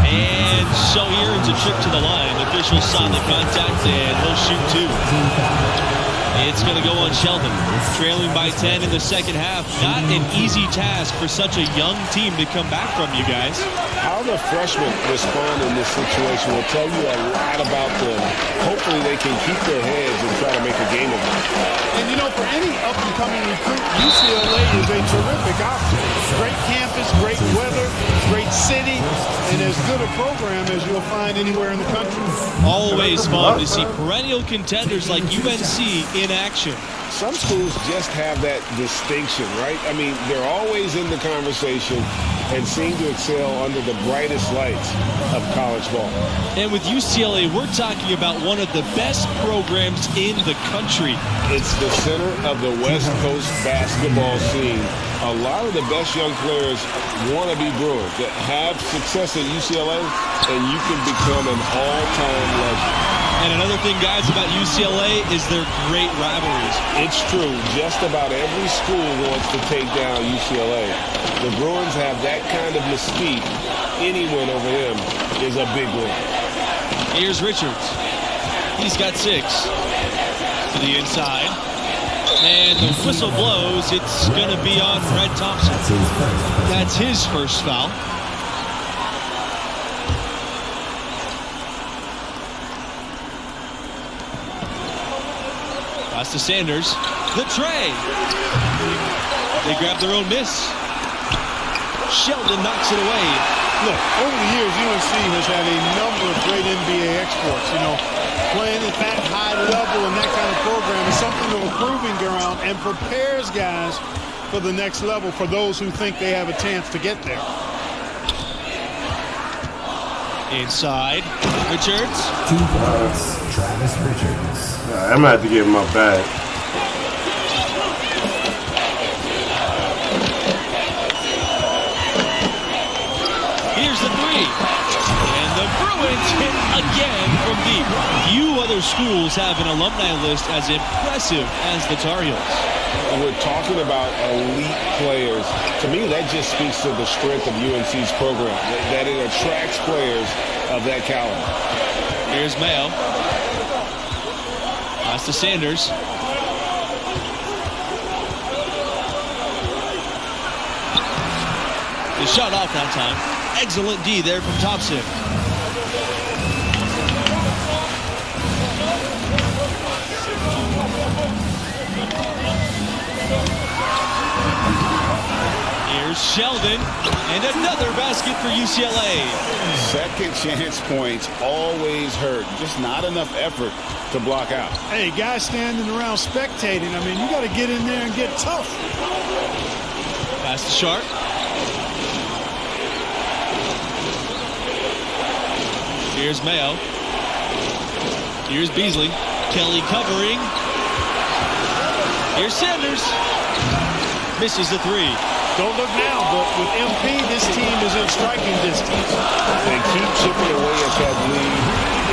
And so here it's a trip to the line. The official saw the contact and he'll shoot two. It's going to go on Sheldon. Trailing by 10 in the second half. Not an easy task for such a young team to come back from, you guys. How the freshmen respond in this situation will tell you a lot about them. Hopefully they can keep their heads and try to make a game of it. And you know, for any up-and-coming recruit, UCLA is a terrific option. Great campus, great weather, great city, and as good a program as you'll find anywhere in the country. Always fun to see perennial contenders like UNC in action. Some schools just have that distinction, right? I mean, they're always in the conversation and seem to excel under the brightest lights of college ball. And with UCLA, we're talking about one of the best programs in the country. It's the center of the West Coast basketball scene. A lot of the best young players want to be Bruins, that have success at UCLA, and you can become an all-time legend. And another thing, guys, about UCLA is their great rivalries. It's true. Just about every school wants to take down UCLA. The Bruins have that kind of mystique. Any win over them is a big win. Here's Richards. He's got 6. To the inside. And the whistle blows. It's going to be on Fred Thompson. That's his first foul. Pass to Sanders. The tray. They grab their own miss. Sheldon knocks it away. Look, over the years, UNC has had a number of great NBA exports. You know, playing at that high level and that kind of program is something of a proving ground and prepares guys for the next level for those who think they have a chance to get there. Inside, Richards. 2 points, Travis Richards. I'm going to have to give him my bag. Here's the 3. And the Bruins hit again from deep. Few other schools have an alumni list as impressive as the Tar Heels. We're talking about elite players. To me, that just speaks to the strength of UNC's program, that it attracts players of that caliber. Here's Mayo. Pass to Sanders. The shot off that time. Excellent D there from Thompson. Here's Sheldon, and another basket for UCLA. Second chance points always hurt. Just not enough effort to block out. Hey, guys standing around spectating. I mean, you got to get in there and get tough. Pass to Sharp. Here's Mayo. Here's Beasley. Kelly covering. Here's Sanders. Misses the three. Don't look now, but with MP, this team is in striking distance. They keep chipping away at that lead.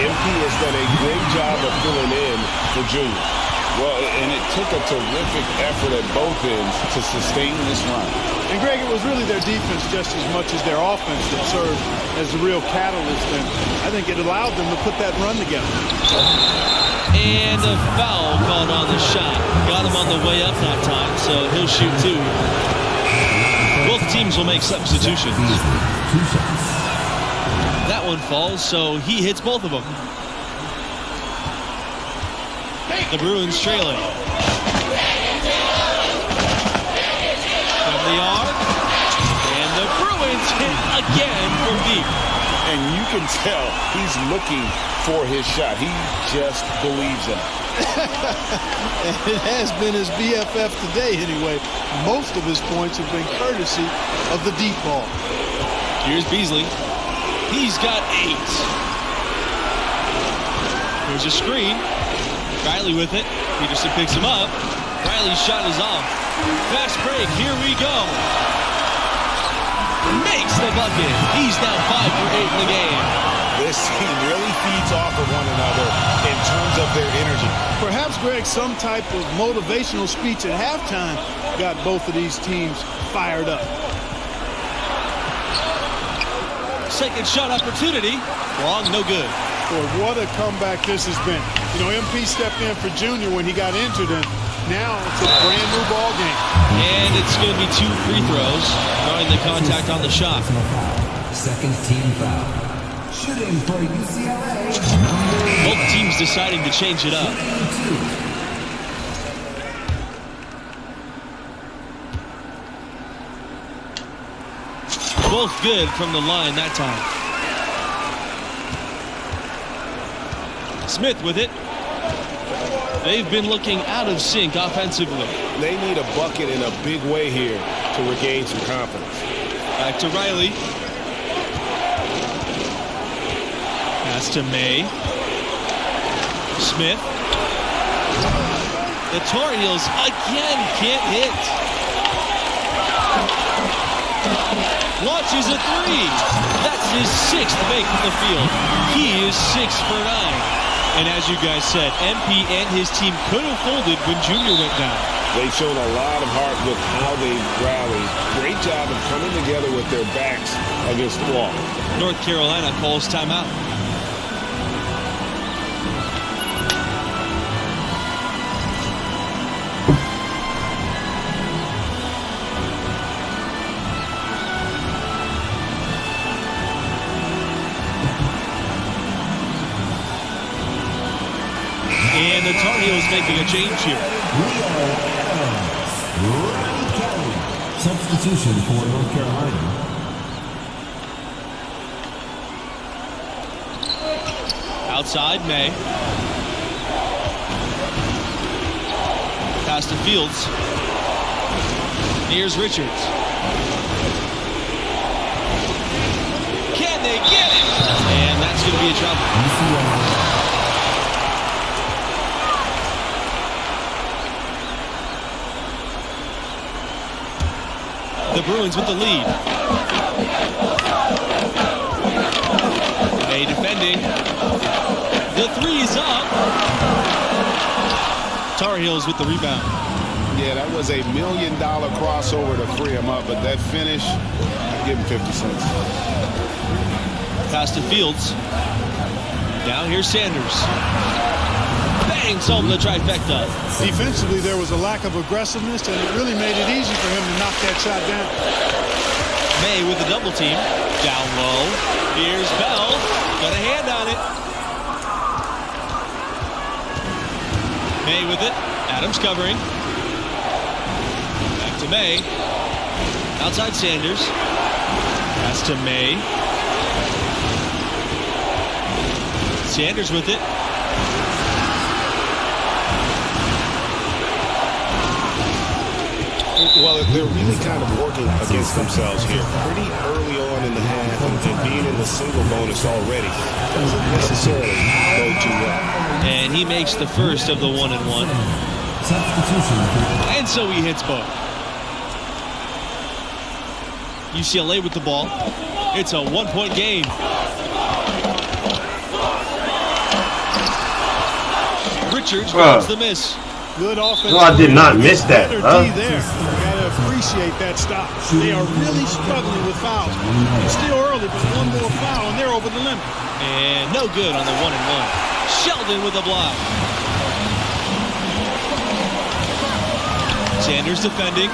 MP has done a great job of filling in for Junior. Well, and it took a terrific effort at both ends to sustain this run. And, Greg, it was really their defense just as much as their offense that served as the real catalyst. And I think it allowed them to put that run together. And a foul called on the shot. Got him on the way up that time, so he'll shoot two. Both teams will make substitutions. That one falls, so he hits both of them. The Bruins trailing. From the arc. And the Bruins hit again from deep. And you can tell he's looking for his shot. He just believes in it. It has been his BFF today anyway. Most of his points have been courtesy of the deep ball. Here's Beasley. He's got 8. Here's a screen. Riley with it. Peterson picks him up. Riley's shot is off. Fast break. Here we go. Makes the bucket. He's now 5 for 8 in the game. This team really feeds off of one another in terms of their energy. Perhaps, Greg, some type of motivational speech at halftime got both of these teams fired up. Second shot opportunity. Long, no good. Boy, what a comeback this has been. You know, MP stepped in for Junior when he got injured, and now it's a brand new ball game. And it's going to be 2 free throws, drawing the contact on the shot. Second team foul. Shooting for UCLA. Both teams deciding to change it up. Both good from the line that time. Smith with it. They've been looking out of sync offensively. They need a bucket in a big way here to regain some confidence. Back to Riley. Pass to May. Smith. The Tar Heels again can't hit. Launches a 3. That's his 6th make from the field. He is 6 for 9. And as you guys said, MP and his team could have folded when Junior went down. They've shown a lot of heart with how they've rallied. Great job of coming together with their backs against the wall. North Carolina calls timeout. And the Tar Heels making a change here. Substitution for North Carolina. Outside, May. Pass to Fields. Here's Richards. Can they get it? And that's going to be a trouble. The Bruins with the lead. May defending. The 3 is up. Tar Heels with the rebound. Yeah, that was $1 million crossover to free him up, but that finish, I'd give him 50 cents. Pass to Fields. Now here's Sanders. Bangs home the trifecta. Defensively, there was a lack of aggressiveness, and it really made it easy for him to knock that shot down. May with the double team. Down low. Here's Bell. Got a hand on it. May with it. Adams covering. Back to May. Outside Sanders. Pass to May. Sanders with it. Well, they're really kind of working against themselves here. Pretty early on in the half, and being in the single bonus already doesn't necessarily go too well. And he makes the first of the 1-and-1. And so he hits both. UCLA with the ball. It's a 1-point game. Richards grabs the miss. Good offense. No, I did not miss that. D there. Gotta appreciate that stop. They are really struggling with fouls. It's still early, but one more foul and they're over the limit. And no good on the 1-and-1. Sheldon with a block. Sanders defending.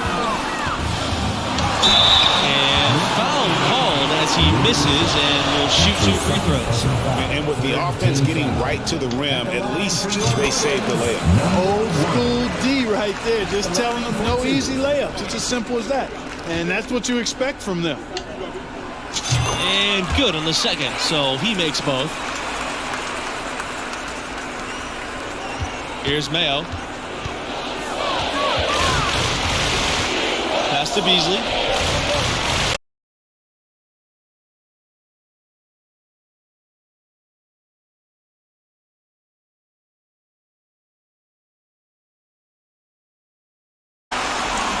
And foul called as he misses and will shoot 2 free throws. And with the offense getting right to the rim, at least they saved the layup. Old school D right there, just telling them no easy layups. It's as simple as that. And that's what you expect from them. And good on the second, so he makes both. Here's Mayo. Pass to Beasley.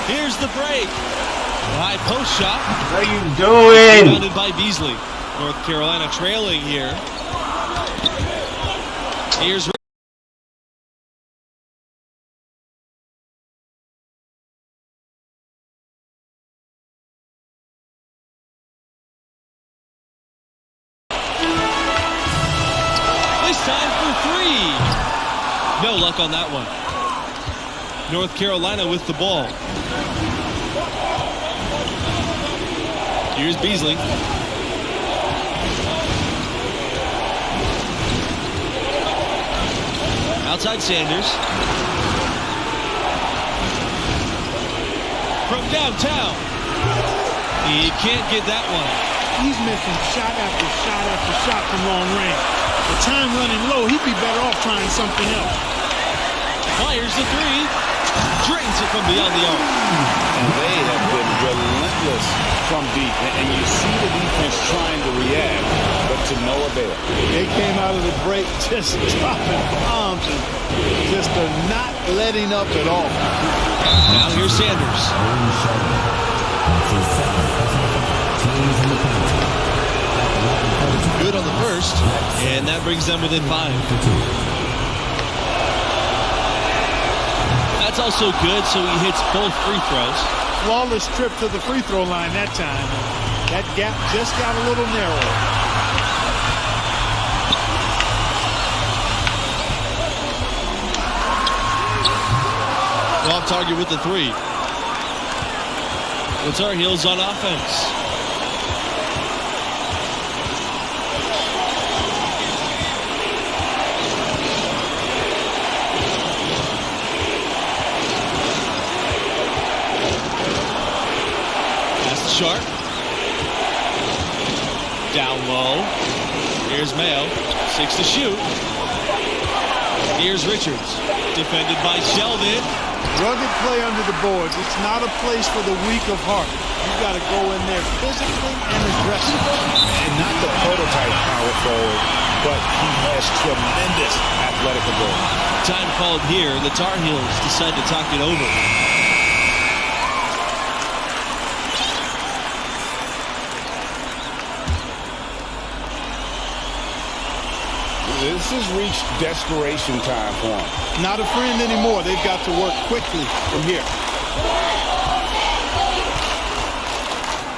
Here's the break. High post shot. What are you doing? Rebounded by Beasley. North Carolina trailing here. Here's this time for 3. No luck on that one. North Carolina with the ball. Here's Beasley. Outside Sanders. From downtown. He can't get that one. He's missing shot after shot after shot from long range. The time running low, he'd be better off trying something else. Fires the 3. Drains it from beyond the arc. And they have been relentless from deep. And you see the defense trying to react, but to no avail. They came out of the break just dropping bombs and just are not letting up at all. Now here's Sanders. Good on the first, and that brings them within 5. That's also good, so he hits both free throws. Flawless trip to the free throw line that time. That gap just got a little narrower. Off target with the 3. The Tar Heels on offense. Sharp. Down low. Here's Mayo. 6 to shoot. Here's Richards. Defended by Sheldon. Rugged play under the boards. It's not a place for the weak of heart. You've got to go in there physically and aggressively. And not the prototype power forward, but he has tremendous athletic ability. Time called here. The Tar Heels decide to talk it over. This has reached desperation time for him. Not a friend anymore. They've got to work quickly from here.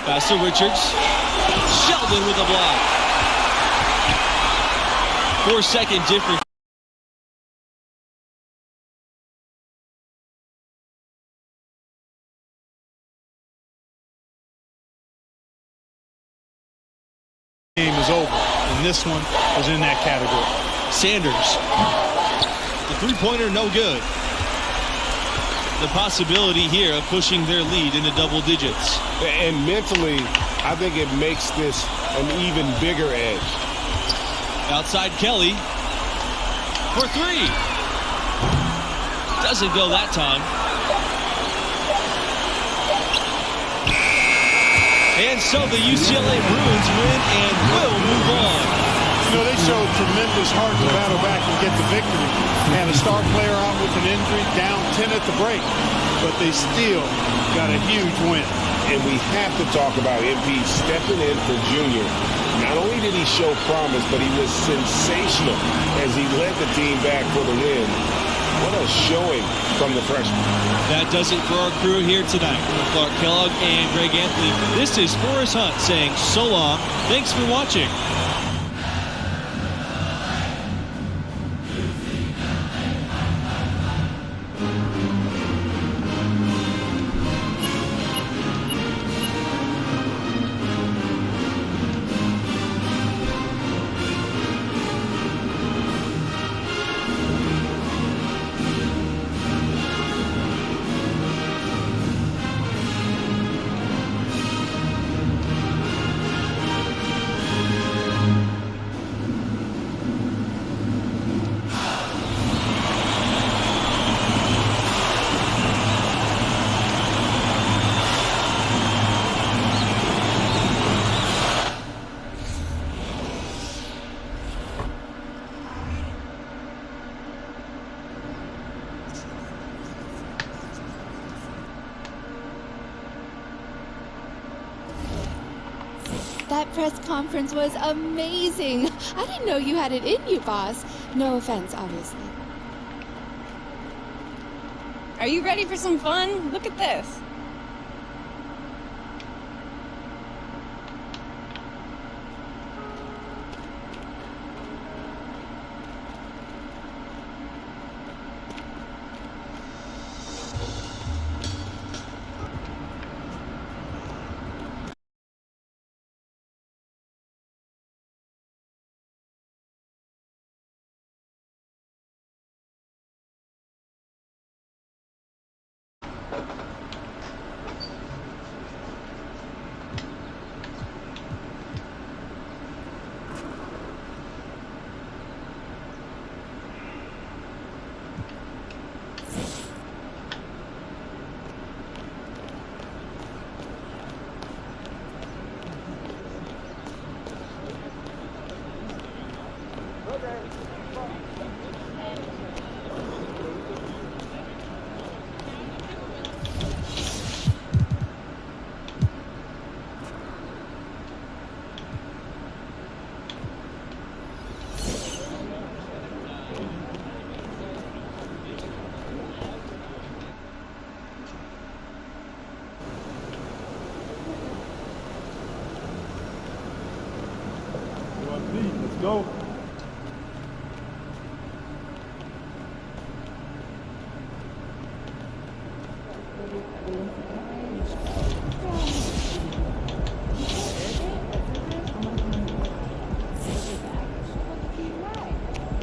Pass to Richards. Sheldon with a block. 4-second difference. is over, and this one is in that category. Sanders. The three-pointer, no good. The possibility here of pushing their lead into double digits. And mentally, I think it makes this an even bigger edge. Outside Kelly for three. Doesn't go that time. And so the UCLA Bruins win and will move on. You know, they showed tremendous heart to battle back and get the victory. Had a star player out with an injury, down 10 at the break, but they still got a huge win. And we have to talk about MP stepping in for Junior. Not only did he show promise, but he was sensational as he led the team back for the win. What a showing from the freshman. That does it for our crew here tonight. For Clark Kellogg and Greg Anthony, this is Forrest Hunt saying so long. Thanks for watching. That press conference was amazing. I didn't know you had it in you, boss. No offense, obviously. Are you ready for some fun? Look at this. Let's go.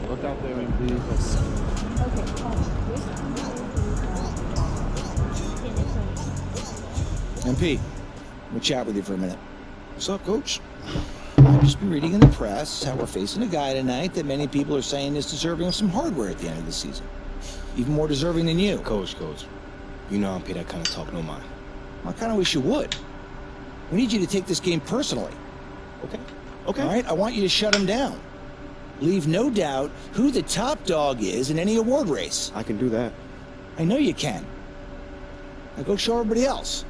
Look out there, MP. MP, let me chat with you for a minute. What's up, Coach? I've just been reading in the press how we're facing a guy tonight that many people are saying is deserving of some hardware at the end of the season. Even more deserving than you. Coach, you know I don't pay that kind of talk no mind. I kind of wish you would. We need you to take this game personally. Okay. All right, I want you to shut him down. Leave no doubt who the top dog is in any award race. I can do that. I know you can. Now go show everybody else.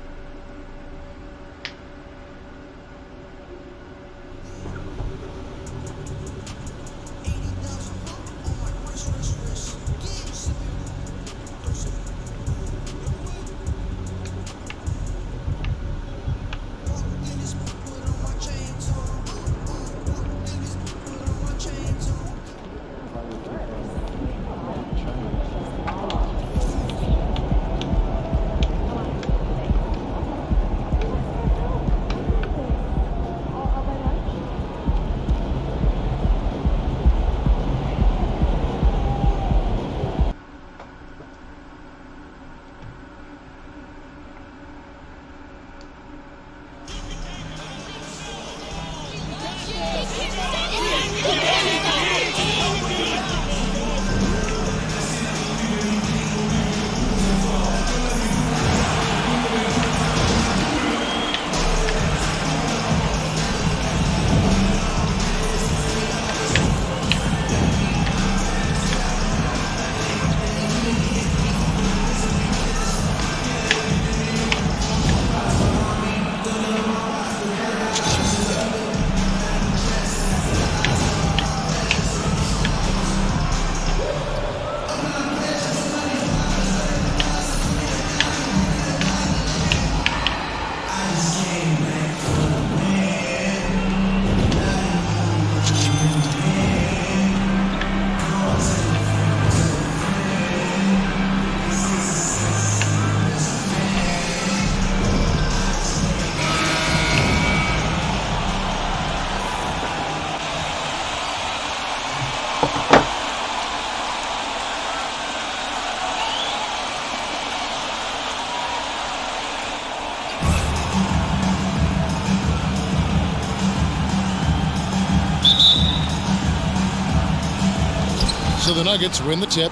So the Nuggets win the tip.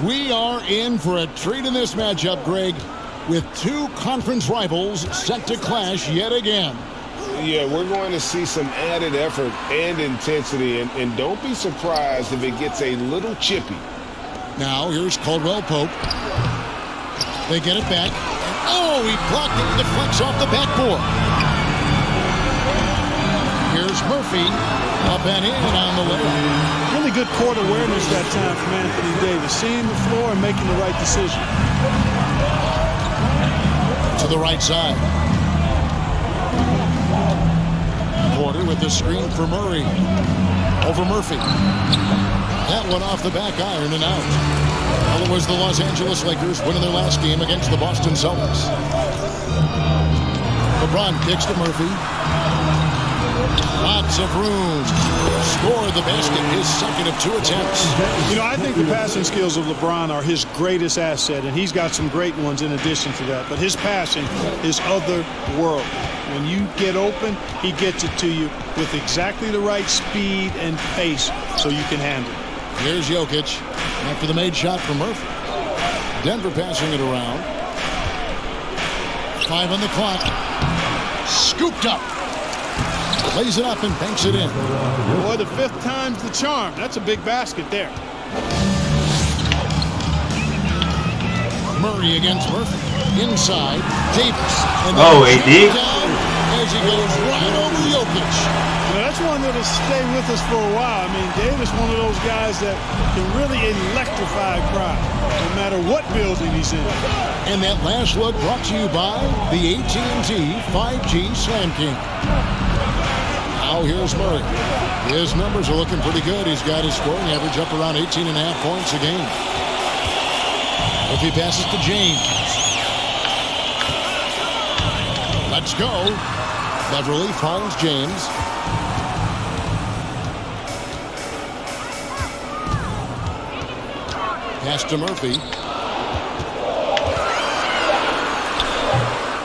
We are in for a treat in this matchup, Greg, with two conference rivals set to clash yet again. Yeah, we're going to see some added effort and intensity, and don't be surprised if it gets a little chippy. Now, here's Caldwell Pope. They get it back. Oh, he blocked it and deflects off the backboard. Here's Murphy. Up and in on the way. Really good court awareness that time from Anthony Davis. Seeing the floor and making the right decision. To the right side. Porter with the screen for Murray. Over Murphy. That one off the back iron and out. Well, it was the Los Angeles Lakers winning their last game against the Boston Celtics. LeBron kicks to Murphy. Lots of room. Scored the basket, his second of 2 attempts. You know, I think the passing skills of LeBron are his greatest asset, and he's got some great ones in addition to that. But his passing is otherworldly. When you get open, he gets it to you with exactly the right speed and pace so you can handle it. Here's Jokic after the made shot from Murphy. Denver passing it around. 5 on the clock. Scooped up. Lays it up and banks it in. Boy, the 5th time's the charm. That's a big basket there. Murray against Murphy. Inside, Davis. And AD. Down as he goes right over Jokic. Well, that's one that'll stay with us for a while. I mean, Davis, one of those guys that can really electrify a crowd, no matter what building he's in. And that last look brought to you by the AT&T 5G Slam King. Now here's Murray. His numbers are looking pretty good. He's got his scoring average up around 18.5 points a game. If he passes to James. Let's go. Beverly finds James. Pass to Murphy.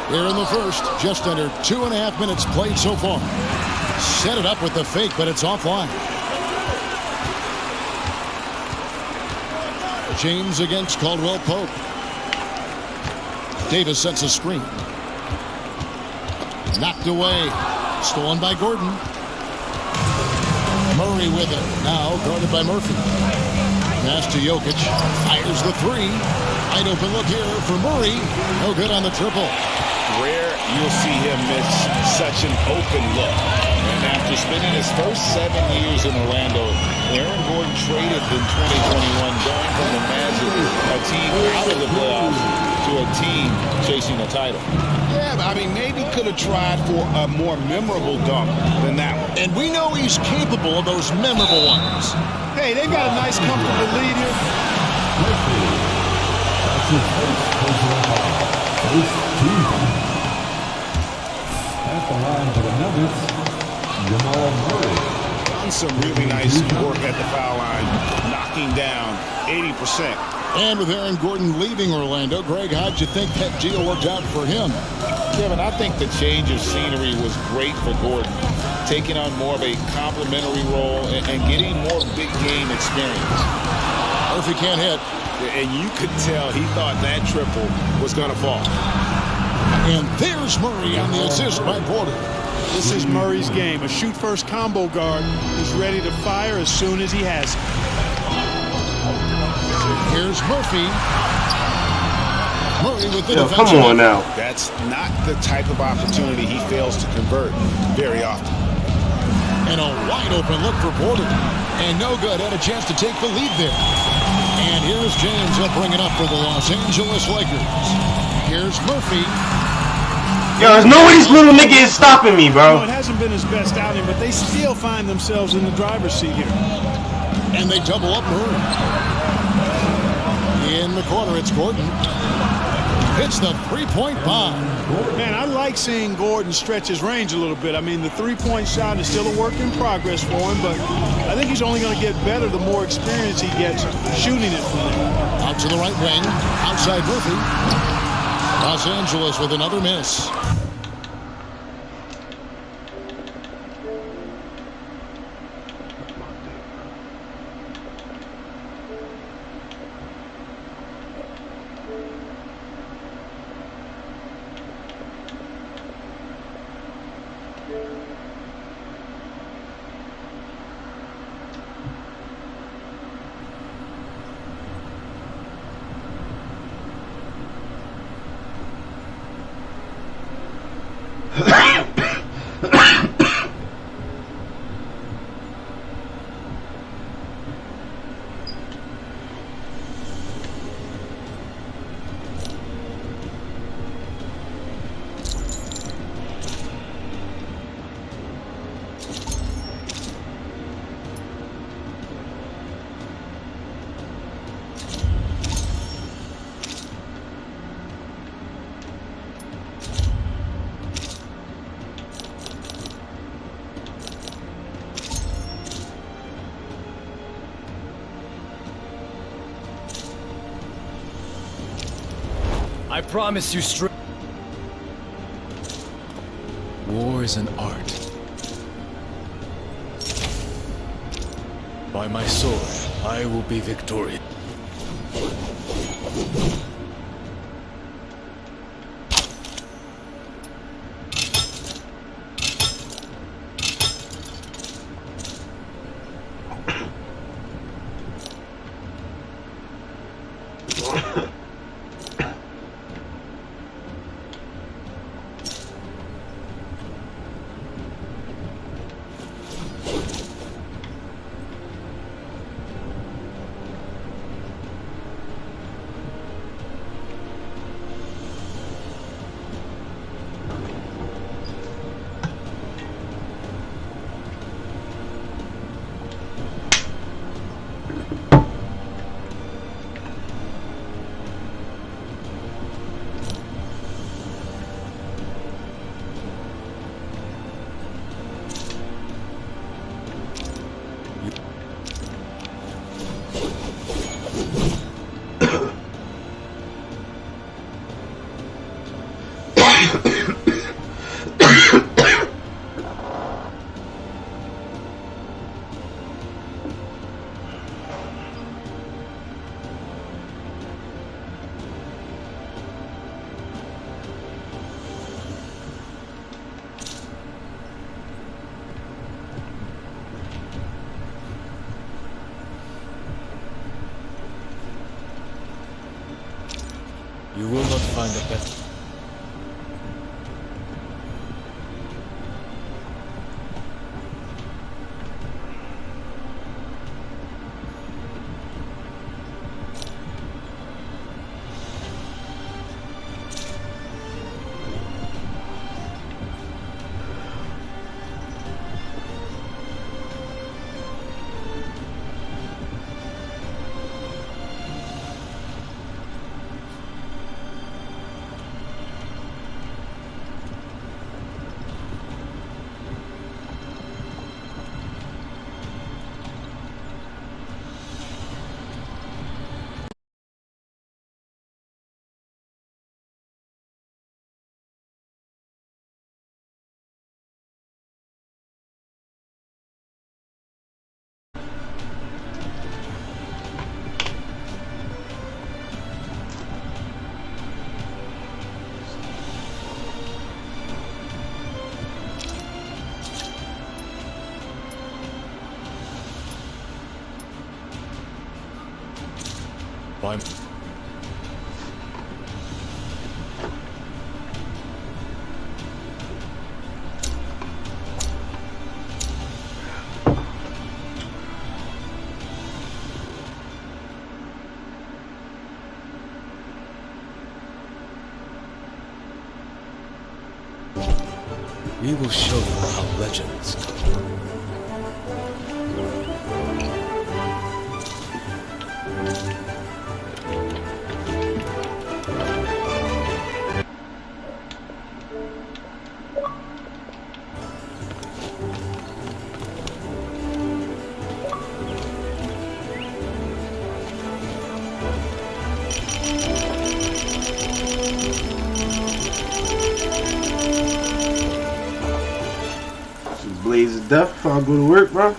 Here in the first, just under 2.5 minutes played so far. Set it up with the fake, but it's offline. James against Caldwell Pope. Davis sets a screen. Knocked away. Stolen by Gordon. Murray with it. Now guarded by Murphy. Pass to Jokic. Fires the 3. Wide open look here for Murray. No good on the triple. Rare you'll see him miss such an open look. And after spending his first 7 years in Orlando, Aaron Gordon traded in 2021, going from the Magic, a team out of the playoffs, to a team chasing a title. Yeah, but I mean, maybe could have tried for a more memorable dunk than that one. And we know he's capable of those memorable ones. Hey, they've got a nice, comfortable lead here. At the line for the Nuggets, Jamal Murray. Done some really nice work at the foul line, knocking down 80%. And with Aaron Gordon leaving Orlando, Greg, how'd you think that deal worked out for him? Kevin, I think the change of scenery was great for Gordon, taking on more of a complimentary role and getting more big game experience. Murphy can't hit. And you could tell he thought that triple was going to fall. And there's Murray on the assist by Porter. This is Murray's game. A shoot-first combo guard who's ready to fire as soon as he has it. Here's Murphy. Murray with the defense. Come on now. That's not the type of opportunity he fails to convert very often. And a wide open look for Porter. And no good. Had a chance to take the lead there. And here's James. He'll bring it up for the Los Angeles Lakers. Here's Murphy. Yo, there's no way this little nigga is stopping me, bro. No, it hasn't been his best outing, but they still find themselves in the driver's seat here. And they double up Murray. In the corner, it's Gordon. Hits the three-point bomb. Man, I like seeing Gordon stretch his range a little bit. I mean, the three-point shot is still a work in progress for him, but I think he's only going to get better the more experience he gets shooting it from there. Out to the right wing. Outside Murphy. Los Angeles with another miss. I promise you straight. War is an art. By my sword, I will be victorious. You will not find a better. Why? We will show you how legends go. Blaze of death before I go to work, bro.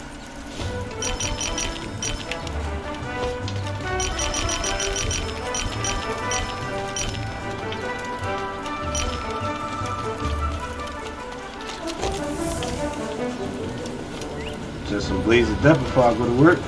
Just some blaze of death before I go to work.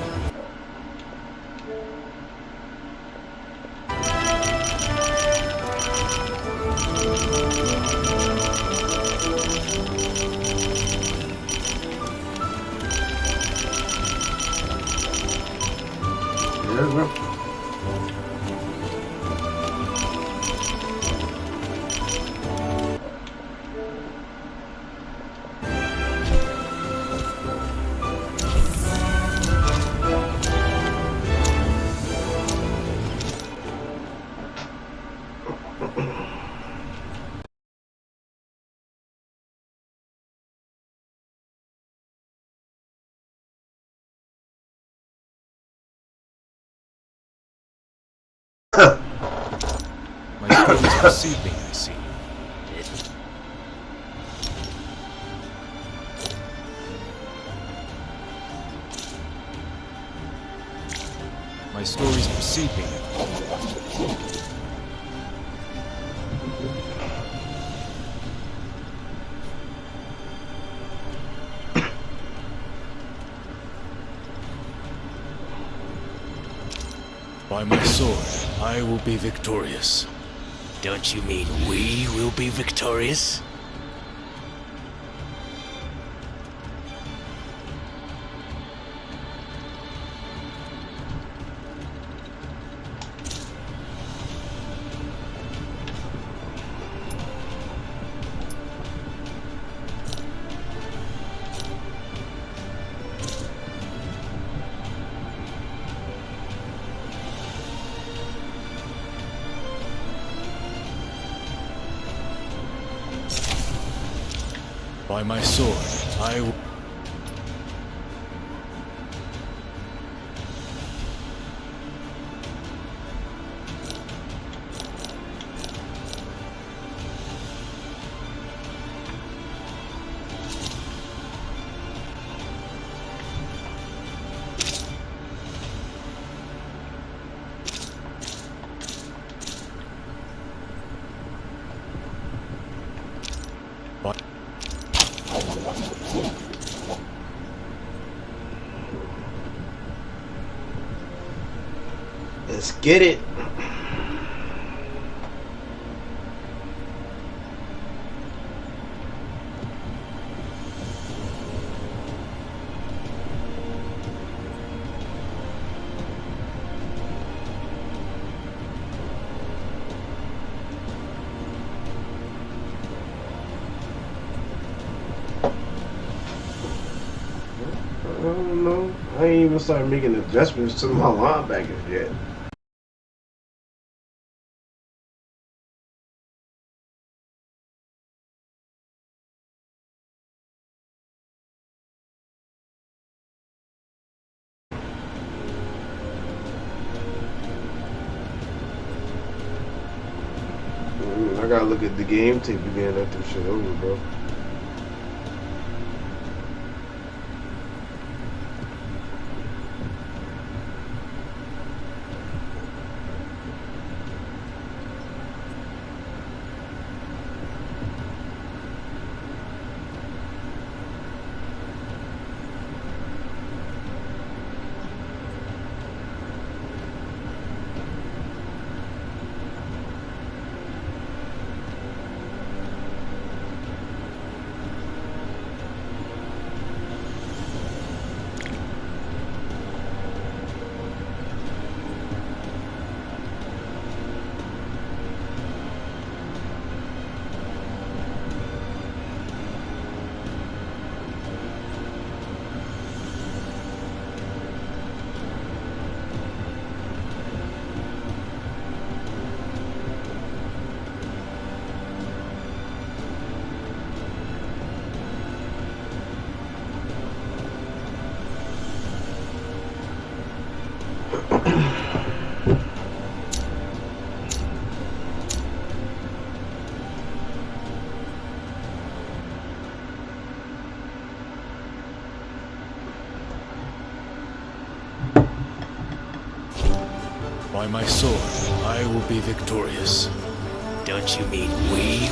Yeah, bro. precede me, I see. My stories precede me. By my sword, I will be victorious. Don't you mean we will be victorious? By my sword, I will... Let's get it. I don't know. I ain't even started making adjustments to my linebackers yet. I gotta look at the game tape again after this shit over, bro. By my sword, I will be victorious. Don't you mean we?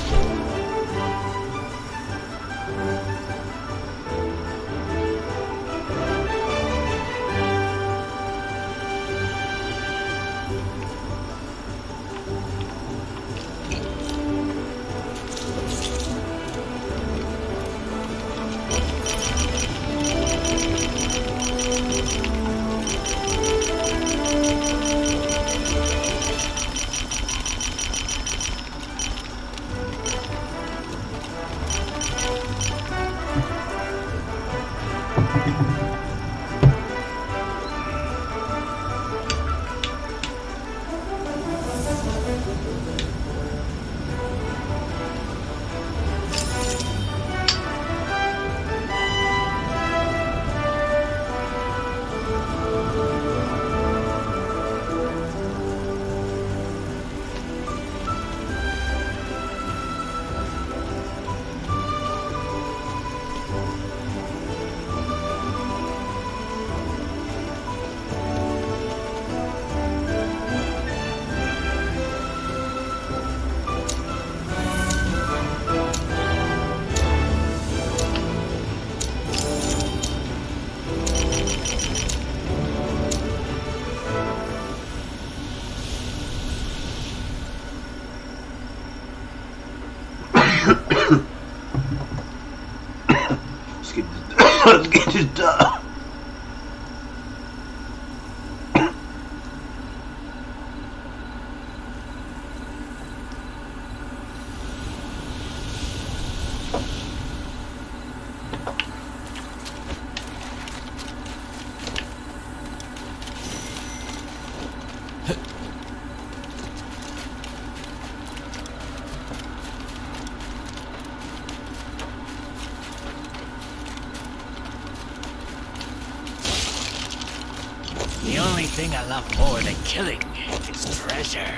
Let's get this done. The only thing I love more than killing is treasure.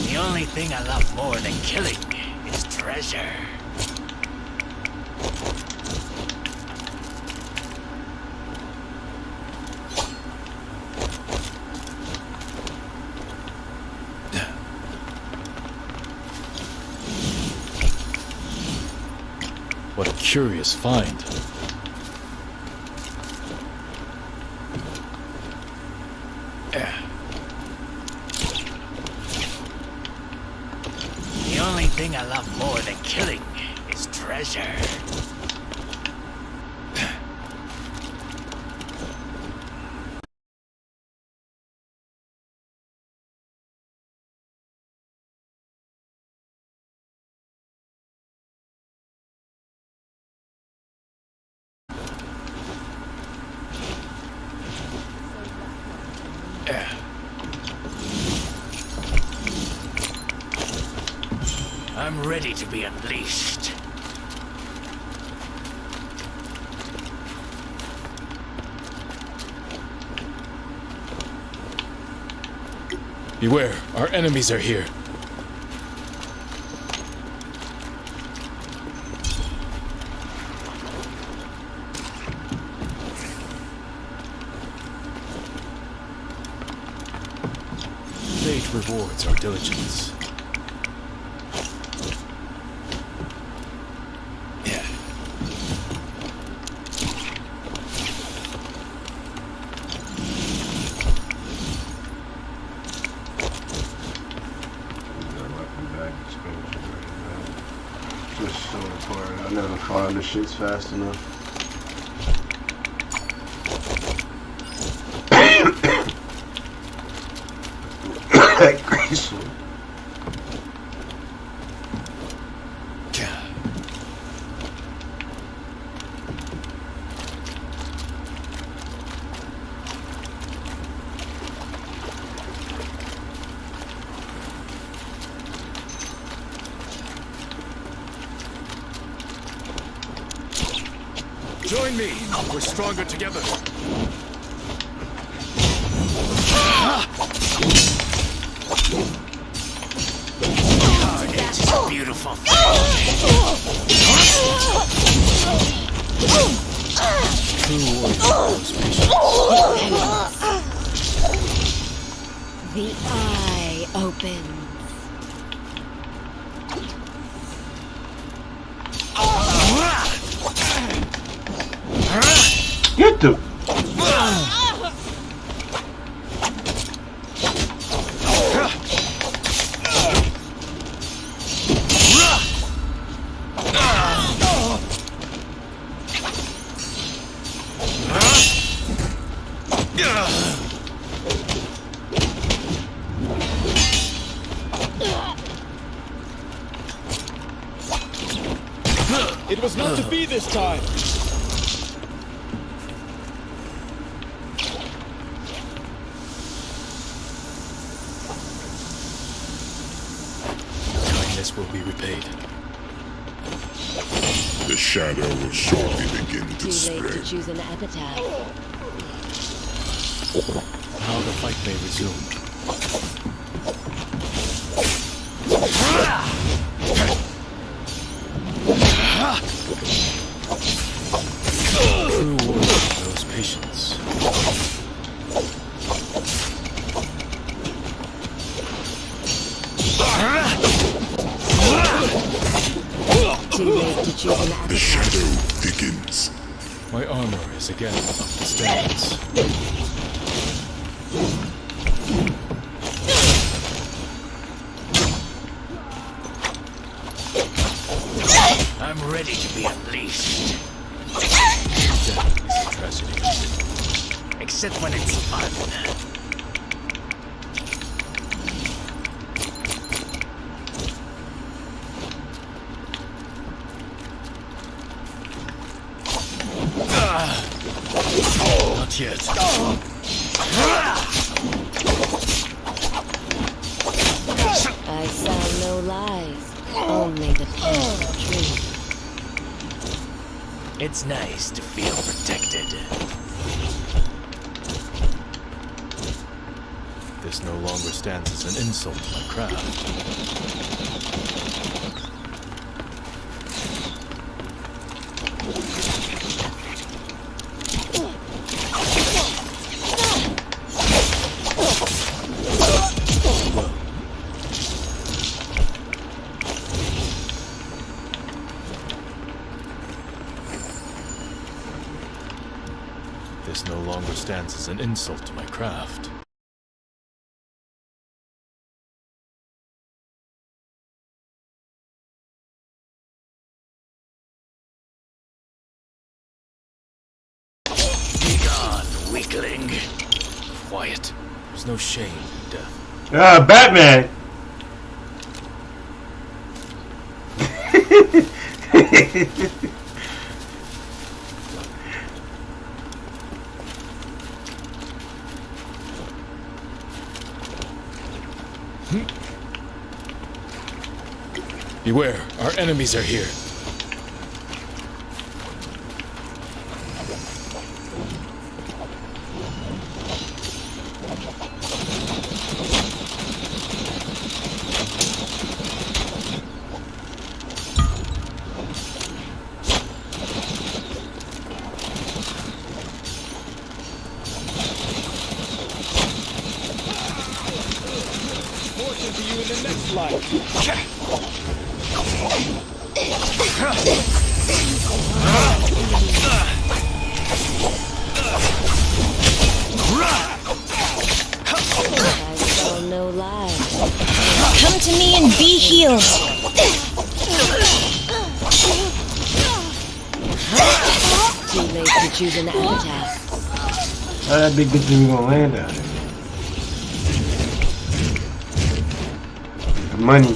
The only thing I love more than killing is treasure. What a curious find. The only thing I love more than killing is treasure. I'm ready to be unleashed. Beware, our enemies are here. Fate rewards our diligence. Just so important. I never find the shits fast enough. That graceful. Join me. We're stronger together. It's a beautiful thing. True warriors, patience. The eye opens. Get the. It was not to be this time. Kindness will be repaid. The shadow will shortly begin to Too late to spread. choose an epitaph. Now the fight may resume. True warrior knows patience. Too late to choose an epitaph. The shadow thickens. begins. My armor is again up to standards. I'm ready to be unleashed. Death is a tragedy. Except when it's fun. Not yet. I sound no lies, only the painful truth. It's nice to feel protected. This no longer stands as an insult to my craft. This no longer stands as an insult to my craft. Weakling. Quiet. There's no shame in death. Batman! Beware, our enemies are here. Fortune to you in the next life. I tell no lies. Come to me and be healed. Too late to choose an epitaph. How that big bitch even gonna land out here? The money.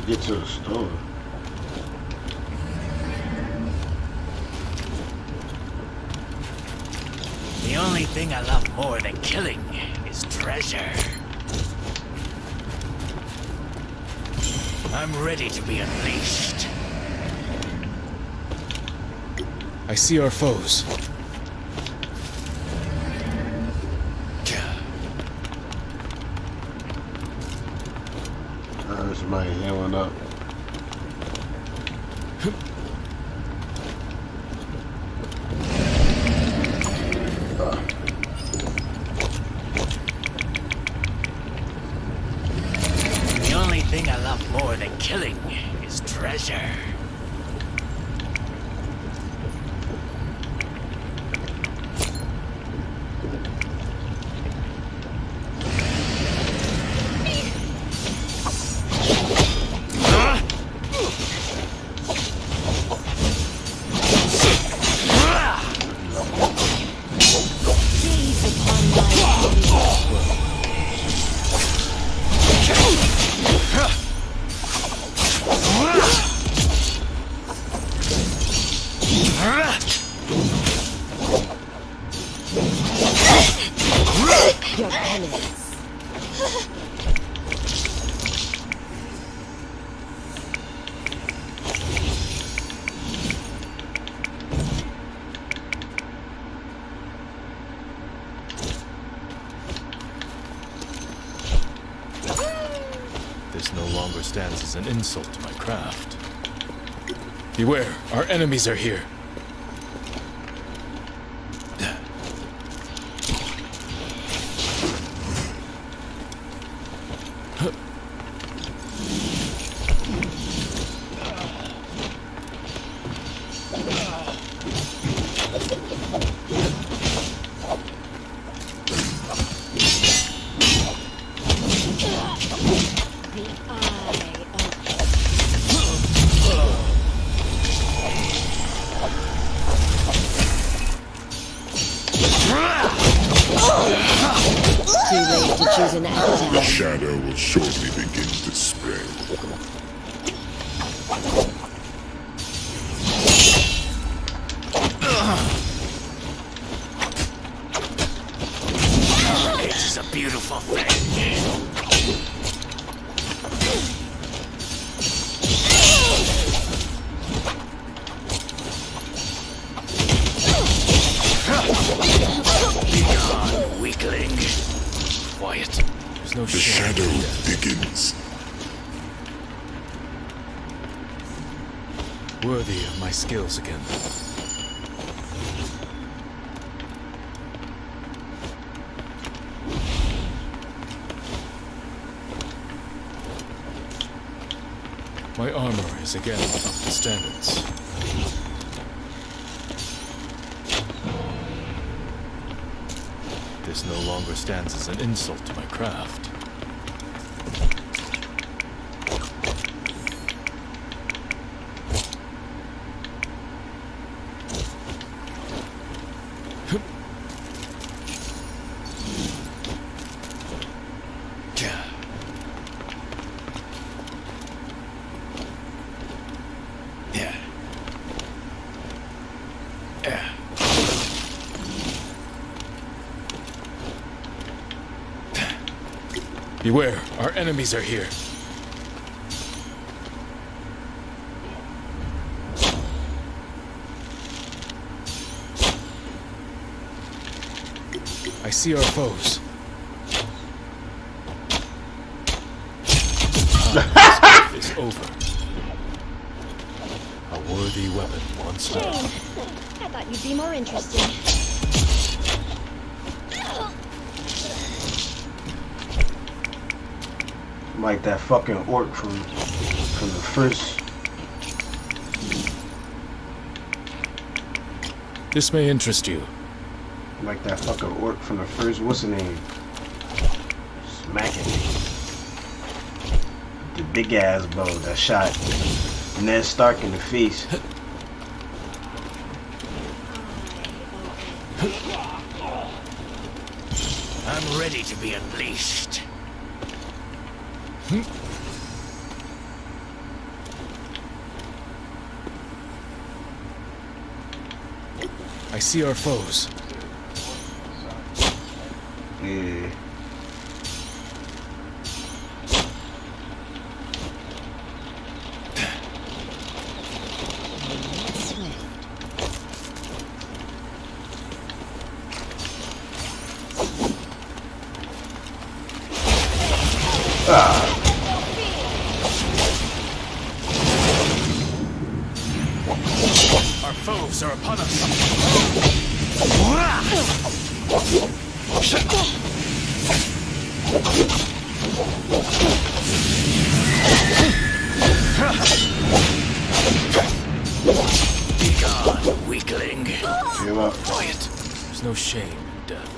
Get to the store. The only thing I love more than killing is treasure. I'm ready to be unleashed. I see our foes. Somebody healing up. The only thing I love more than killing is treasure. Your penance. This no longer stands as an insult to my craft. Beware, our enemies are here. Too late to choose an The epitaph. shadow will shortly begin to spread. Age is a beautiful thing. Be gone, weakling. Quiet. There's no The shadow thickens. Worthy of my skills again. My armor is again up to standards. This no longer stands as an insult to my craft. Beware, our enemies are here. I see our foes. This is over. A worthy weapon once more. I thought you'd be more interested. Like that fucking orc from the first. This may interest you. Like that fucking orc from the first. What's the name? Smacking me. The big ass bow that shot Ned Stark in the face. I'm ready to be unleashed. I see our foes. Yeah. foes are upon us. Be gone, weakling. Give up. Quiet. There's no shame in death.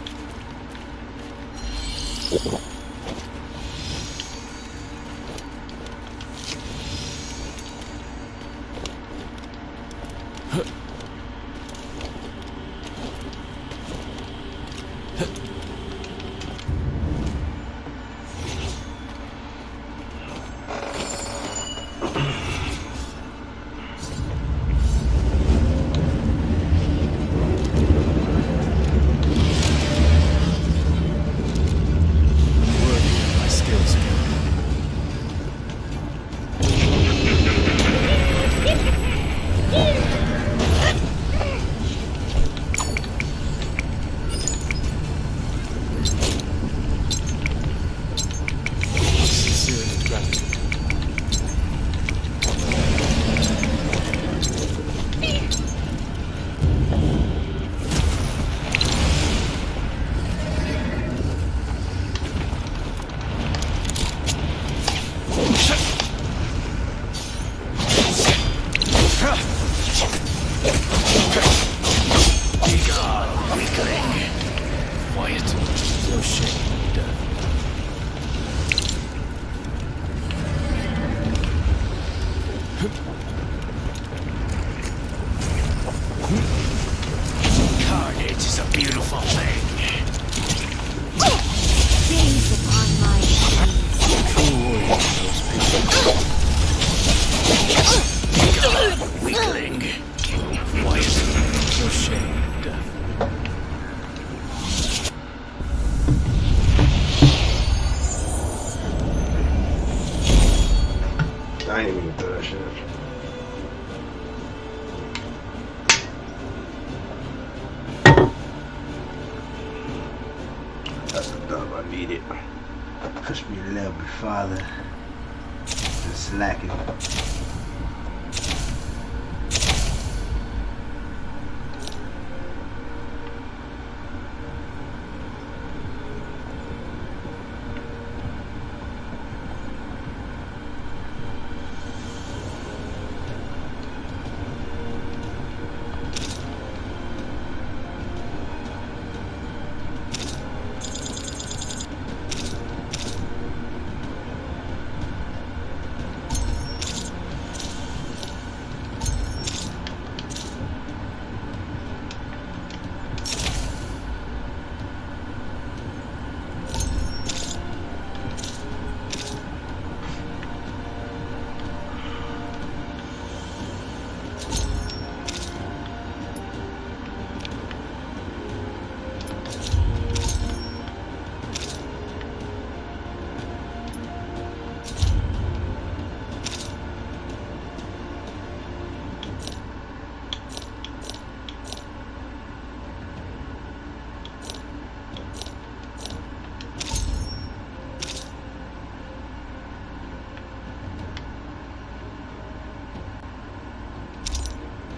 Carnage is a beautiful thing. Gaze upon my Weakling. Quiet. No shame in death. I ain't even do that shit. That's the dub I needed. Push me a little bit farther. Just slacking.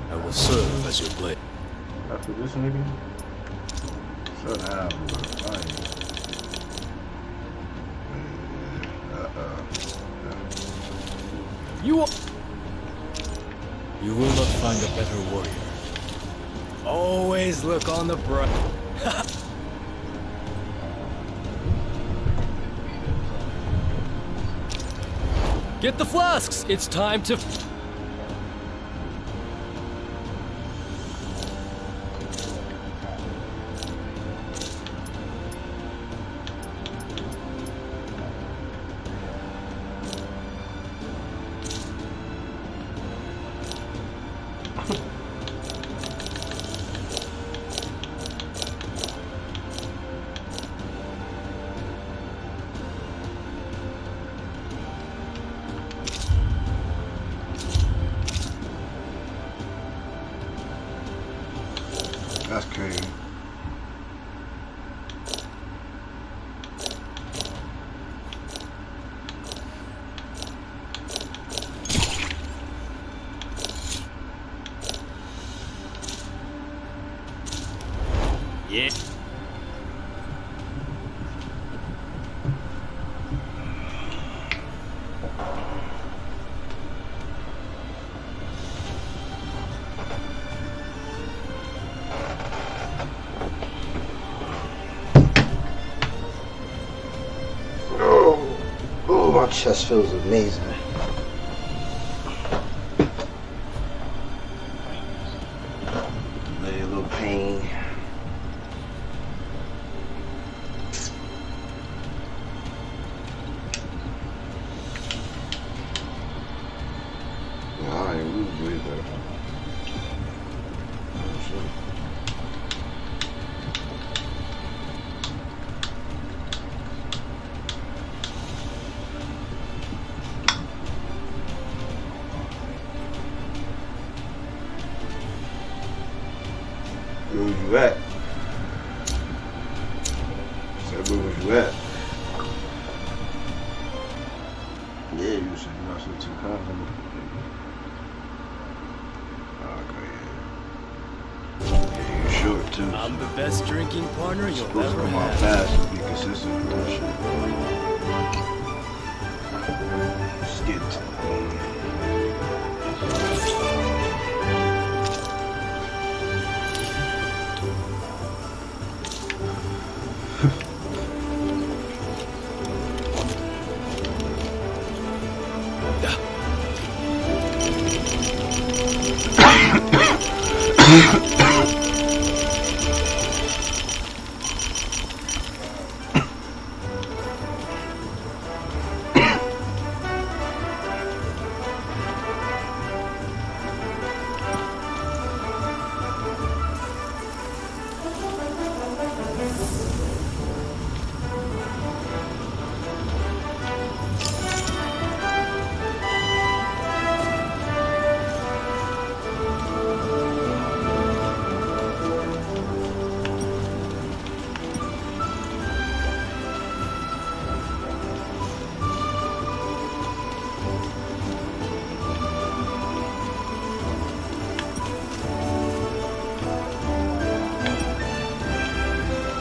I will serve as your blade. After this nigga? Shut up, bro. You will not find a better warrior. Always look on the bright. Get the flasks! It's time to... That's crazy. Yeah. Oh, my chest feels amazing. A little pain. Yeah, I ain't lose weight though. Where was you at? Said where was you at? Yeah, you said you lost 2 pounds. Okay, yeah. Yeah, you're short too. I'm the best drinking partner you'll supposed to ever come out have. fast and be consistent with that shit. Just get to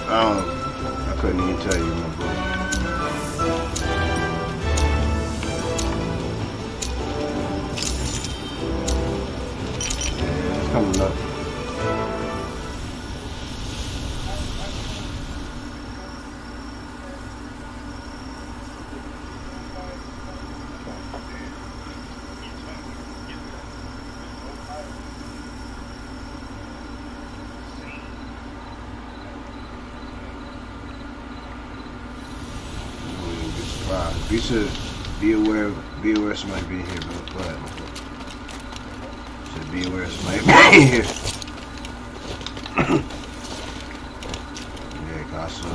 I couldn't even tell you, my boy. It's coming up. You should be aware somebody being here, bro. Go ahead, my boy. Should be aware somebody being here. Yeah, cause I saw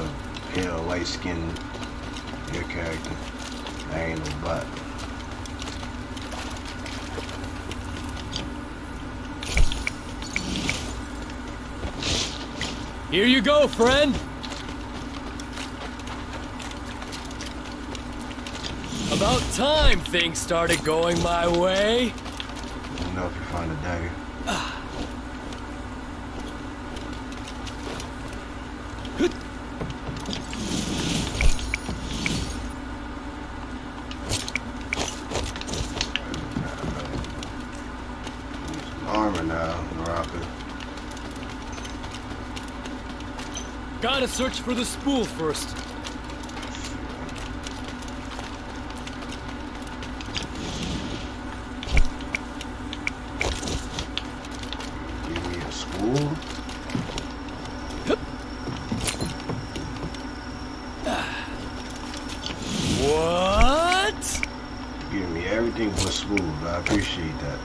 pale, light skin, your character. I ain't no butt. Here you go, friend. About time things started going my way. I don't know if you find a dagger. Armor now, Morocco. Gotta search for the spool first. What? Give me everything but smooth. I appreciate that.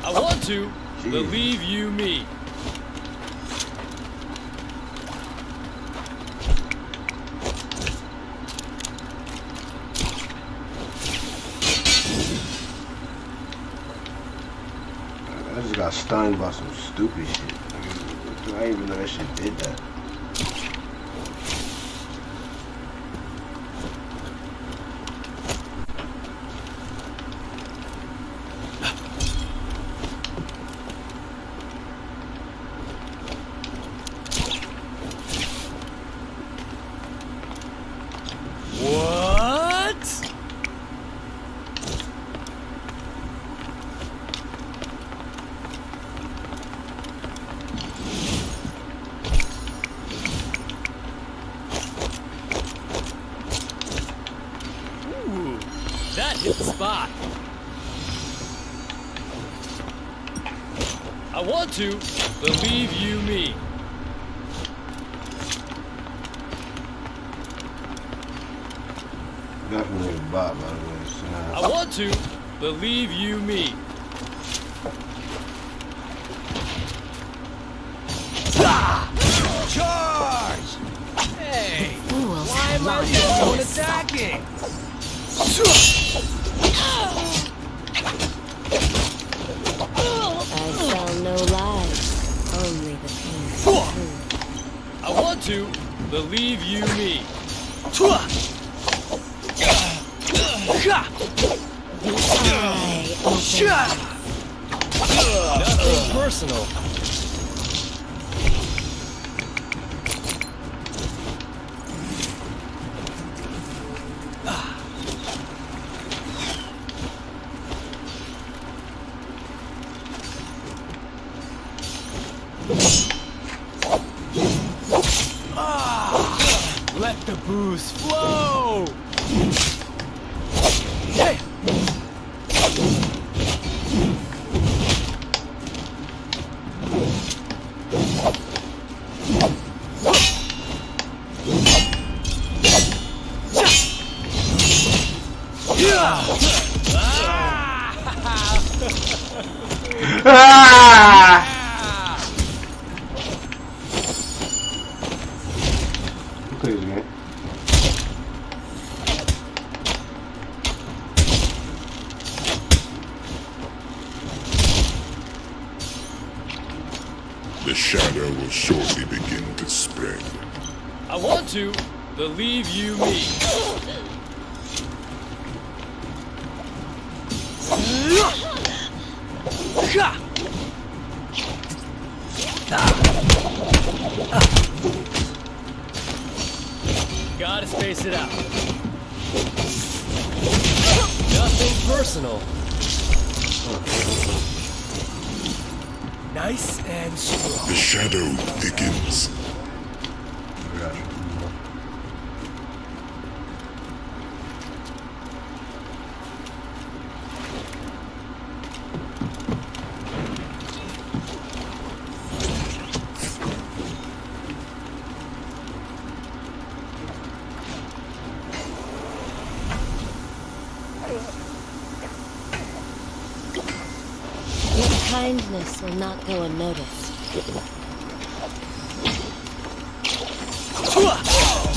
I want to, but leave you me. I just got stunned by some stupid shit. I didn't even know that shit did that. Get the spot. I want to, believe you me. Definitely a bot, by the way. I want to, believe you me. Charge! Hey! Why am I the one attacking? I tell no lies, only the truth. I want to, believe you me. Nothing personal. Let the booze flow! Hey! Please, man. The shadow will shortly begin to spread. I want to, believe you me. Gotta space it out. Nothing personal. Nice and strong. The shadow thickens. Your kindness will not go unnoticed.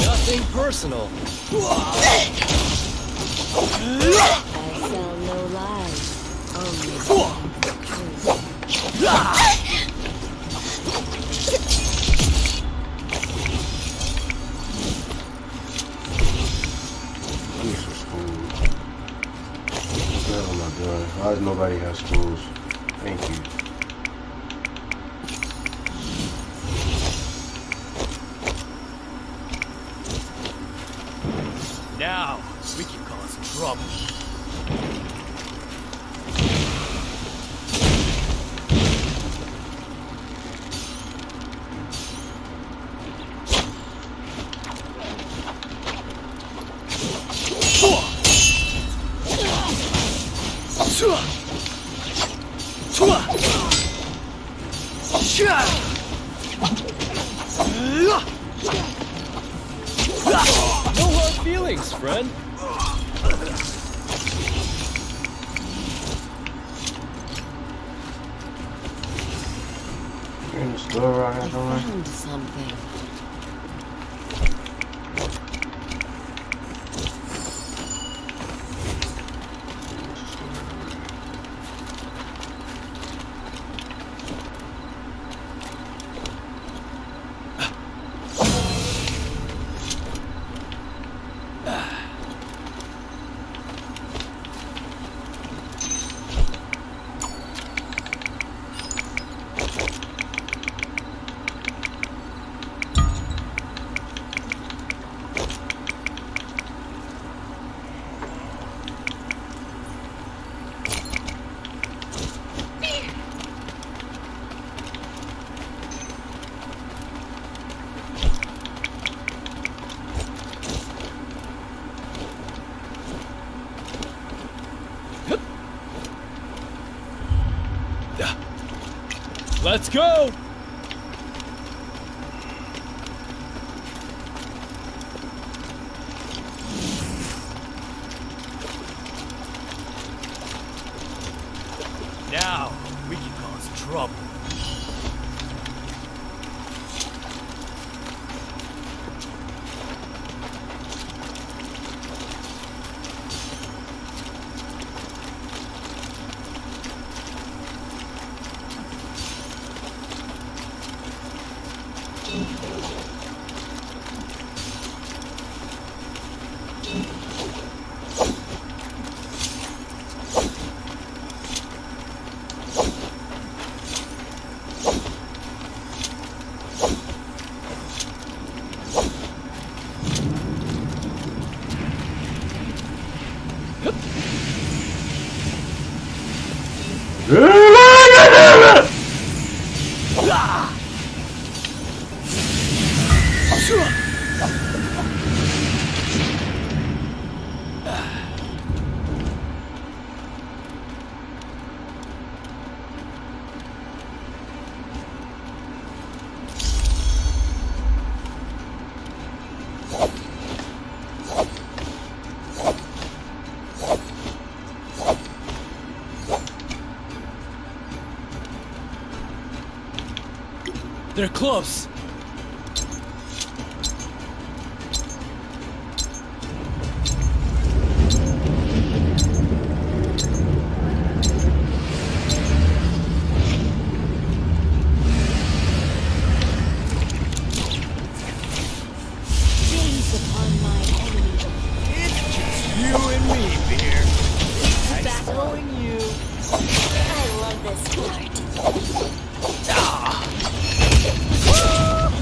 Nothing personal. I tell no lies, only the truth. I need some schools. What the hell am I doing? Why does nobody have schools? Thank you. Now, we can cause trouble. No hard feelings, friend. You're in the store right I here somewhere? found something. Let's go! Now, we can cause trouble. They're close. Gaze upon my enemy. It's just you and me, Beer. Nice knowing you. I love this part.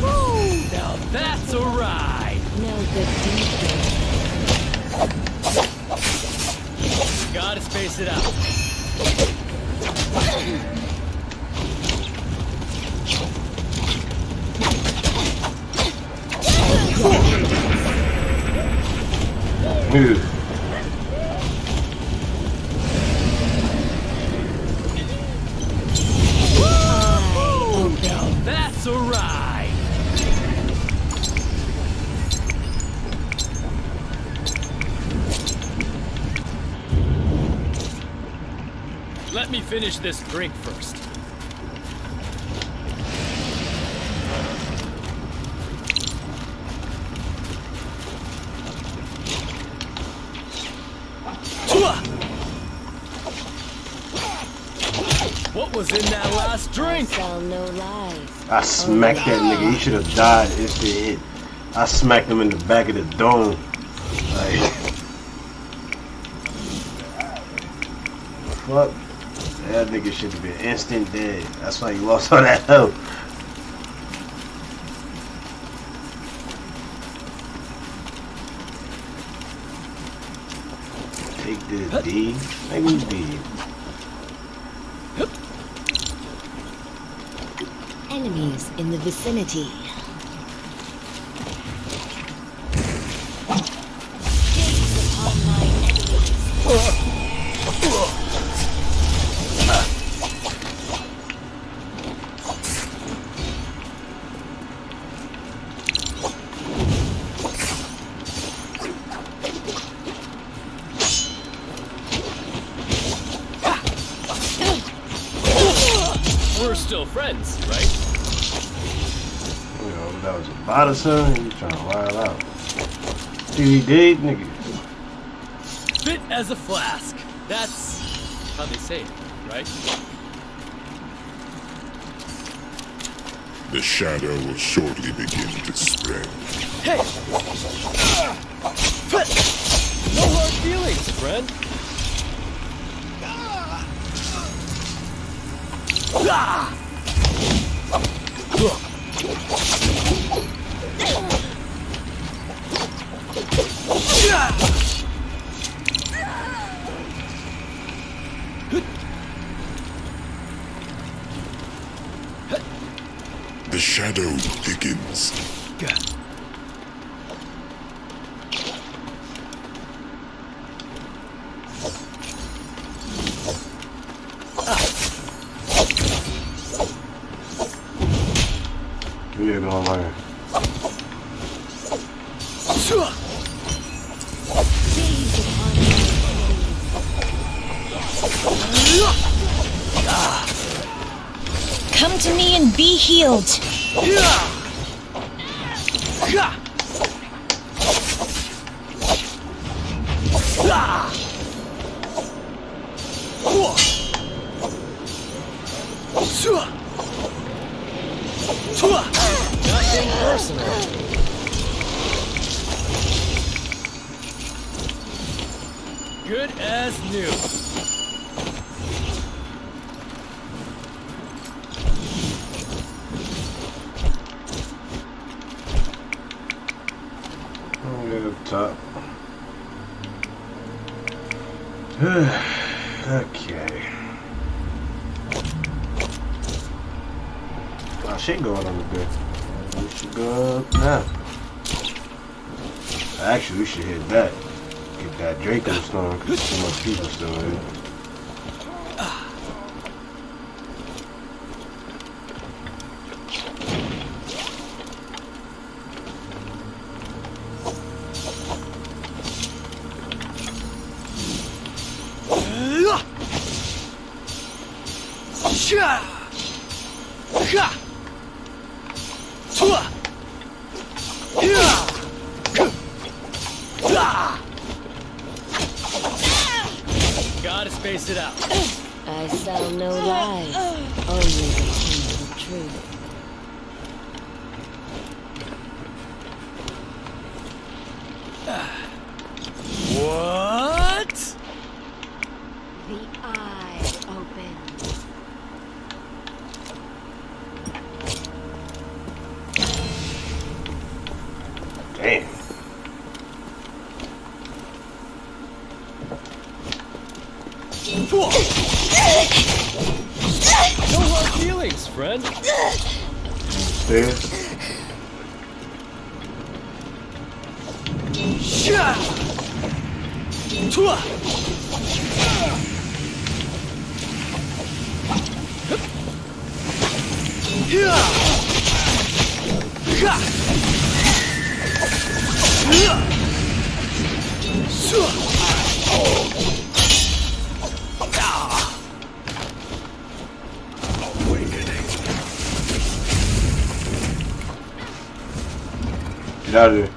Woo-hoo! Now that's a ride. No good deed done. Gotta space it out. Move. Now that's a ride. Let me finish this drink first. What was in that last drink? Tell no lies. I smacked that nigga. He should have died if it hit. I smacked him in the back of the dome. Like, fuck. That nigga should have been instant dead. That's why he lost all that health. Take this, D. Make me D. Enemies in the vicinity. Gaze upon my enemies. We're still friends, right? You know, that was a bot or something. You trying to wild out. See, he did, nigga. Fit as a flask. That's how they say it, right? The shadow will shortly begin to spread. Hey! No hard feelings, friend. The shadow thickens. Come to me and be healed. Nothing personal. Good as new. Up top. Okay. Oh, shit going on with there. We should go up now. Actually, we should hit that. Get that Draco storm because too much people still in it. Gotta space it out. I sell no lies, only the painful truth. What? The eye opens. Damn. No hard feelings, friend. There. Get out of there.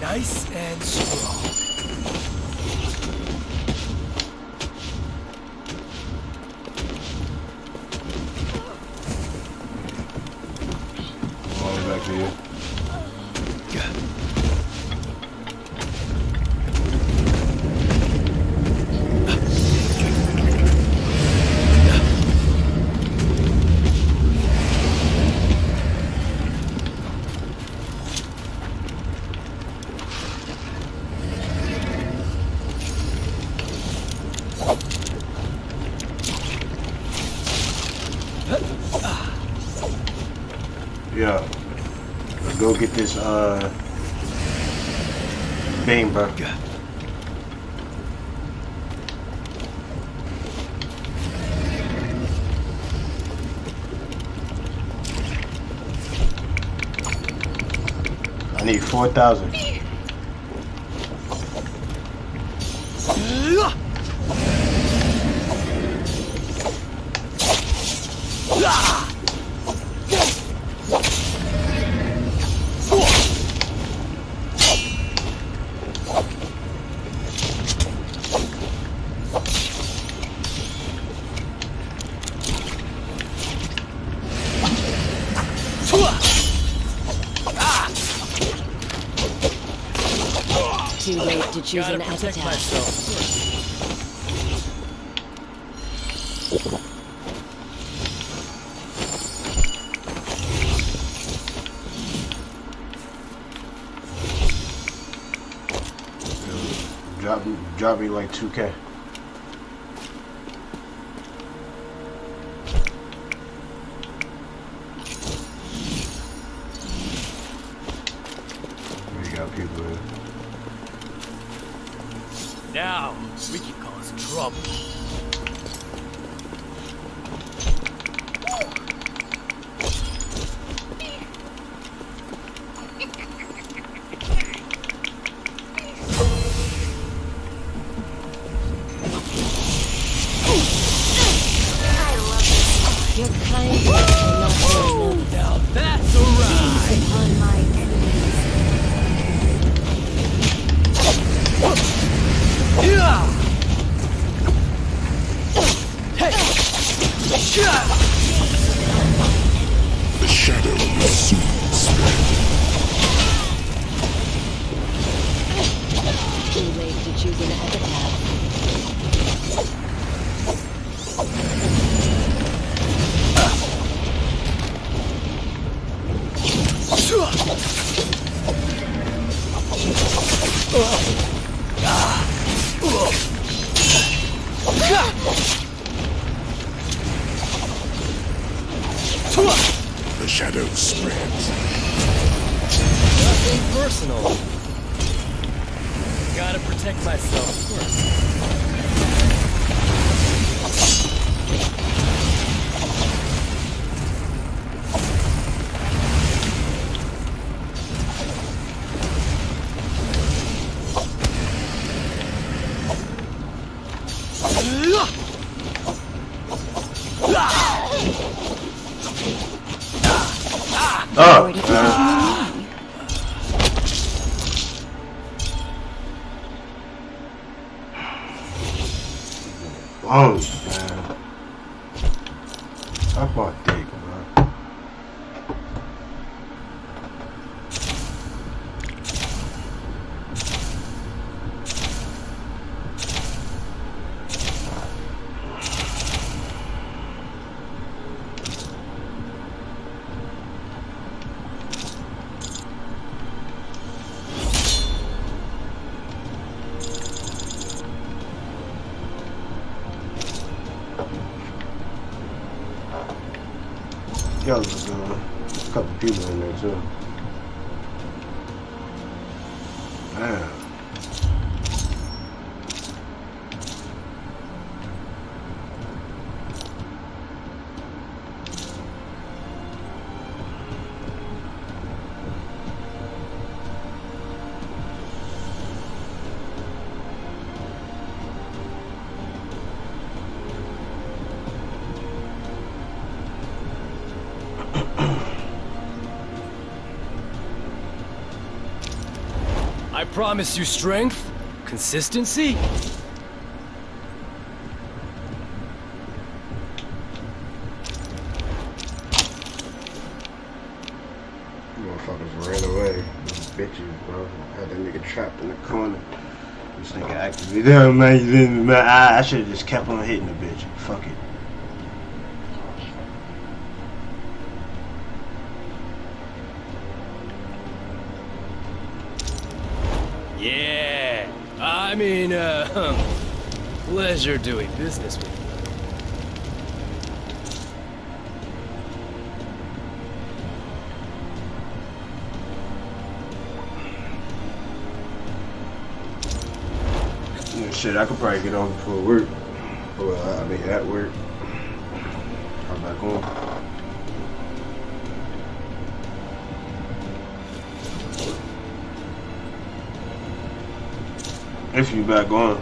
Nice and strong. All the way back to you. Yeah. Let's go get this beam, bro. I need 4,000. Too late to choose Gotta an protect epitaph. myself. Drop me like 2K. We got people here. Now we can cause trouble. The shadow spreads. Nothing personal. Gotta protect myself first. Oh, man. I bought dick, bro. Yo, there's a couple people in there too. Damn. I promise you strength, consistency. Motherfuckers ran away. Those bitches, bro. Had that nigga trapped in the corner. This nigga activated. Damn, man, I should have just kept on hitting the bitch. Fuck it. Yeah. I mean, pleasure doing business with you. Shit, I could probably get off before work. Well, I mean, at work. I'm back home. If you back on.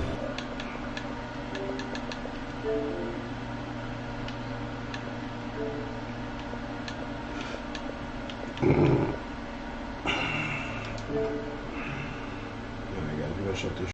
Yeah, I gotta shut this